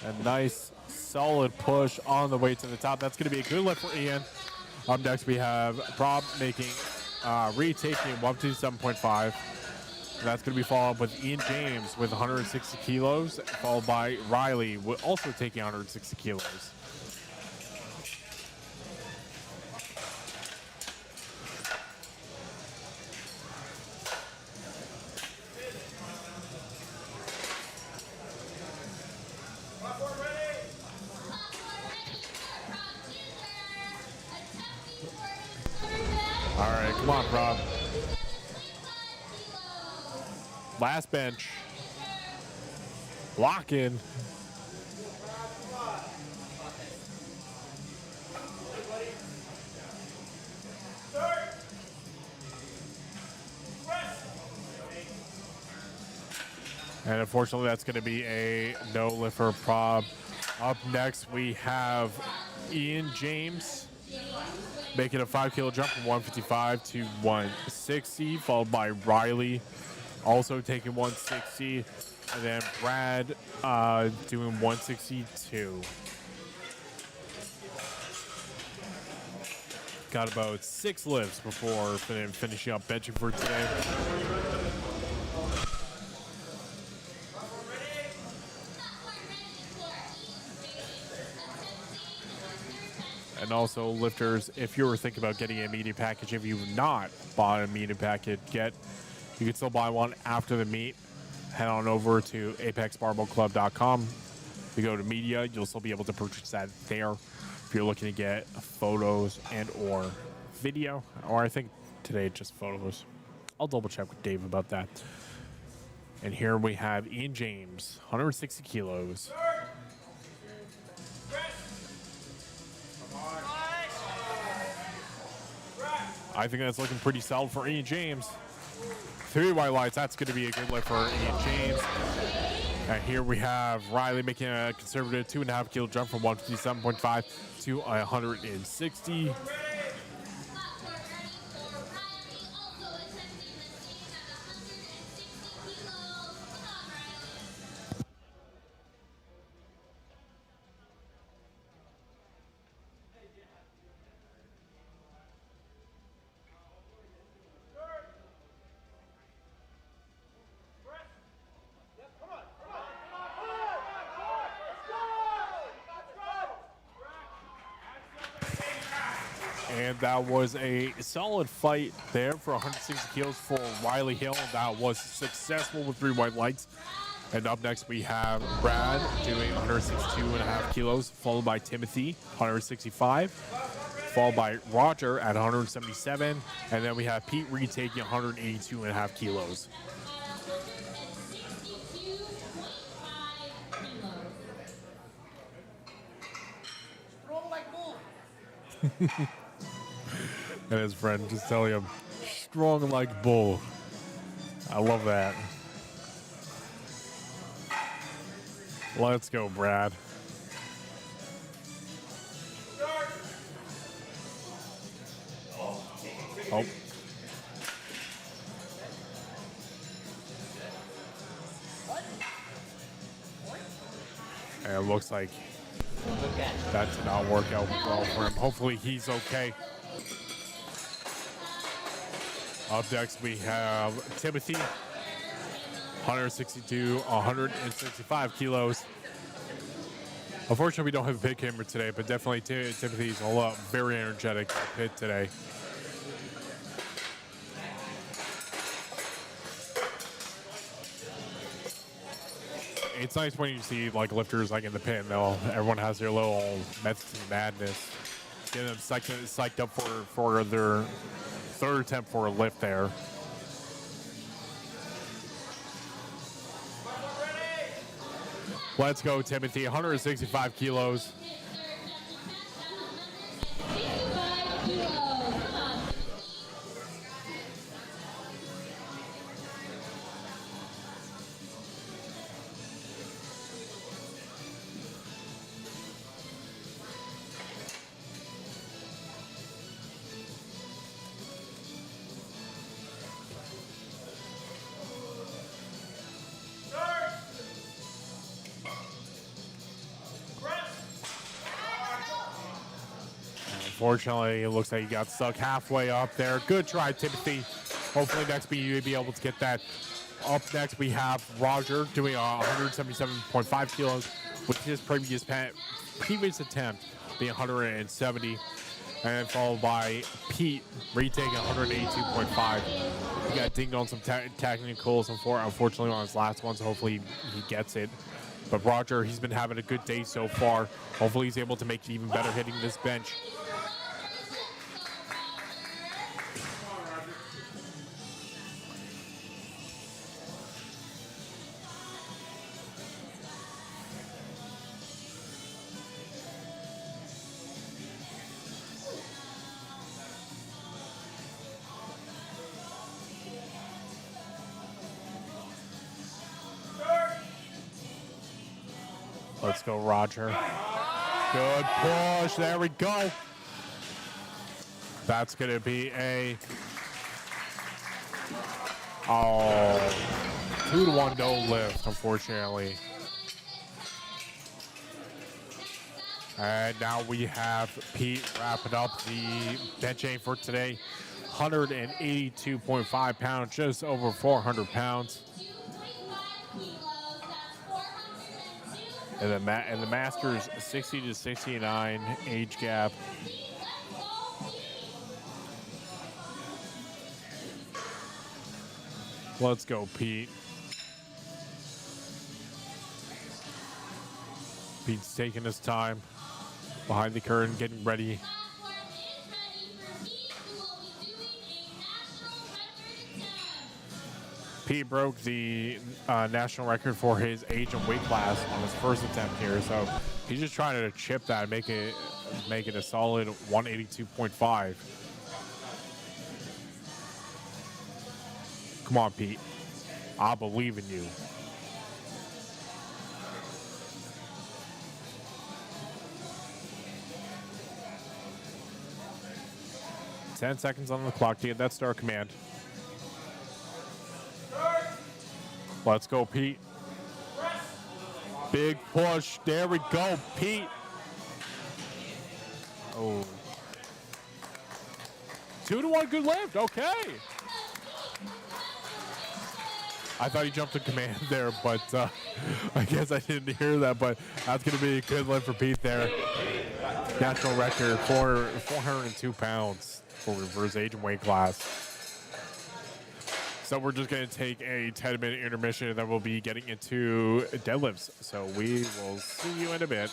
A nice, solid push on the way to the top. That's going to be a good lift for Ian. Up next, we have Prob making, retaking 127.5. That's going to be followed up with Ian James with 160 kilos, followed by Riley also taking 160 kilos. All right, come on, Prob. Last bench. Lock in. And unfortunately, that's going to be a no lift for prob. Up next, we have Ian James making a 5 kilo jump from 155 to 160, followed by Riley also taking 160, and then Brad doing 162. Got about 6 lifts before finishing up benching for today. And also, lifters, if you were thinking about getting a meeting package, if you've not bought a meeting package yet, you can still buy one after the meet. Head on over to apexbarbellclub.com. If you go to media, you'll still be able to purchase that there. If you're looking to get photos and or video, or I think today just photos. I'll double check with Dave about that. And here we have Ian James, 160 kilos. I think that's looking pretty solid for Ian James. 3 white lights, that's going to be a good lift for Ian James. And here we have Riley making a conservative 2.5 kilo jump from 157.5 to 160. And that was a solid fight there for 160 kilos for Riley Hill. That was successful with 3 white lights. And up next we have Brad doing 162.5 kilos, followed by Timothy, 165, followed by Roger at 177, and then we have Pete retaking 182.5 kilos. And his friend just telling him, strong like bull. I love that. Let's go, Brad. Oh. And it looks like that did not work out well for him. Hopefully he's okay. Up next we have Timothy, 162, 165 kilos. Unfortunately, we don't have a pit camera today, but definitely Timothy's very energetic in the pit today. It's nice when you see like lifters like in the pit, and everyone has their little methods of madness, getting them psyched up for their third attempt for a lift there. Let's go, Timothy, 165 kilos. Unfortunately, it looks like he got stuck halfway up there. Good try, Timothy. Hopefully next week you'll be able to get that. Up next, we have Roger doing 177.5 kilos with his previous attempt being 170. And then followed by Pete retaking 182.5. He got dinged on some technicals, unfortunately, on his last one, so hopefully he gets it. But Roger, he's been having a good day so far. Hopefully he's able to make it even better hitting this bench. Let's go, Roger. Good push. There we go. That's going to be a 2-to-1 no lift, unfortunately. And now we have Pete wrapping up the benching for today. 182.5 pounds, just over 400 pounds. 2.5 kilos, that's 402. And the Masters 60 to 69 age gap. Let's go, Pete. Pete's taking his time behind the curtain, getting ready. Platform is ready for Pete, who will be doing a national record attempt. Pete broke the national record for his age and weight class on his first attempt here, so he's just trying to chip that, make it a solid 182.5. Come on, Pete. I believe in you. Ten seconds on the clock to get that start command. Let's go, Pete. Big push. There we go, Pete. Oh. 2-to-1 good lift. Okay. I thought he jumped to command there, but I guess I didn't hear that. But that's going to be a good lift for Pete there. National record for 402 pounds for his age and weight class. So we're just going to take a 10-minute intermission, and then we'll be getting into deadlifts. So we will see you in a bit.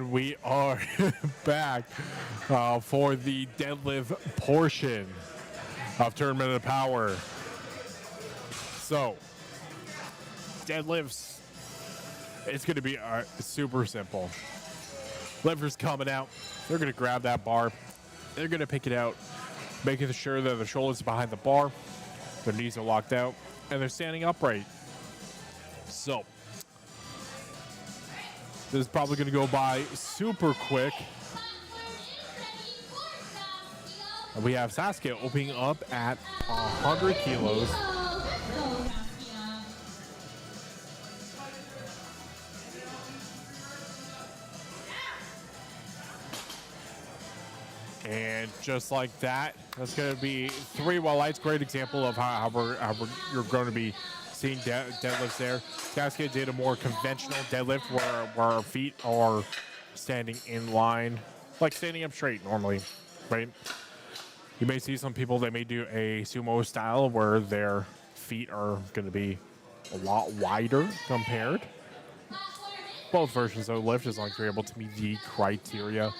And we are back for the deadlift portion of Tournament of Power. So, deadlifts, it's going to be super simple. Lifters coming out, they're going to grab that bar, they're going to pick it out, making sure that the shoulders are behind the bar, their knees are locked out, and they're standing upright. So, this is probably going to go by super quick. And we have Saskia opening up at 100 kilos. And just like that, that's going to be 3 while lights. Great example of how you're going to be seeing deadlifts there. Saskia did a more conventional deadlift where our feet are standing in line, like standing up straight normally, right? You may see some people that may do a sumo style where their feet are going to be a lot wider compared. Both versions of the lift, as long as you're able to meet the criteria.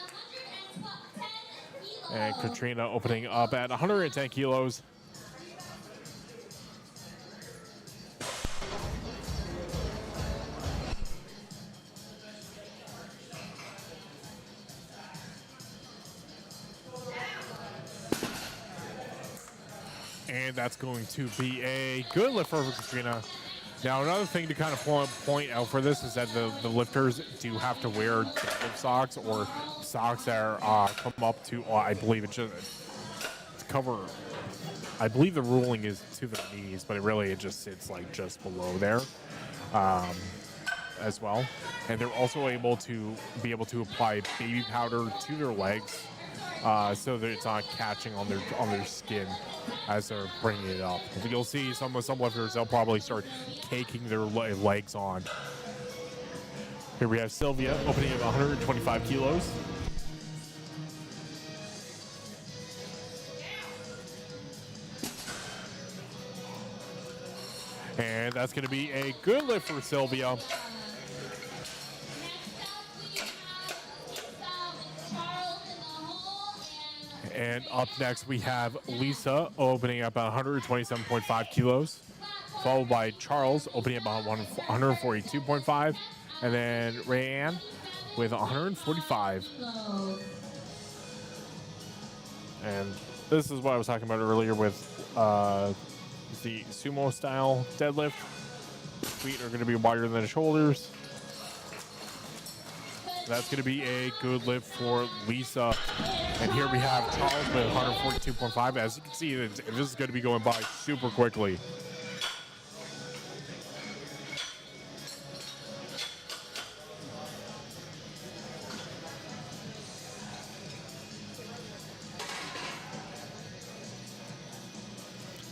And Katrina opening up at 110 kilos. And that's going to be a good lift for Katrina. Now, another thing to kind of point out for this is that the lifters do have to wear deadlift socks or socks that are come up to, I believe it's just to cover, I believe the ruling is to the knees, but it just sits like just below there as well. And they're also able to apply baby powder to their legs so that it's not catching on their skin as they're bringing it up. You'll see some lifters, they'll probably start caking their legs on. Here we have Sylvia opening at 125 kilos. And that's going to be a good lift for Sylvia. And up next, we have Lisa opening up at 127.5 kilos, followed by Charles opening up at 142.5, and then Rayanne with 145. And this is what I was talking about earlier with the sumo style deadlift. Feet are going to be wider than the shoulders. That's going to be a good lift for Lisa. And here we have Charles with 142.5. As you can see, this is going to be going by super quickly.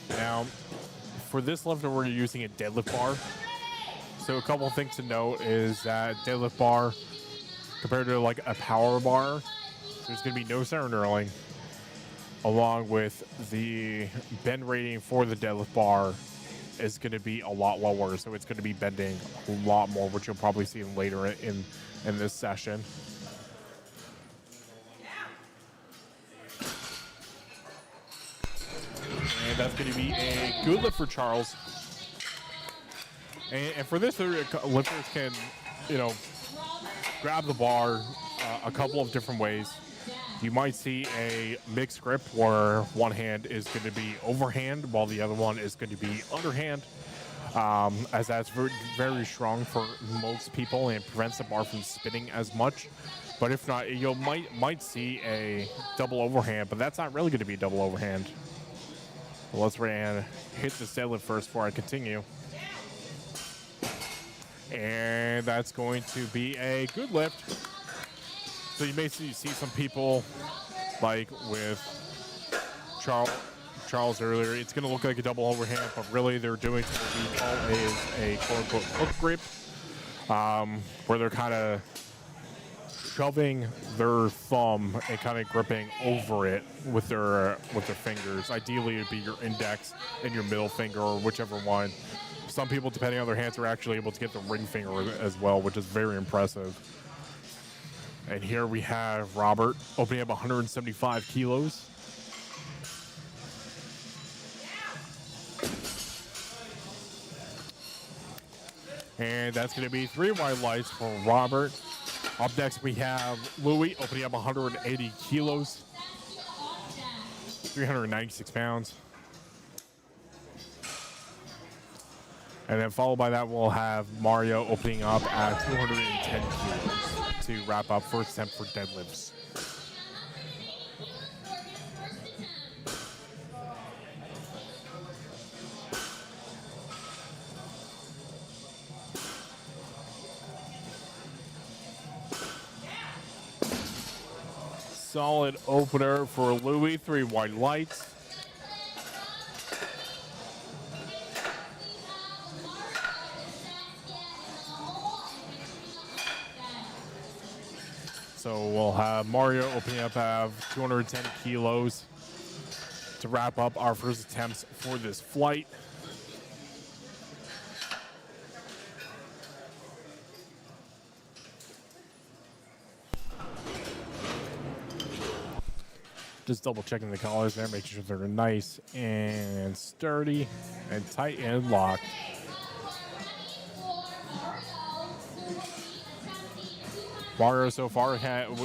Now, for this lift, we're using a deadlift bar. So a couple of things to note is that deadlift bar, compared to like a power bar, there's going to be no center knurling, along with the bend rating for the deadlift bar is going to be a lot lower, so it's going to be bending a lot more, which you'll probably see later in this session. And that's going to be a good lift for Charles. And for this, lifters can, grab the bar a couple of different ways. You might see a mixed grip where one hand is going to be overhand while the other one is going to be underhand, as that's very, very strong for most people and prevents the bar from spinning as much. But if not, you might see a double overhand, but that's not really going to be a double overhand. Well, let's hit this deadlift first before I continue. And that's going to be a good lift. So you may see some people, like with Charles earlier, it's going to look like a double overhand, but really they're doing what we call a quote-unquote hook grip, where they're kind of shoving their thumb and kind of gripping over it with their fingers. Ideally, it'd be your index and your middle finger, or whichever one. Some people, depending on their hands, are actually able to get the ring finger as well, which is very impressive. And here we have Robert opening up 175 kilos. And that's going to be 3 white lights for Robert. Up next, we have Louie opening up 180 kilos, 396 pounds. And then followed by that, we'll have Mario opening up at 210 kilos to wrap up first attempt for deadlifts. Solid opener for Louie, 3 white lights. So we'll have Mario opening up at 210 kilos to wrap up our first attempts for this flight. Just double checking the collars there, making sure they're nice and sturdy and tight and locked. Mario so far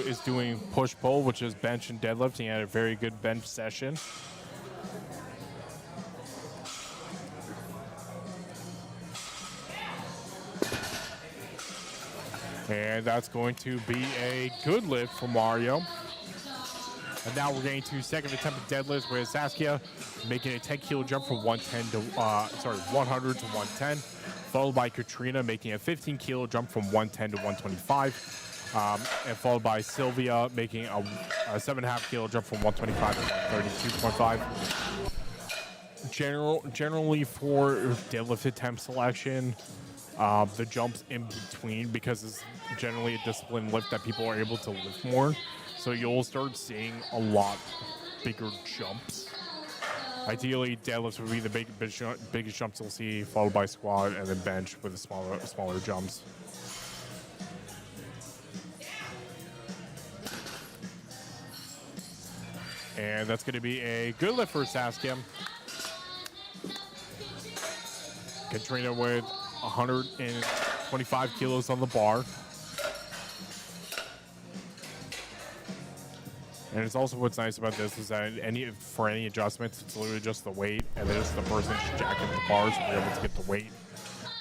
is doing push-pull, which is bench and deadlift. He had a very good bench session. And that's going to be a good lift for Mario. And now we're getting to second attempt at deadlifts with Saskia making a 10-kilo jump from 100 to 110, followed by Katrina making a 15-kilo jump from 110 to 125. And followed by Sylvia making a 7.5-kilo jump from 125 to 132.5. Generally for deadlift attempt selection, the jumps in between, because it's generally a disciplined lift that people are able to lift more. So you'll start seeing a lot bigger jumps. Ideally, deadlifts would be the biggest jumps you'll see, followed by squat and then bench with the smaller jumps. And that's going to be a good lift for Saskia. Katrina with 125 kilos on the bar. And it's also, what's nice about this is that for any adjustments, it's literally just the weight, and then it's the person jacking the bars, so you're able to get the weight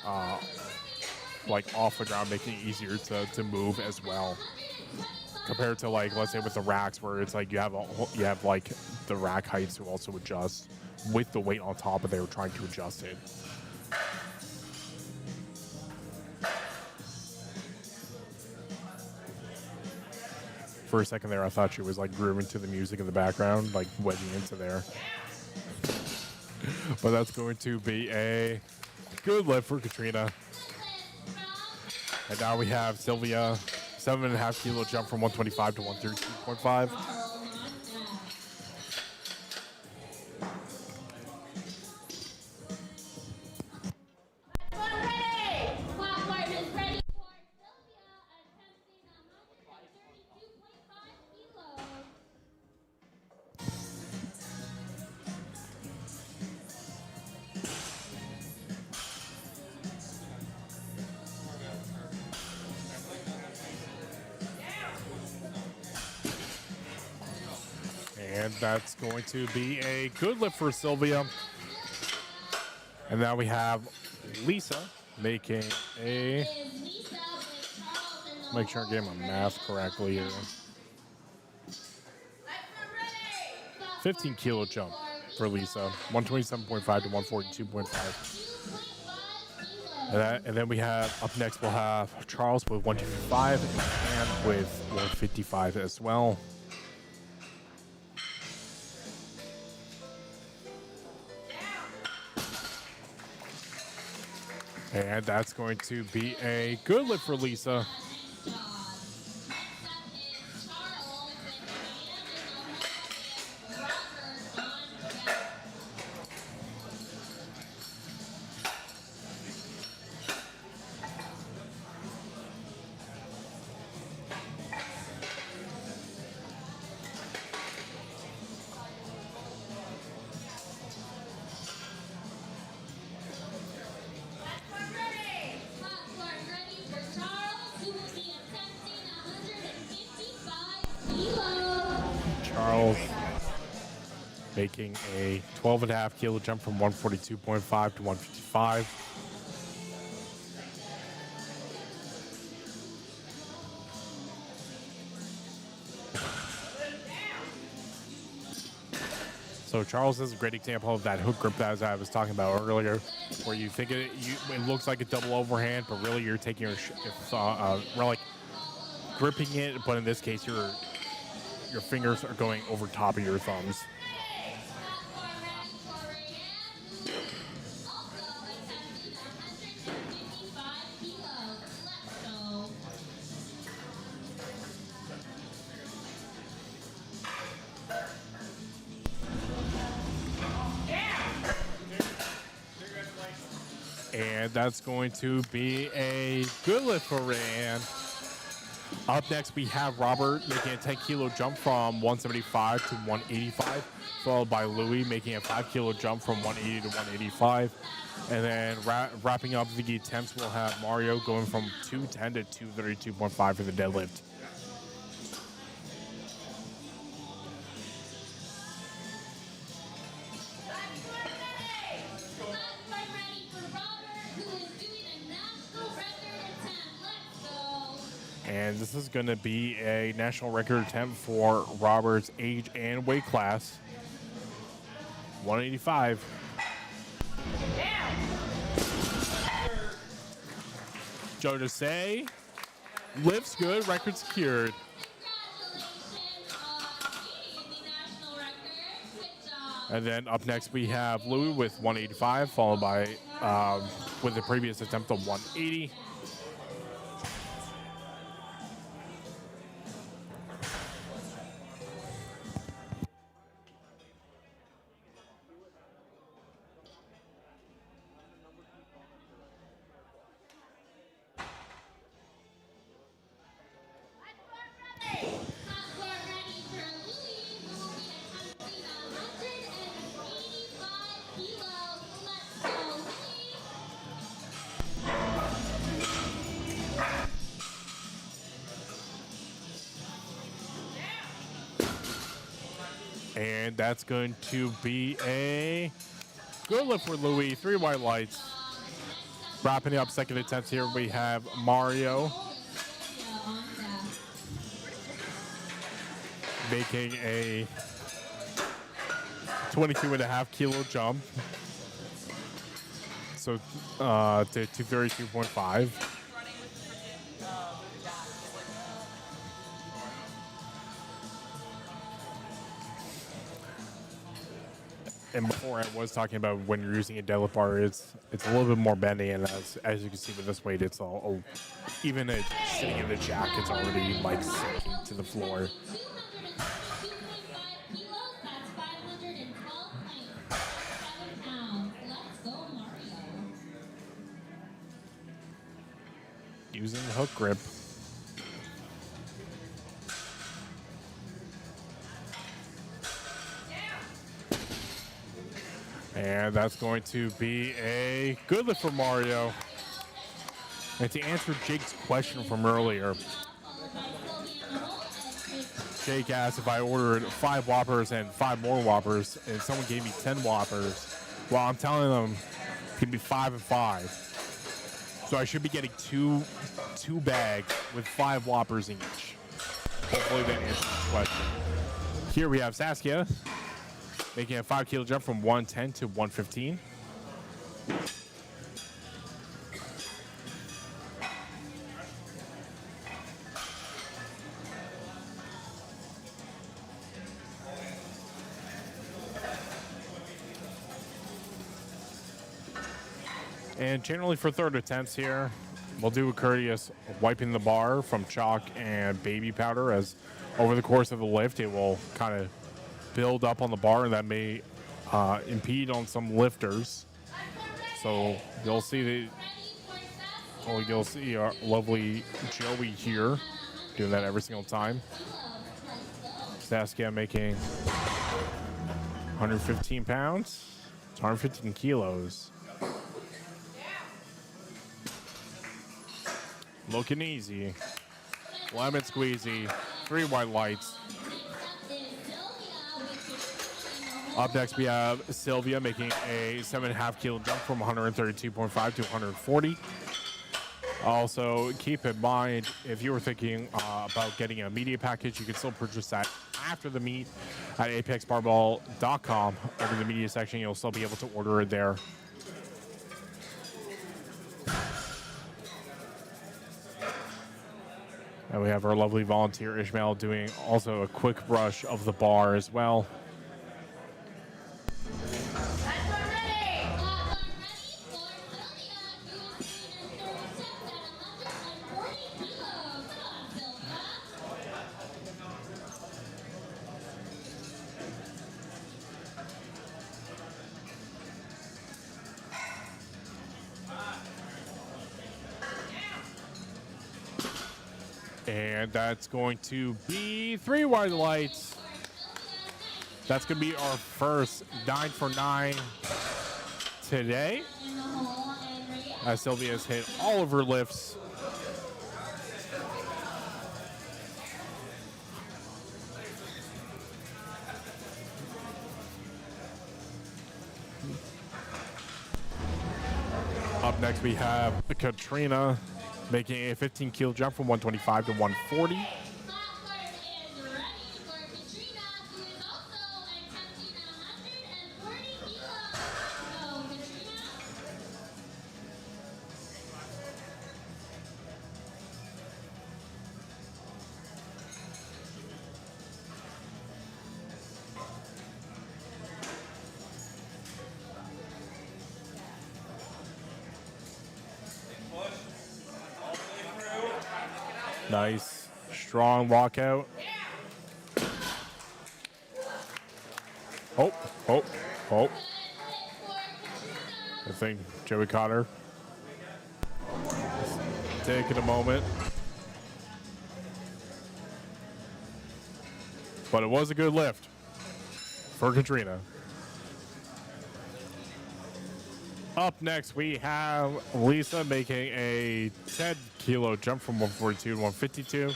off the ground, making it easier to move as well. Compared to, like, let's say with the racks, where it's like you have like the rack heights to also adjust with the weight on top, but they were trying to adjust it. For a second there, I thought she was like grooving to the music in the background, like wedging into there. But that's going to be a good lift for Katrina. And now we have Sylvia, 7.5-kilo jump from 125 to 132.5. And that's going to be a good lift for Sylvia. And now we have Lisa making a... Make sure I'm getting my math correctly here. 15-kilo jump for Lisa. 127.5 to 142.5. And then we have, up next, we'll have Charles with 125 and with 155 as well. And that's going to be a good lift for Lisa. making a 12.5 kilo jump from 142.5 to 155. So Charles is a great example of that hook grip that I was talking about earlier, where you think it looks like a double overhand, but really you're taking your like gripping it, but in this case your fingers are going over top of your thumbs. And that's going to be a good lift for Rayanne. Up next, we have Robert making a 10 kilo jump from 175 to 185, followed by Louis making a 5 kilo jump from 180 to 185. And then wrapping up the attempts, we'll have Mario going from 210 to 232.5 for the deadlift. And this is going to be a national record attempt for Robert's age and weight class. 185. Joe Desai lifts good, record secured. And then up next we have Louis with 185, followed by with the previous attempt of 180. And that's going to be a good lift for Louis. 3 white lights. Wrapping up second attempt here, we have Mario making a 22.5 kilo jump. So to 232.5. And before I was talking about when you're using a deadlift bar, it's a little bit more bendy, and as you can see with this weight, it's all even sitting in the jack, it's already like sinking to the floor. Using the hook grip. And that's going to be a good lift for Mario. And to answer Jake's question from earlier, Jake asked if I ordered 5 Whoppers and 5 more Whoppers, and someone gave me 10 Whoppers. Well, I'm telling them it can be 5 and 5. So I should be getting two bags with 5 Whoppers in each. Hopefully that answers the question. Here we have Saskia making a 5 kilo jump from 110 to 115. And generally for third attempts here, we'll do a courteous wiping the bar from chalk and baby powder, as over the course of the lift it will kind of build up on the bar, and that may impede on some lifters. So you'll see our lovely Joey here doing that every single time. Saskia making 115 pounds. It's 115 kilos. Looking easy. Lemon squeezy. 3 white lights. Up next, we have Sylvia making a 7.5 kilo jump from 132.5 to 140. Also, keep in mind, if you were thinking about getting a media package, you can still purchase that after the meet at apexbarbell.com. Over the media section, you'll still be able to order it there. And we have our lovely volunteer Ishmael doing also a quick brush of the bar as well. And that's going to be 3 wide lights. That's going to be our first 9 for 9 today. As Sylvia has hit all of her lifts. Up next, we have Katrina making a 15 kilo jump from 125 to 140. Nice, strong walkout. Oh. I think Joey caught her. Taking a moment. But it was a good lift for Katrina. Up next, we have Lisa making a 10 kilo jump from 142 to 152,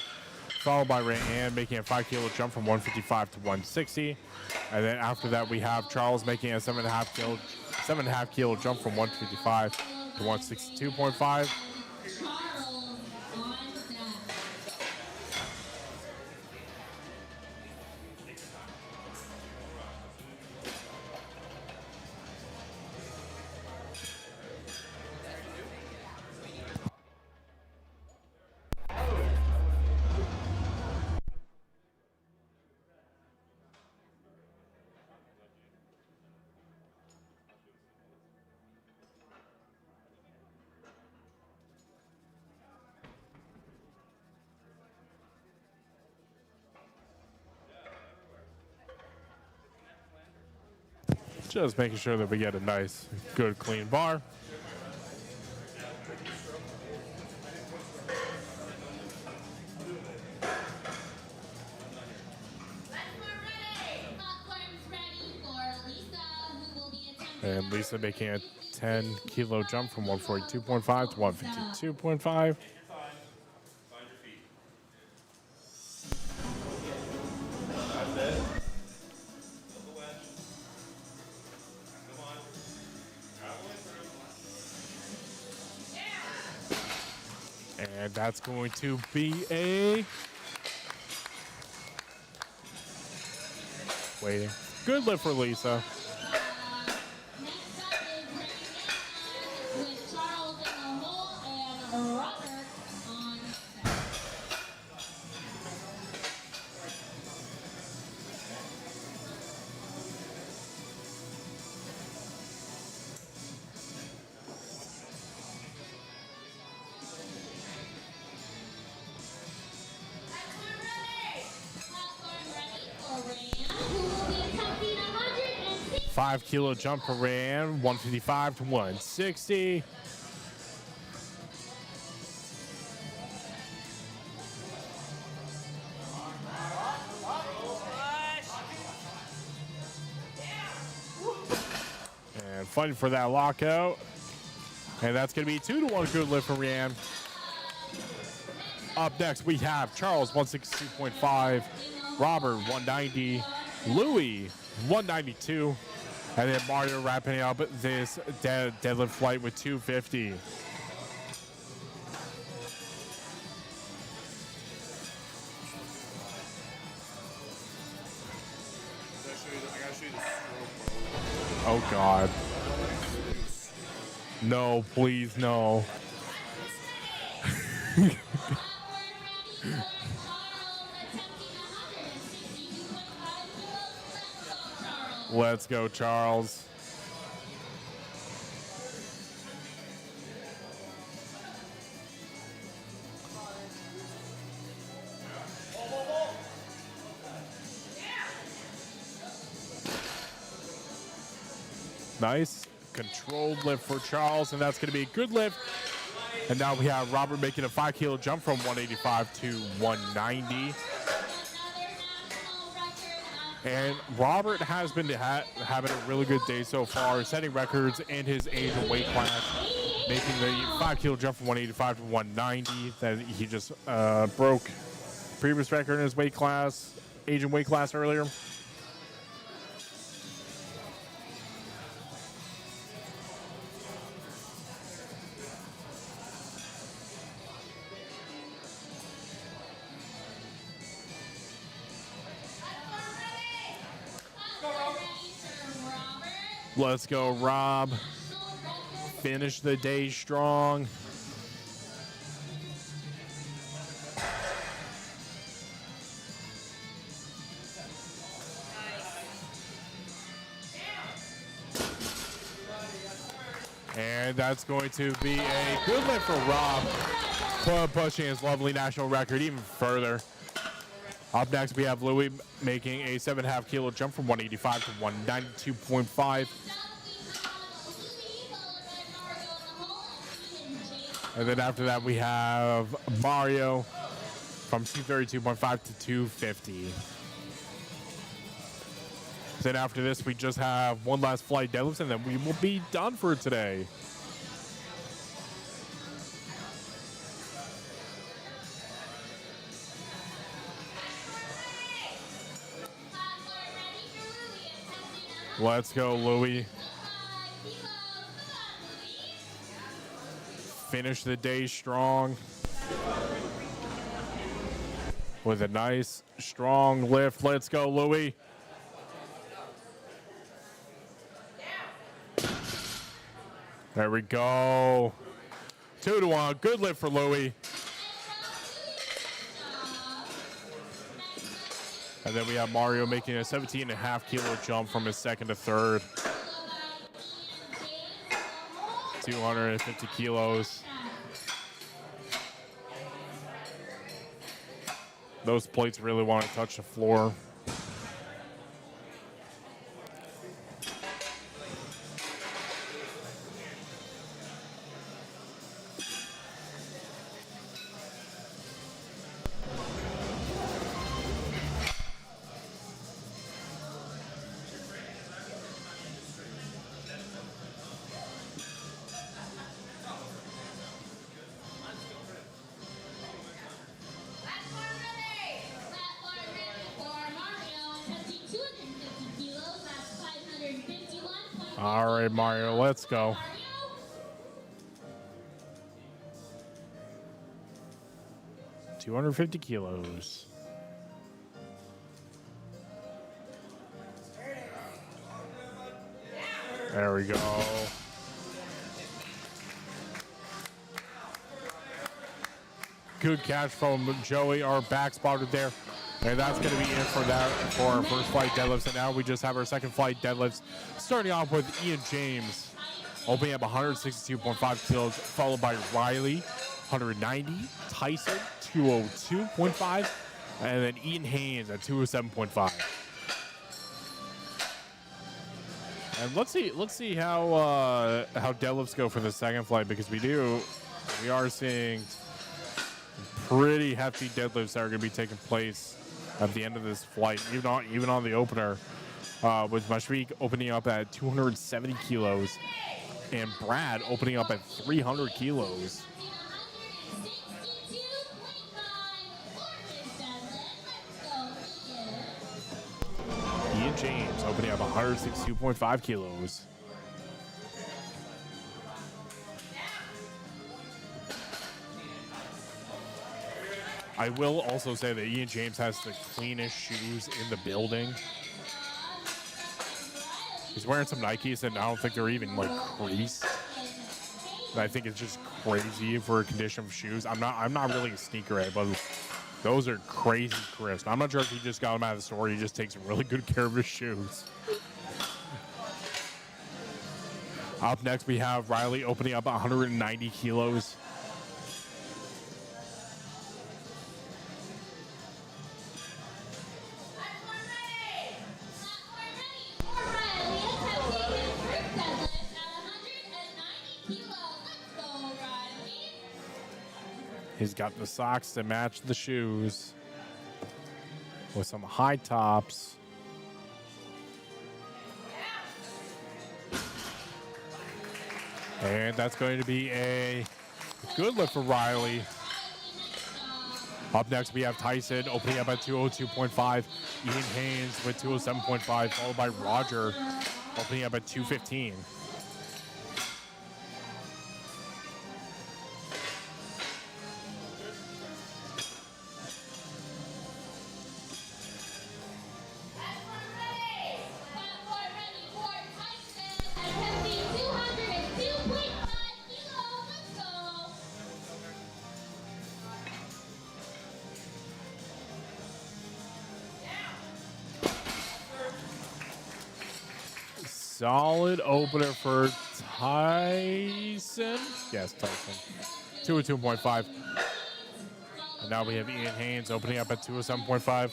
followed by Rayanne making a 5 kilo jump from 155 to 160. And then after that, we have Charles making a 7.5 kilo jump from 155 to 162.5. Just making sure that we get a nice, good, clean bar. And Lisa making a 10 kilo jump from 142.5 to 152.5. And that's going to be a waiting. Good lift for Lisa. Five kilo jump for Rayanne, 155 to 160. And fighting for that lockout. And that's going to be 2-1 good lift for Rayanne. Up next, we have Charles, 162.5, Robert, 190, Louis, 192. And then Mario wrapping up this deadlift flight with 250. Oh, God. No, please, no. Let's go, Charles. Nice controlled lift for Charles, and that's going to be a good lift. And now we have Robert making a 5 kilo jump from 185 to 190. And Robert has been having a really good day so far, setting records in his age and weight class, making the 5 kilo jump from 185 to 190. That he just broke previous record in his weight class, age and weight class earlier. Let's go, Rob. Finish the day strong. And that's going to be a good lift for Rob, pushing his lovely national record even further. Up next, we have Louis making a 7.5 kilo jump from 185 to 192.5. And then after that, we have Mario from 232.5 to 250. Then after this, we just have one last flight deadlifts, and then we will be done for today. Let's go, Louis. Finish the day strong with a nice, strong lift. Let's go, Louis. There we go. 2 to 1. Good lift for Louis. And then we have Mario making a 17.5 kilo jump from his second to third. 250 kilos. Those plates really want to touch the floor. All right, Mario, let's go. – 250 kilos. There we go. Good catch from Joey, our back spotted there. And that's going to be it for that for our first flight deadlifts. And now we just have our second flight deadlifts, starting off with Ian James, opening up 162.5 kilos, followed by Riley, 190, Tyson, 202.5, and then Ian Haynes at 207.5. And let's see how deadlifts go for the second flight, because we are seeing pretty hefty deadlifts that are going to be taking place at the end of this flight, even on the opener, with Mashfiq opening up at 270 kilos and Brad opening up at 300 kilos. Ian Ian James opening up 162.5 kilos. I will also say that Ian James has the cleanest shoes in the building. He's wearing some Nikes and I don't think they're even like creased. And I think it's just crazy for a condition of shoes. I'm not really a sneakerhead, but those are crazy crisp. I'm not sure if he just got them out of the store. He just takes really good care of his shoes. Up next, we have Riley opening up 190 kilos. He's got the socks to match the shoes with some high tops. And that's going to be a good lift for Riley. Up next, we have Tyson opening up at 202.5. Ian Haynes with 207.5, followed by Roger opening up at 215. Solid opener for Tyson. Yes, Tyson. 202.5. And now we have Ian Haynes opening up at 207.5.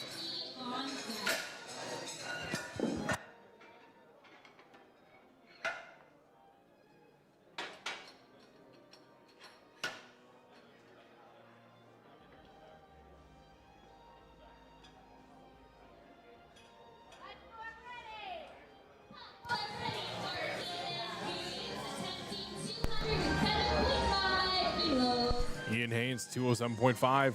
Ian Haynes, 207.5.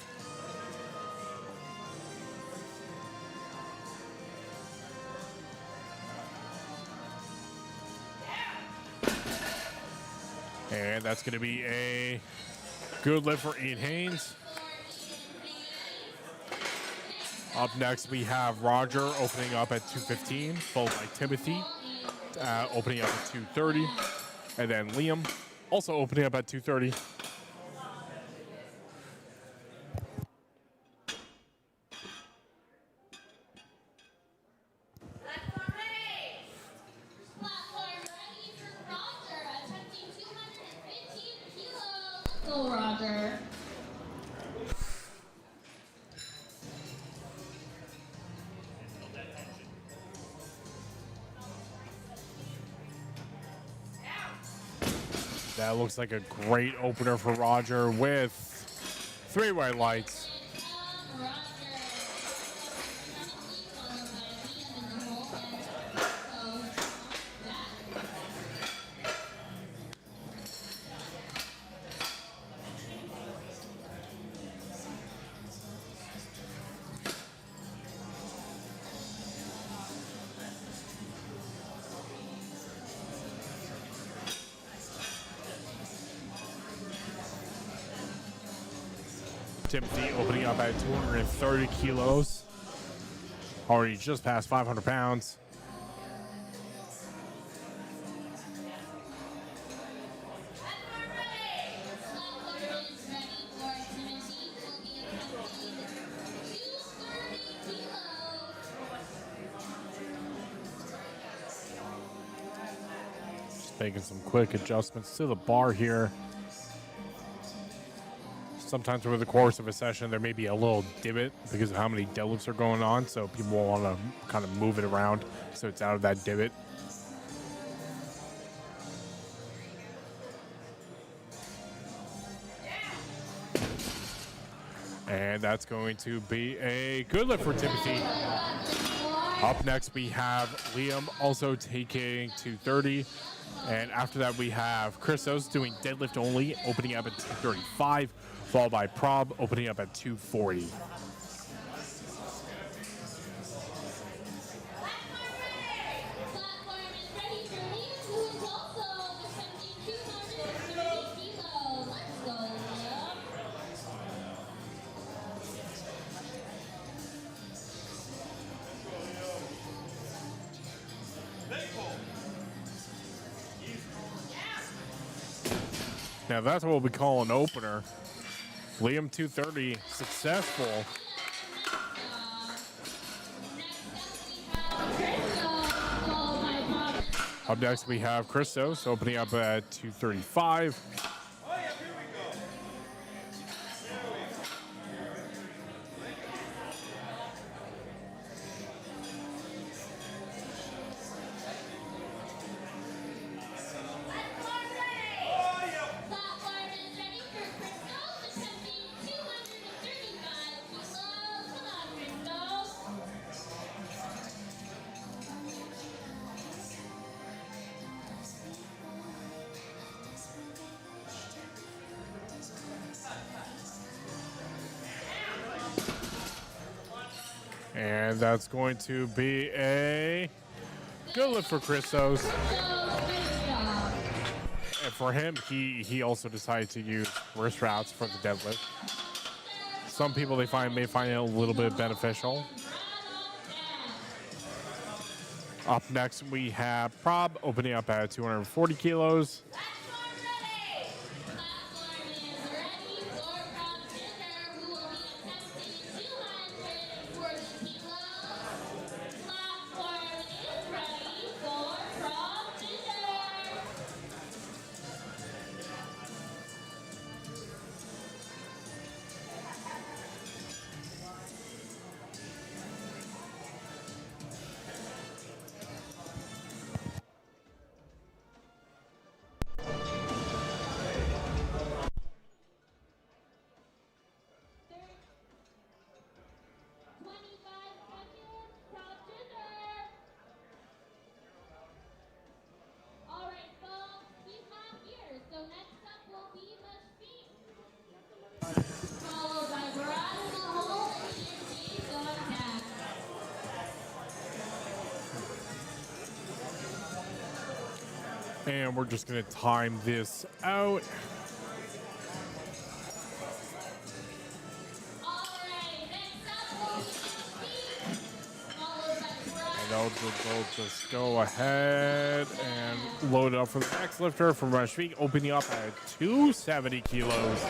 And that's going to be a good lift for Ian Haynes. Up next, we have Roger opening up at 215, followed by Timothy opening up at 230. And then Liam also opening up at 230. Roger. That looks like a great opener for Roger with 3 white lights. Timothy opening up at 230 kilos. Already just past 500 pounds. Just making some quick adjustments to the bar here. Sometimes over the course of a session, there may be a little divot because of how many deadlifts are going on. So people want to kind of move it around so it's out of that divot. And that's going to be a good lift for Timothy. Up next, we have Liam also taking 230. And after that, we have Christos doing deadlift only, opening up at 235. Followed by Prob opening up at 240. Now that's what we call an opener. Liam 230 successful. Up next we have Christos opening up at 235. And that's going to be a good lift for Christos. And for him, he also decided to use wrist wraps for the deadlift. Some people may find it a little bit beneficial. Up next, we have Prob opening up at 240 kilos. And we're just going to time this out. And they'll just go ahead and load it up for the next lifter from Rush Feet, opening up at 270 kilos.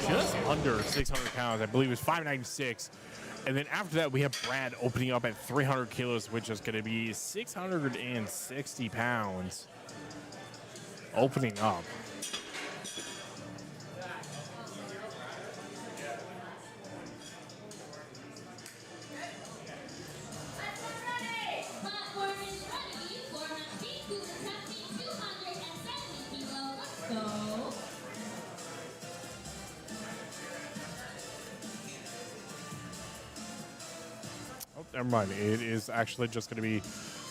Just under 600 pounds. I believe it was 596. And then after that, we have Brad opening up at 300 kilos, which is going to be 660 pounds. Opening up. Oh, never mind. It is actually just going to be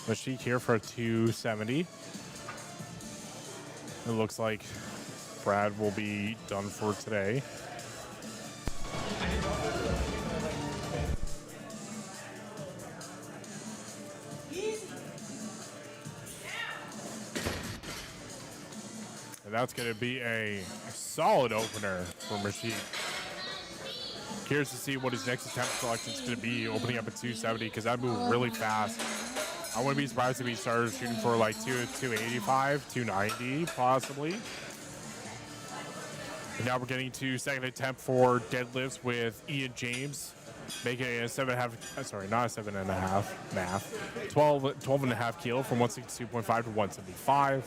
Mashik here for a 270. It looks like Brad will be done for today. And that's going to be a solid opener for Mashik. Curious to see what his next attempt selection is going to be, opening up at 270, because that moved really fast. I wouldn't be surprised if he started shooting for like 285, 290, possibly. And now we're getting to second attempt for deadlifts with Ian James, making a 7.5, sorry, not a 7.5, math, 12.5 kilo from 162.5 to 175.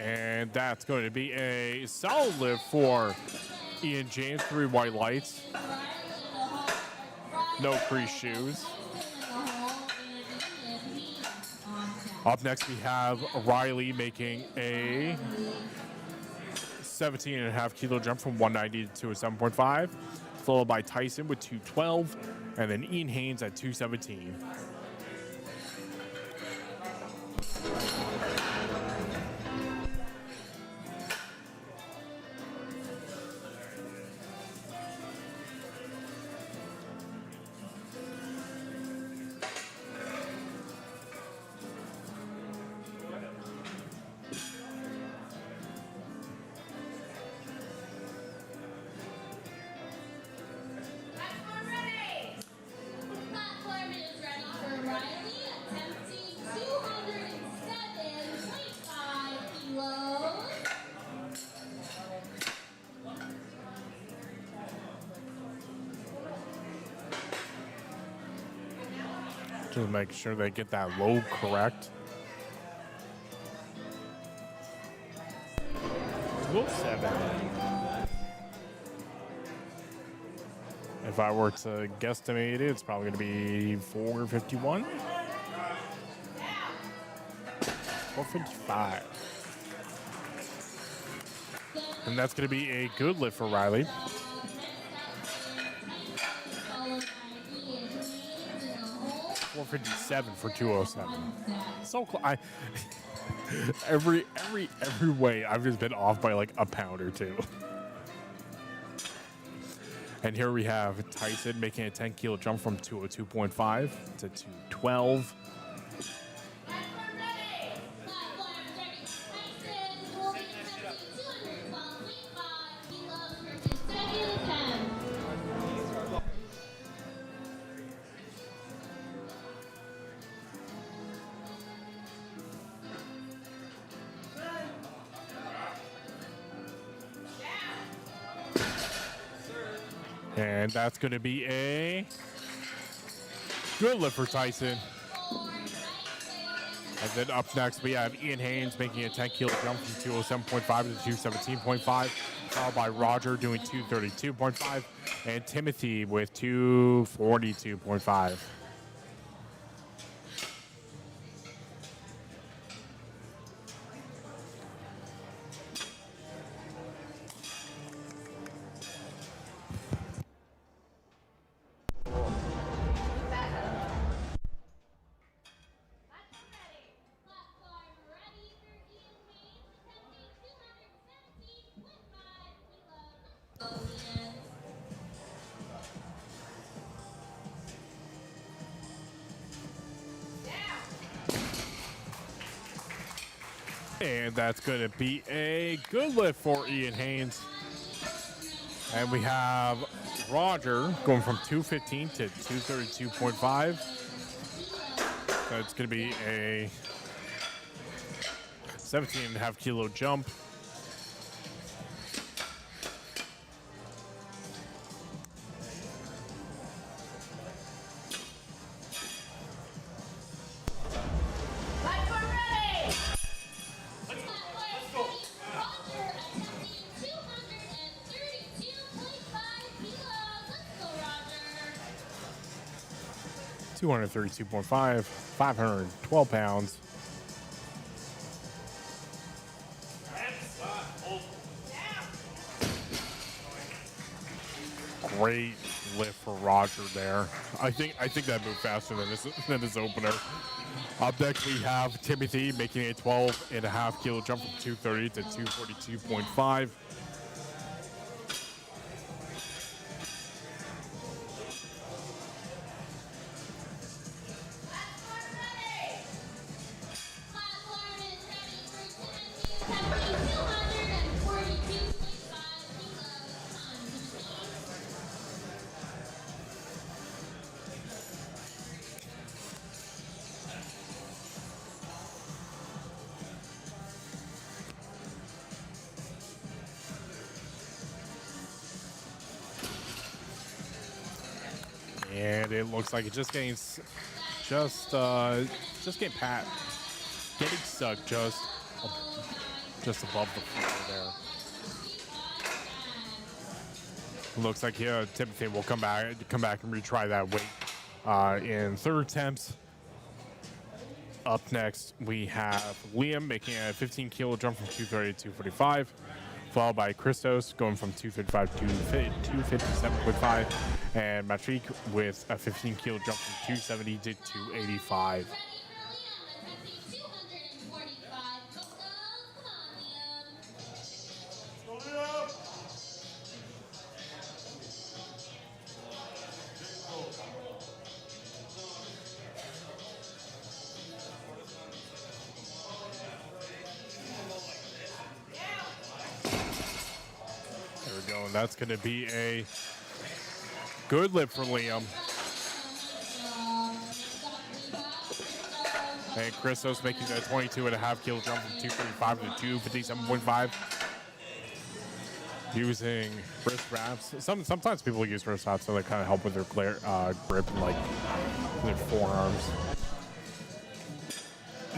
And that's going to be a solid lift for Ian James. 3 white lights. No crease shoes. Up next, we have Riley making a 17.5 kilo jump from 190 to a 7.5, followed by Tyson with 212, and then Ian Haynes at 217. Just make sure they get that load correct. 207. If I were to guesstimate it, it's probably going to be 451. 455. And that's going to be a good lift for Riley. 457 for 207. So close. Every way, I've just been off by like a pound or two. And here we have Tyson making a 10 kilo jump from 202.5 to 212. And that's going to be a good lift for Tyson. And then up next, we have Ian Haynes making a 10 kilo jump from 207.5 to 217.5, followed by Roger doing 232.5, and Timothy with 242.5. And that's going to be a good lift for Ian Haynes. And we have Roger going from 215 to 232.5. That's going to be a 17.5 kilo jump. Let's go. Roger attempting 232.5 kilos. Let's go, Roger. 232.5, 512 pounds. Great lift for Roger there. I think that moved faster than his opener. Up next we have Timothy making a 12.5 kilo jump from 230 to 242.5. Platform is ready for Timothy attempting 242.5 kilos. On And it looks like it's just getting getting stuck just above the floor there. Looks like here Timothy will come back and retry that weight in third attempts. Up next, we have Liam making a 15 kilo jump from 230 to 245, followed by Christos going from 255 to 257.5, and Matrik with a 15 kilo jump from 270 to 285. ready for Liam attempting 245 kilos. Come on, Liam. There we go, and that's going to be a good lift for Liam. And Christos making a 22.5 kilo jump from 235 to 257.5. using wrist wraps. Sometimes people use wrist wraps so they kind of help with their grip and like their forearms.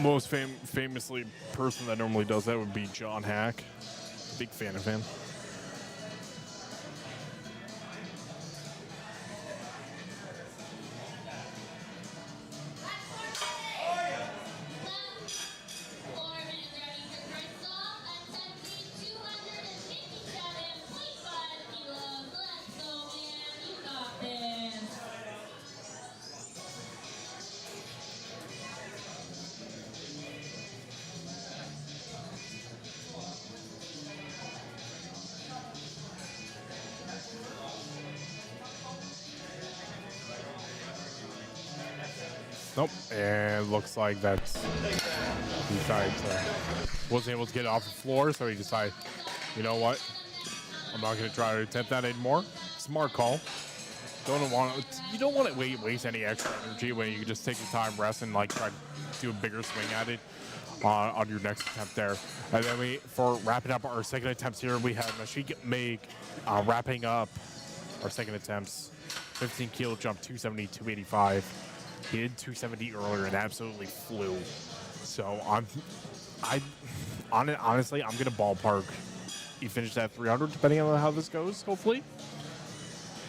Most famously person that normally does that would be John Hack. Big fan of him. Nope, and looks like that's he decided wasn't able to get it off the floor, so he decided, you know what, I'm not going to try to attempt that anymore. Smart call. You don't want to waste any extra energy when you can just take the time, rest, and like try to do a bigger swing at it on your next attempt there. And then for wrapping up our second attempts here, we have Mashik make wrapping up our second attempts. 15 kilo jump, 270, 285. He did 270 earlier and absolutely flew. So honestly, I'm gonna ballpark. He finished at 300, depending on how this goes. Hopefully,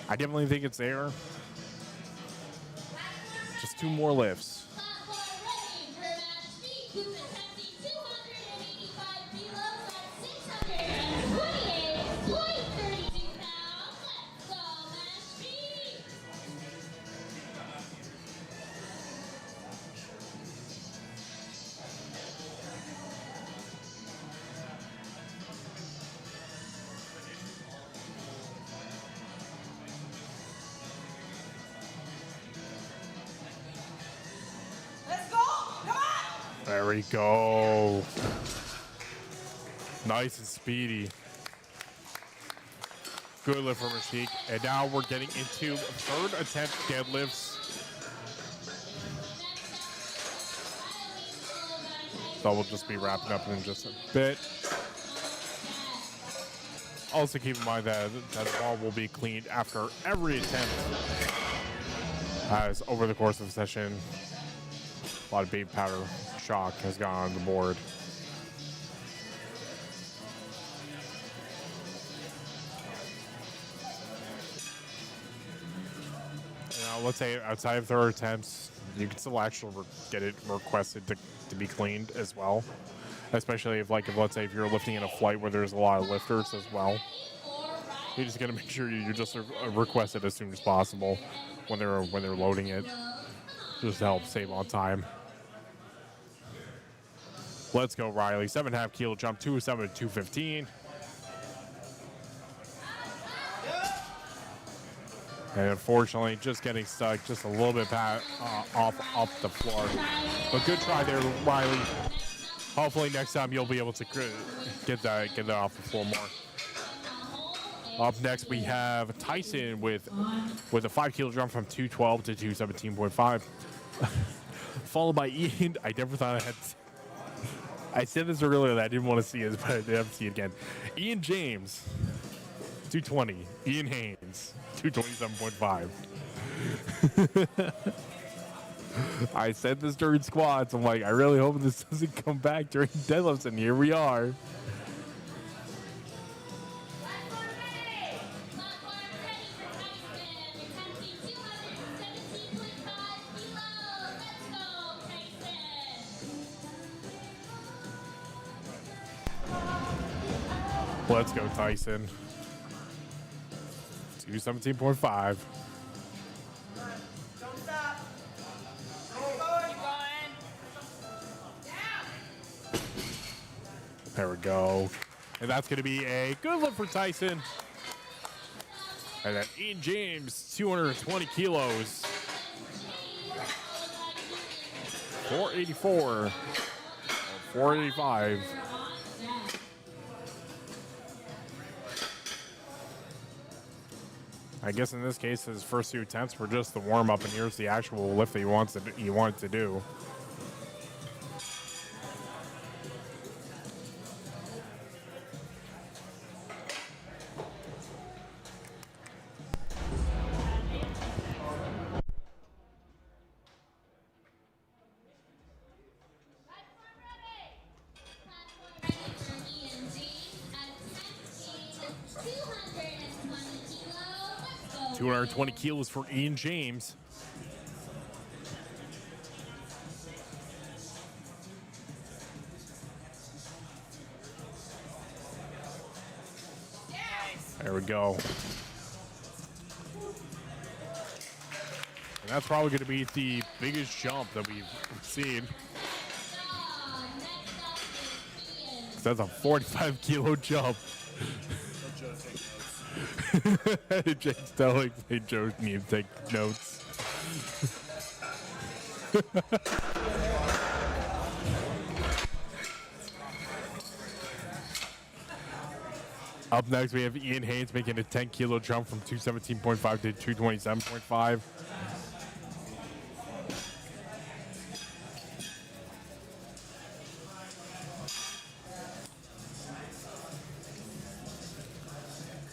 I definitely think it's there. Just 2 more lifts. There we go. Nice and speedy. Good lift for Mashik. And now we're getting into third attempt deadlifts. So we'll just be wrapping up in just a bit. Also keep in mind that the ball will be cleaned after every attempt. As over the course of the session, a lot of baby powder shock has gone on the board. Now, let's say outside of third attempts, you can still actually get it requested to be cleaned as well. Especially if let's say if you're lifting in a flight where there's a lot of lifters as well. You just gotta make sure you just request it as soon as possible when they're loading it, just to help save on time. Let's go, Riley. 7.5 kilo jump, 207 to 215. And unfortunately, just getting stuck just a little bit off the floor. But good try there, Riley. Hopefully next time you'll be able to get that off the floor more. Up next, we have Tyson with a 5 kilo jump from 212 to 217.5. Followed by Ian. I never thought I had... I said this earlier that I didn't want to see it, but I didn't have to see it again. Ian James, 220. Ian Haynes, 227.5. I said this during squats. I'm like, I really hope this doesn't come back during deadlifts, and here we are. Let's go, Tyson. 217.5. Don't stop. Keep going. There we go. And that's going to be a good lift for Tyson. And then Ian James, 220 kilos. 484. 485. I guess in this case, his first 2 attempts were just the warm-up, and here's the actual lift that he wanted to do. 220 kilos for Ian James. There we go. And that's probably going to be the biggest jump that we've seen. That's a 45 kilo jump. Jake's telling me Joe needs to take notes. Up next, we have Ian Haynes making a 10 kilo jump from 217.5 to 227.5.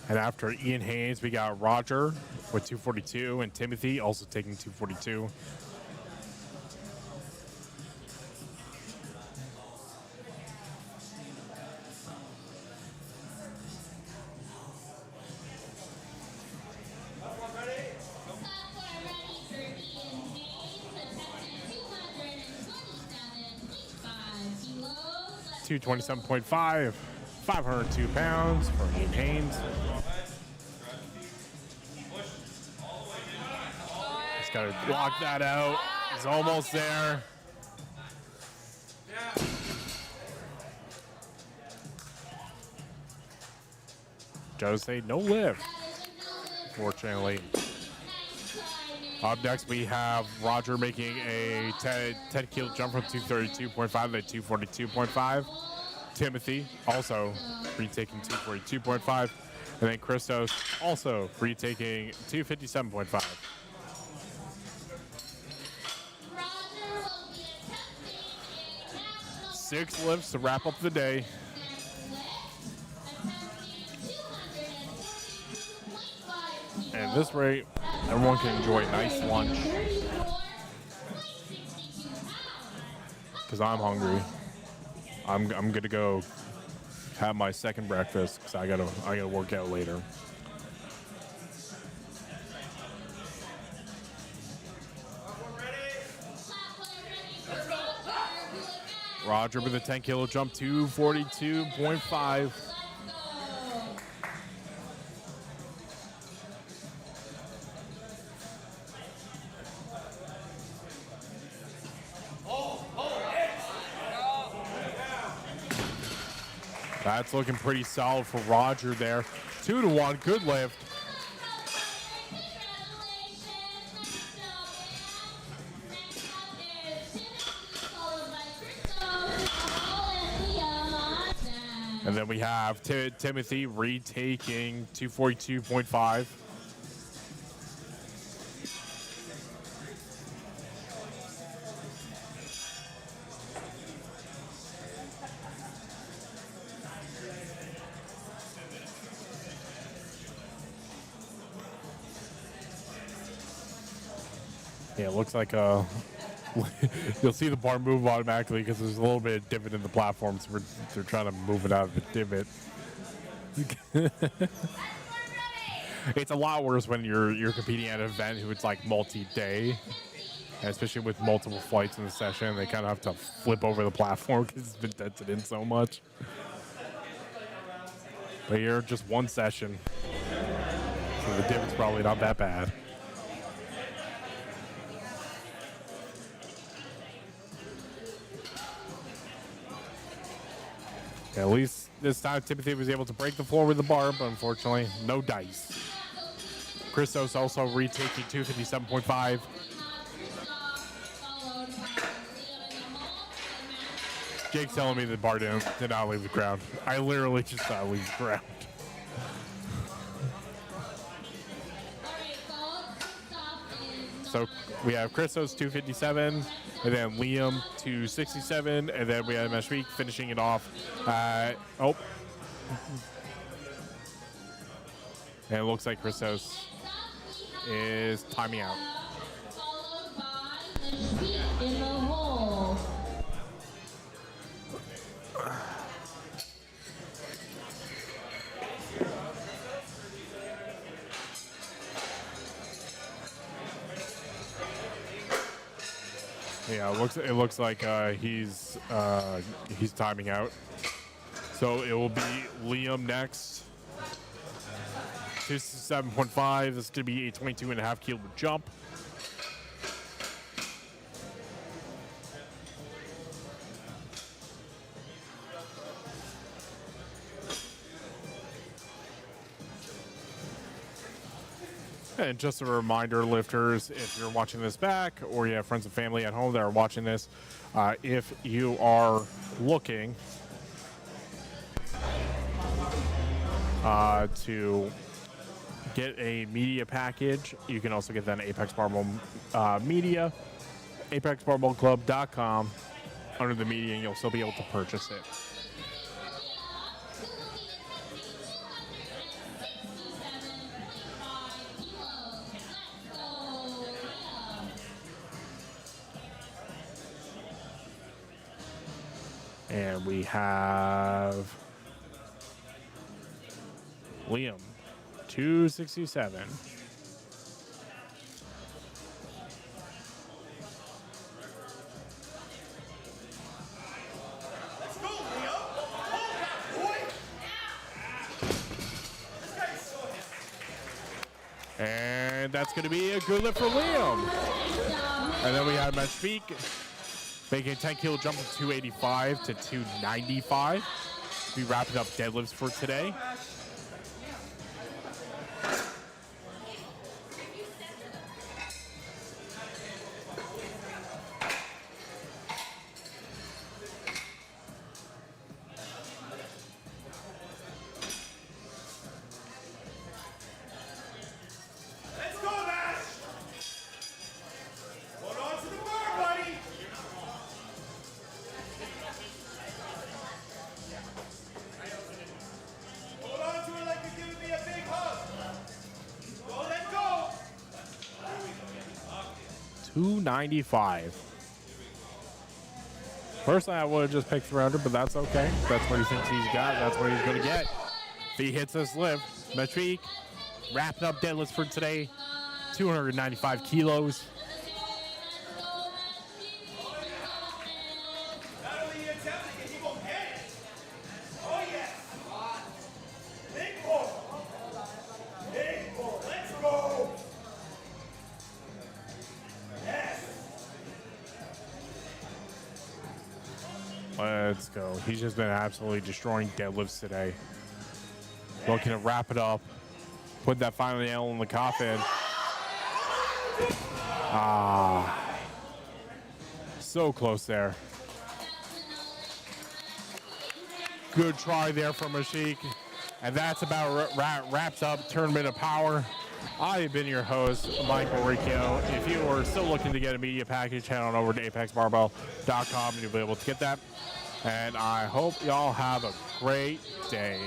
And after Ian Haynes, we got Roger with 242 and Timothy also taking 242. Kilos. 227.5, 502 pounds for Ian Haynes. Just gotta block that out. He's almost there. Joe say no lift, fortunately. Up next, we have Roger making a 10 kilo jump from 232.5 to 242.5. Timothy also retaking 242.5. And then Christos also retaking 257.5. Six lifts to wrap up the day. And at this rate, everyone can enjoy a nice lunch. Because I'm hungry. I'm gonna go have my second breakfast because I gotta work out later. Roger with a 10 kilo jump, 242.5. That's looking pretty solid for Roger there. 2-to-1, good lift. And then we have Timothy retaking 242.5. Yeah, it looks like you'll see the bar move automatically because there's a little bit of divot in the platform, so they're trying to move it out of the divot. It's a lot worse when you're competing at an event who it's like multi-day, and especially with multiple flights in the session. They kind of have to flip over the platform because it's been dented in so much. But here, just one session, so the divot's probably not that bad. At least this time, Timothy was able to break the floor with the bar, but unfortunately, no dice. Christos also retaking 257.5. Jake's telling me the bar did not leave the ground. I literally just saw it leave the ground. So we have Christos 257, and then Liam 267, and then we have Meshweek finishing it off. And it looks like Christos is timing out. Followed by the sheet in the hole. Yeah, it looks like he's timing out. So it will be Liam next. 267.5. This is going to be a 22.5 kilo jump. And just a reminder, lifters, if you're watching this back or you have friends and family at home that are watching this, if you are looking to get a media package, you can also get that on Apex Barbell Media, apexbarbellclub.com. Under the media, and you'll still be able to purchase it. And we have Liam, 267. Let's go, Leo. Hold that, boy. This guy's so heavy. And that's going to be a good lift for Liam. And then we have Mashfiq making a 10 kilo jump from 285 to 295. Be wrapping up deadlifts for today. Let's go, Mash. Hold on to the bar, buddy. Hold on to it like you're giving me a big hug. Don't let go. 295. Personally, I would have just picked 300, but that's okay. That's what he thinks he's got. That's what he's going to get. If he hits this lift, Mashfiq wrapping up deadlifts for today. 295 kilos. Not only you attempting it, he won't get it. Oh, yes. Big pull. Big pull. Let's go. Yes. Let's go. He's just been absolutely destroying deadlifts today. Looking to wrap it up. Put that final nail in the coffin. So close there. Good try there from Mashfiq. And that's about wraps up Tournament of Power. I have been your host, Michael Riccio. If you are still looking to get a media package, head on over to apexbarbell.com and you'll be able to get that. And I hope y'all have a great day.